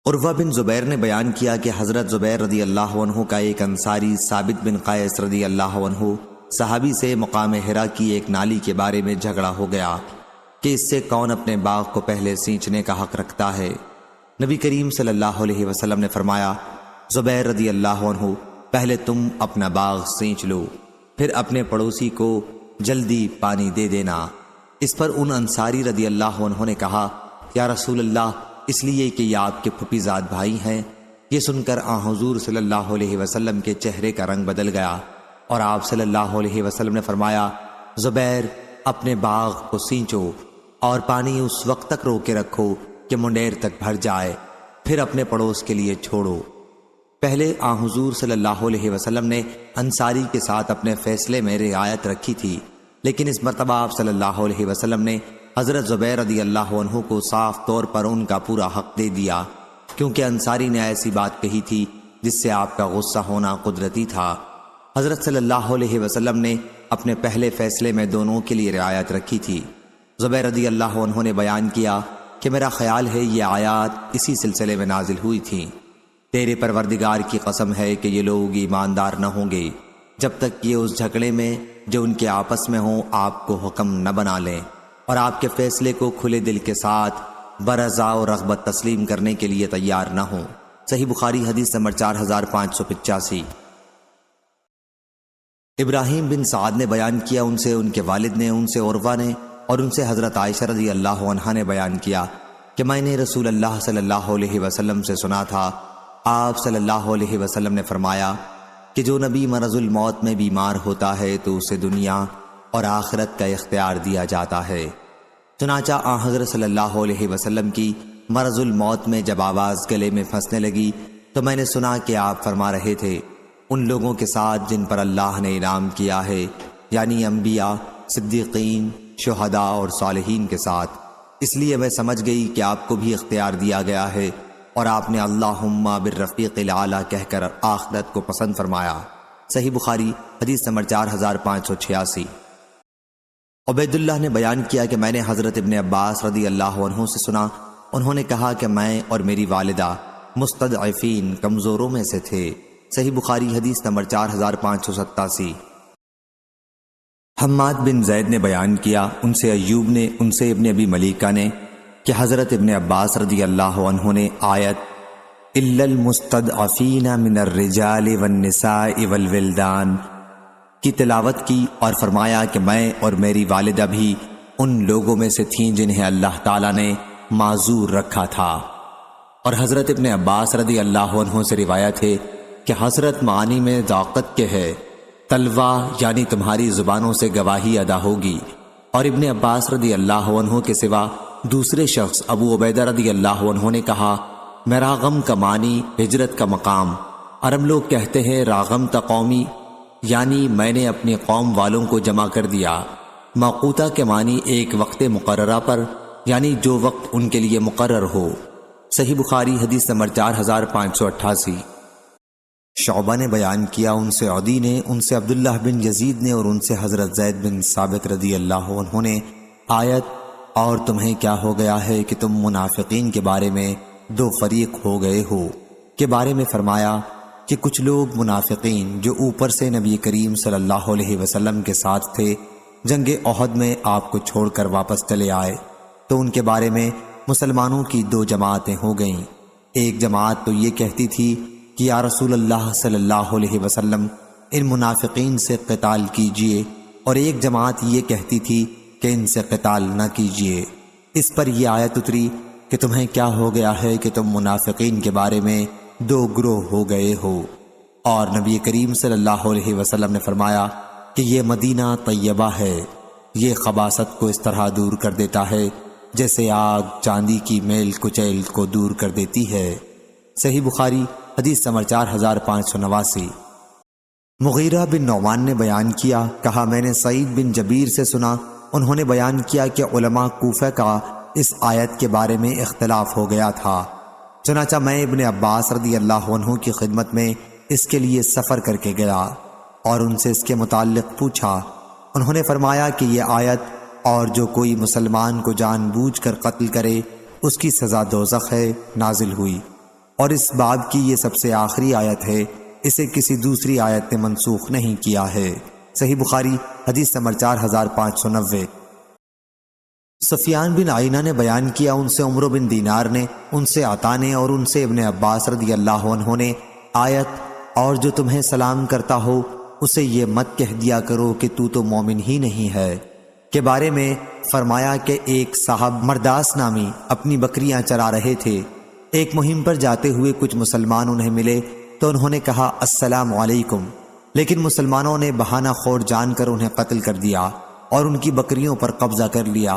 عروہ بن زبیر نے بیان کیا کہ حضرت زبیر رضی اللہ عنہ کا ایک انصاری ثابت بن قیس رضی اللہ عنہ صحابی سے مقام حرا کی ایک نالی کے بارے میں جھگڑا ہو گیا کہ اس سے کون اپنے باغ کو پہلے سینچنے کا حق رکھتا ہے۔ نبی کریم صلی اللہ علیہ وسلم نے فرمایا زبیر رضی اللہ عنہ پہلے تم اپنا باغ سینچ لو، پھر اپنے پڑوسی کو جلدی پانی دے دینا۔ اس پر ان انصاری رضی اللہ عنہ نے کہا یا رسول اللہ، اس لیے کہ یہ آپ کے پھپھی زاد بھائی ہیں۔ یہ سن کر حضور صلی اللہ علیہ وسلم کے چہرے کا رنگ بدل گیا اور آپ صلی اللہ علیہ وسلم نے فرمایا، زبیر اپنے باغ کو سینچو اور پانی اس وقت تک روکے رکھو کہ منڈیر تک بھر جائے، پھر اپنے پڑوس کے لیے چھوڑو۔ پہلے حضور صلی اللہ علیہ وسلم نے انصاری کے ساتھ اپنے فیصلے میں رعایت رکھی تھی، لیکن اس مرتبہ آپ صلی اللہ علیہ وسلم نے حضرت زبیر رضی اللہ عنہ کو صاف طور پر ان کا پورا حق دے دیا، کیونکہ انصاری نے ایسی بات کہی تھی جس سے آپ کا غصہ ہونا قدرتی تھا۔ حضرت صلی اللہ علیہ وسلم نے اپنے پہلے فیصلے میں دونوں کے لیے رعایت رکھی تھی۔ زبیر رضی اللہ عنہ نے بیان کیا کہ میرا خیال ہے یہ آیات اسی سلسلے میں نازل ہوئی تھیں، تیرے پروردگار کی قسم ہے کہ یہ لوگ ایماندار نہ ہوں گے جب تک یہ اس جھگڑے میں جو ان کے آپس میں ہوں آپ کو حکم نہ بنا لیں اور آپ کے فیصلے کو کھلے دل کے ساتھ برضا و رغبت تسلیم کرنے کے لیے تیار نہ ہوں۔ صحیح بخاری حدیث نمبر 4585۔ ابراہیم بن سعد نے بیان کیا، ان سے ان کے والد نے، ان سے عروہ نے اور ان سے حضرت عائشہ رضی اللہ عنہا نے بیان کیا کہ میں نے رسول اللہ صلی اللہ علیہ وسلم سے سنا تھا، آپ صلی اللہ علیہ وسلم نے فرمایا کہ جو نبی مرض الموت میں بیمار ہوتا ہے تو اسے دنیا اور آخرت کا اختیار دیا جاتا ہے۔ چنانچہ حضرت صلی اللہ علیہ وسلم کی مرض الموت میں جب آواز گلے میں پھنسنے لگی تو میں نے سنا کہ آپ فرما رہے تھے، ان لوگوں کے ساتھ جن پر اللہ نے انعام کیا ہے، یعنی انبیاء، صدیقین، شہداء اور صالحین کے ساتھ۔ اس لیے میں سمجھ گئی کہ آپ کو بھی اختیار دیا گیا ہے اور آپ نے اللہم بالرفیق الاعلی کہہ کر آخرت کو پسند فرمایا۔ صحیح بخاری حدیث نمبر 4586۔ عبید اللہ نے بیان کیا کہ میں نے حضرت ابن عباس رضی اللہ عنہ سے سنا، انہوں نے کہا کہ میں اور میری والدہ مستضعفین کمزوروں میں سے تھے۔ صحیح بخاری حدیث نمبر 4587۔ حماد بن زید نے بیان کیا، ان سے ایوب نے، ان سے ابن ابی ملیکہ نے کہ حضرت ابن عباس رضی اللہ عنہ نے آیت الا المستضعفین من الرجال والنساء والولدان کی تلاوت کی اور فرمایا کہ میں اور میری والدہ بھی ان لوگوں میں سے تھیں جنہیں اللہ تعالیٰ نے معذور رکھا تھا۔ اور حضرت ابن عباس رضی اللہ عنہ سے روایت ہے کہ حضرت معانی میں ذاقت کے ہے، تلوا یعنی تمہاری زبانوں سے گواہی ادا ہوگی۔ اور ابن عباس رضی اللہ عنہ کے سوا دوسرے شخص ابو عبیدہ رضی اللہ عنہ نے کہا، میں راغم کا معنی ہجرت کا مقام، عرب لوگ کہتے ہیں راغم تا قومی، یعنی میں نے اپنی قوم والوں کو جمع کر دیا۔ موقوتہ کے معنی ایک وقت مقررہ پر، یعنی جو وقت ان کے لیے مقرر ہو۔ صحیح بخاری حدیث نمبر 4588۔ شعبہ نے بیان کیا، ان سے عدی نے، ان سے عبداللہ بن یزید نے اور ان سے حضرت زید بن ثابت رضی اللہ عنہ نے آیت اور تمہیں کیا ہو گیا ہے کہ تم منافقین کے بارے میں دو فریق ہو گئے ہو کے بارے میں فرمایا کہ کچھ لوگ منافقین جو اوپر سے نبی کریم صلی اللہ علیہ وسلم کے ساتھ تھے جنگ احد میں آپ کو چھوڑ کر واپس چلے آئے، تو ان کے بارے میں مسلمانوں کی دو جماعتیں ہو گئیں۔ ایک جماعت تو یہ کہتی تھی کہ یا رسول اللہ صلی اللہ علیہ وسلم ان منافقین سے قتال کیجئے، اور ایک جماعت یہ کہتی تھی کہ ان سے قتال نہ کیجئے۔ اس پر یہ آیت اتری کہ تمہیں کیا ہو گیا ہے کہ تم منافقین کے بارے میں دو گروہ ہو گئے ہو، اور نبی کریم صلی اللہ علیہ وسلم نے فرمایا کہ یہ مدینہ طیبہ ہے، یہ خباثت کو اس طرح دور کر دیتا ہے جیسے آگ چاندی کی میل کچیل کو دور کر دیتی ہے۔ صحیح بخاری حدیث نمبر 4589۔ مغیرہ بن نعمان نے بیان کیا، کہا میں نے سعید بن جبیر سے سنا، انہوں نے بیان کیا کہ علماء کوفہ کا اس آیت کے بارے میں اختلاف ہو گیا تھا، چنانچہ میں ابن عباس رضی اللہ عنہ کی خدمت میں اس کے لیے سفر کر کے گیا اور ان سے اس کے متعلق پوچھا۔ انہوں نے فرمایا کہ یہ آیت اور جو کوئی مسلمان کو جان بوجھ کر قتل کرے اس کی سزا دوزخ ہے نازل ہوئی، اور اس باب کی یہ سب سے آخری آیت ہے، اسے کسی دوسری آیت نے منسوخ نہیں کیا ہے۔ صحیح بخاری حدیث نمبر 4590۔ سفیان بن عینہ نے بیان کیا، ان سے عمرو بن دینار نے، ان سے عطا نے اور ان سے ابن عباس رضی اللہ عنہ نے آیت اور جو تمہیں سلام کرتا ہو اسے یہ مت کہہ دیا کرو کہ تو مومن ہی نہیں ہے کے بارے میں فرمایا کہ ایک صاحب مرداس نامی اپنی بکریاں چرا رہے تھے، ایک مہم پر جاتے ہوئے کچھ مسلمان انہیں ملے تو انہوں نے کہا السلام علیکم، لیکن مسلمانوں نے بہانہ خور جان کر انہیں قتل کر دیا اور ان کی بکریوں پر قبضہ کر لیا۔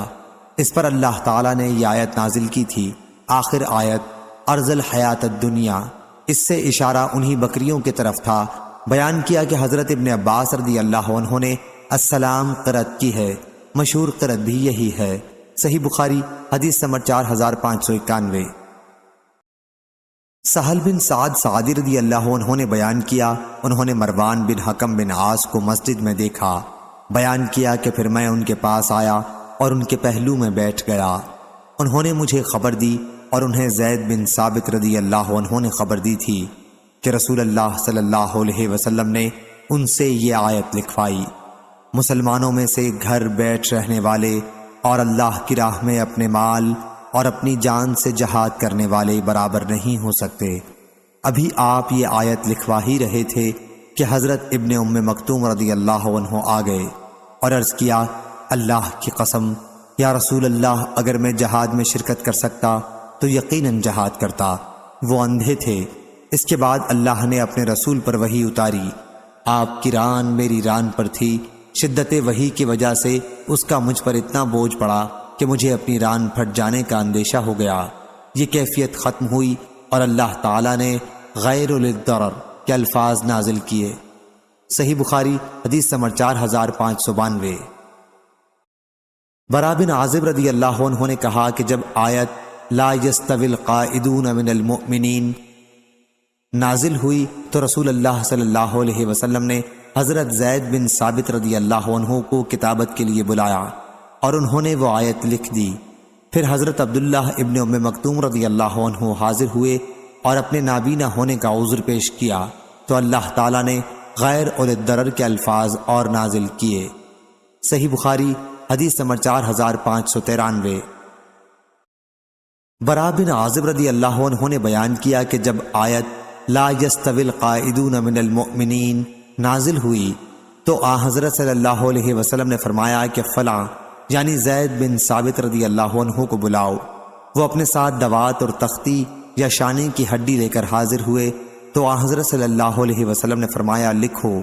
اس پر اللہ تعالیٰ نے یہ آیت نازل کی تھی، آخر آیت ارض الحیات الدنیا۔ اس سے اشارہ انہی بکریوں کی طرف تھا۔ بیان کیا کہ حضرت ابن عباس رضی اللہ عنہ نے السلام قرأت کی ہے، مشہور قرأت بھی یہی ہے۔ صحیح بخاری حدیث نمبر 4591۔ سہل بن سعد سعدی رضی اللہ عنہ نے بیان کیا، انہوں نے مروان بن حکم بن عاص کو مسجد میں دیکھا۔ بیان کیا کہ پھر میں ان کے پاس آیا اور ان کے پہلو میں بیٹھ گیا۔ انہوں نے مجھے خبر دی اور انہیں زید بن ثابت رضی اللہ عنہ نے خبر دی تھی کہ رسول اللہ صلی اللہ علیہ وسلم نے ان سے یہ آیت لکھوائی، مسلمانوں میں سے گھر بیٹھ رہنے والے اور اللہ کی راہ میں اپنے مال اور اپنی جان سے جہاد کرنے والے برابر نہیں ہو سکتے۔ ابھی آپ یہ آیت لکھوا ہی رہے تھے کہ حضرت ابن ام مکتوم رضی اللہ عنہ آ گئے اور عرض کیا، اللہ کی قسم یا رسول اللہ، اگر میں جہاد میں شرکت کر سکتا تو یقیناً جہاد کرتا۔ وہ اندھے تھے۔ اس کے بعد اللہ نے اپنے رسول پر وحی اتاری، آپ کی ران میری ران پر تھی، شدت وحی کی وجہ سے اس کا مجھ پر اتنا بوجھ پڑا کہ مجھے اپنی ران پھٹ جانے کا اندیشہ ہو گیا۔ یہ کیفیت ختم ہوئی اور اللہ تعالیٰ نے غیر للضرر کے الفاظ نازل کیے۔ صحیح بخاری حدیث نمبر 4592۔ برا بن عازب رضی اللہ عنہ نے کہا کہ جب آیت لا یستوی القاعدون من المؤمنین نازل ہوئی تو رسول اللہ صلی اللہ علیہ وسلم نے حضرت زید بن ثابت رضی اللہ عنہ کو کتابت کے لیے بلایا اور انہوں نے وہ آیت لکھ دی۔ پھر حضرت عبداللہ ابن ام مکتوم رضی اللہ عنہ حاضر ہوئے اور اپنے نابینا ہونے کا عذر پیش کیا تو اللہ تعالیٰ نے غیر اولی الضرر کے الفاظ اور نازل کیے۔ صحیح بخاری حدیث نمبر 4593۔ برا بن عازب رضی اللہ عنہ نے بیان کیا کہ جب آیت لا یستوی القاعدون من المؤمنین نازل ہوئی تو حضرت صلی اللہ علیہ وسلم نے فرمایا کہ فلاں یعنی زید بن ثابت رضی اللہ عنہ کو بلاؤ۔ وہ اپنے ساتھ دوات اور تختی یا شانے کی ہڈی لے کر حاضر ہوئے تو حضرت صلی اللہ علیہ وسلم نے فرمایا، لکھو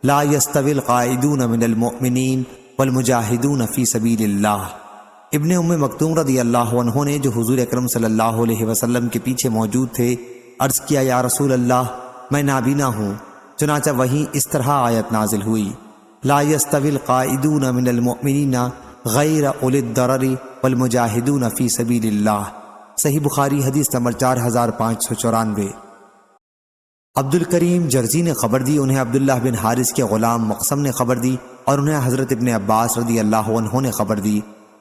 لا یستوی القاعدون من المؤمنین والمجاہدون فی سبیل اللہ۔ ابن ام مکتوم رضی اللہ عنہ نے جو حضور اکرم صلی اللہ علیہ وسلم کے پیچھے موجود تھے عرض کیا، یا رسول اللہ، میں نابینا ہوں۔ چنانچہ وہیں اس طرح آیت نازل ہوئی، لا یستوی القاعدون من المؤمنین غیر اولی الضرر والمجاہدون فی سبیل اللہ۔ صحیح بخاری حدیث نمبر 4594۔ عبد الکریم جرزی نے خبر دی، انہیں عبداللہ بن حارث کے غلام مقسم نے خبر دی اور انہیں حضرت ابن عباس رضی اللہ عنہ نے خبر دی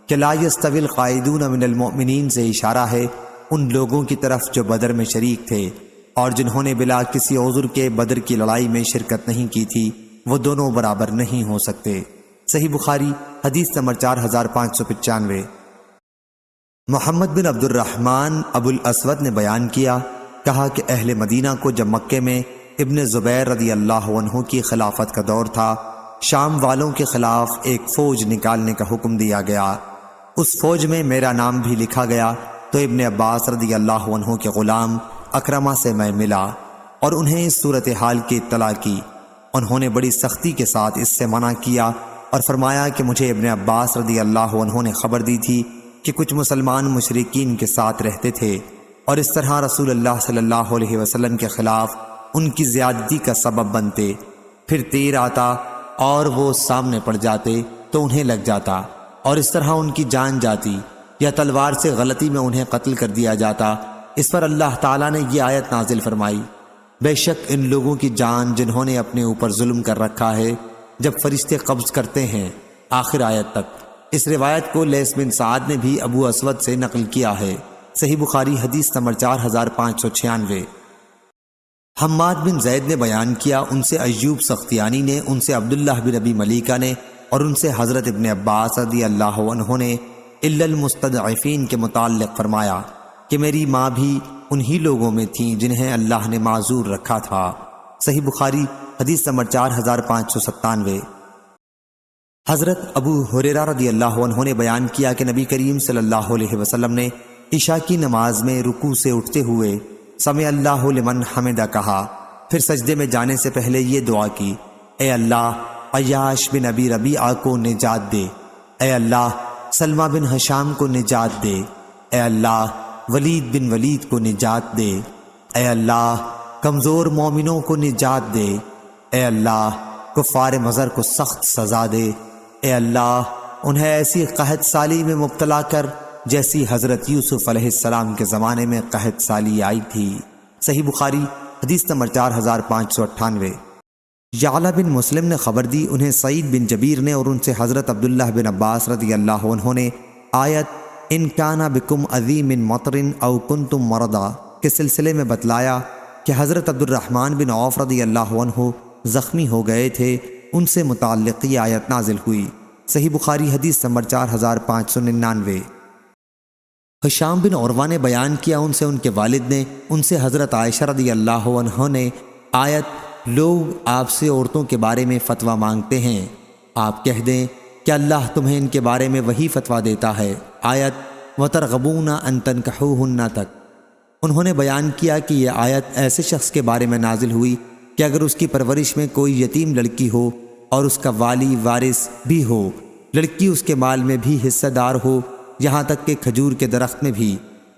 کہ لا یستوی القاعدون من المؤمنین سے اشارہ ہے ان لوگوں کی طرف جو بدر میں شریک تھے اور جنہوں نے بلا کسی عذر کے بدر کی لڑائی میں شرکت نہیں کی تھی، وہ دونوں برابر نہیں ہو سکتے۔ صحیح بخاری حدیث نمبر 4595۔ محمد بن عبد الرحمن ابو الاسود نے بیان کیا، کہا کہ اہل مدینہ کو جب مکے میں ابن زبیر رضی اللہ عنہ کی خلافت کا دور تھا، شام والوں کے خلاف ایک فوج نکالنے کا حکم دیا گیا۔ اس فوج میں میرا نام بھی لکھا گیا تو ابن عباس رضی اللہ عنہ کے غلام اکرمہ سے میں ملا اور انہیں اس صورتحال کی اطلاع کی۔ انہوں نے بڑی سختی کے ساتھ اس سے منع کیا اور فرمایا کہ مجھے ابن عباس رضی اللہ عنہ نے خبر دی تھی کہ کچھ مسلمان مشرکین کے ساتھ رہتے تھے اور اس طرح رسول اللہ صلی اللہ علیہ وسلم کے خلاف ان کی زیادتی کا سبب بنتے، پھر تیر آتا اور وہ سامنے پڑ جاتے تو انہیں لگ جاتا اور اس طرح ان کی جان جاتی یا تلوار سے غلطی میں انہیں قتل کر دیا جاتا۔ اس پر اللہ تعالیٰ نے یہ آیت نازل فرمائی، بے شک ان لوگوں کی جان جنہوں نے اپنے اوپر ظلم کر رکھا ہے جب فرشتے قبض کرتے ہیں، آخر آیت تک۔ اس روایت کو لیث بن سعد نے بھی ابو اسود سے نقل کیا ہے۔ صحیح بخاری حدیث نمبر 4596۔ حماد بن زید نے بیان کیا، ان سے ایوب سختیانی نے، ان سے عبداللہ بن ابی ملیکہ نے اور ان سے حضرت ابن عباس رضی اللہ عنہ نے الا المستضعفین کے متعلق فرمایا کہ میری ماں بھی انہی لوگوں میں تھیں جنہیں اللہ نے معذور رکھا تھا۔ صحیح بخاری حدیث نمبر 4597۔ حضرت ابو ہریرہ رضی اللہ عنہ نے بیان کیا کہ نبی کریم صلی اللہ علیہ وسلم نے عشاء کی نماز میں رکوع سے اٹھتے ہوئے سمع اللہ لمن حمدہ کہا، پھر سجدے میں جانے سے پہلے یہ دعا کی، اے اللہ عیاش بن ابی ربیعہ کو نجات دے، اے اللہ سلمہ بن ہشام کو نجات دے، اے اللہ ولید بن ولید کو نجات دے، اے اللہ کمزور مومنوں کو نجات دے، اے اللہ کفار مضر کو سخت سزا دے، اے اللہ انہیں ایسی قحط سالی میں مبتلا کر جیسی حضرت یوسف علیہ السلام کے زمانے میں قحط سالی آئی تھی۔ صحیح بخاری حدیث نمبر 4598۔ یعلا بن مسلم نے خبر دی، انہیں سعید بن جبیر نے اور ان سے حضرت عبداللہ بن عباس رضی اللہ عنہ نے آیت ان کان بکم عظیم مطر او کنتم مرضا کے سلسلے میں بتلایا کہ حضرت عبد الرحمن بن عوف رضی اللہ عنہ زخمی ہو گئے تھے، ان سے متعلق یہ آیت نازل ہوئی۔ صحیح بخاری حدیث نمبر 4599۔ ہشام بن عروہ نے بیان کیا، ان سے ان کے والد نے ان سے حضرت عائشہ رضی اللہ عنہ نے آیت لوگ آپ سے عورتوں کے بارے میں فتویٰ مانگتے ہیں، آپ کہہ دیں کہ اللہ تمہیں ان کے بارے میں وہی فتویٰ دیتا ہے، آیت وَتَرْغَبُونَ أَن تَنكِحُوهُنَّ تک۔ انہوں نے بیان کیا کہ یہ آیت ایسے شخص کے بارے میں نازل ہوئی کہ اگر اس کی پرورش میں کوئی یتیم لڑکی ہو اور اس کا والی وارث بھی ہو، لڑکی اس کے مال میں بھی حصہ دار ہو، یہاں تک کہ کھجور کے درخت میں بھی،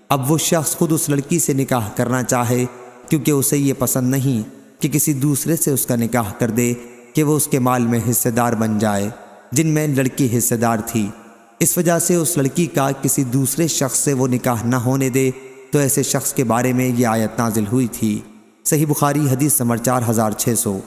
اب وہ شخص خود اس لڑکی سے نکاح کرنا چاہے کیونکہ اسے یہ پسند نہیں کہ کسی دوسرے سے اس کا نکاح کر دے کہ وہ اس کے مال میں حصہ دار بن جائے جن میں لڑکی حصہ دار تھی، اس وجہ سے اس لڑکی کا کسی دوسرے شخص سے وہ نکاح نہ ہونے دے، تو ایسے شخص کے بارے میں یہ آیت نازل ہوئی تھی۔ صحیح بخاری حدیث نمبر 4600۔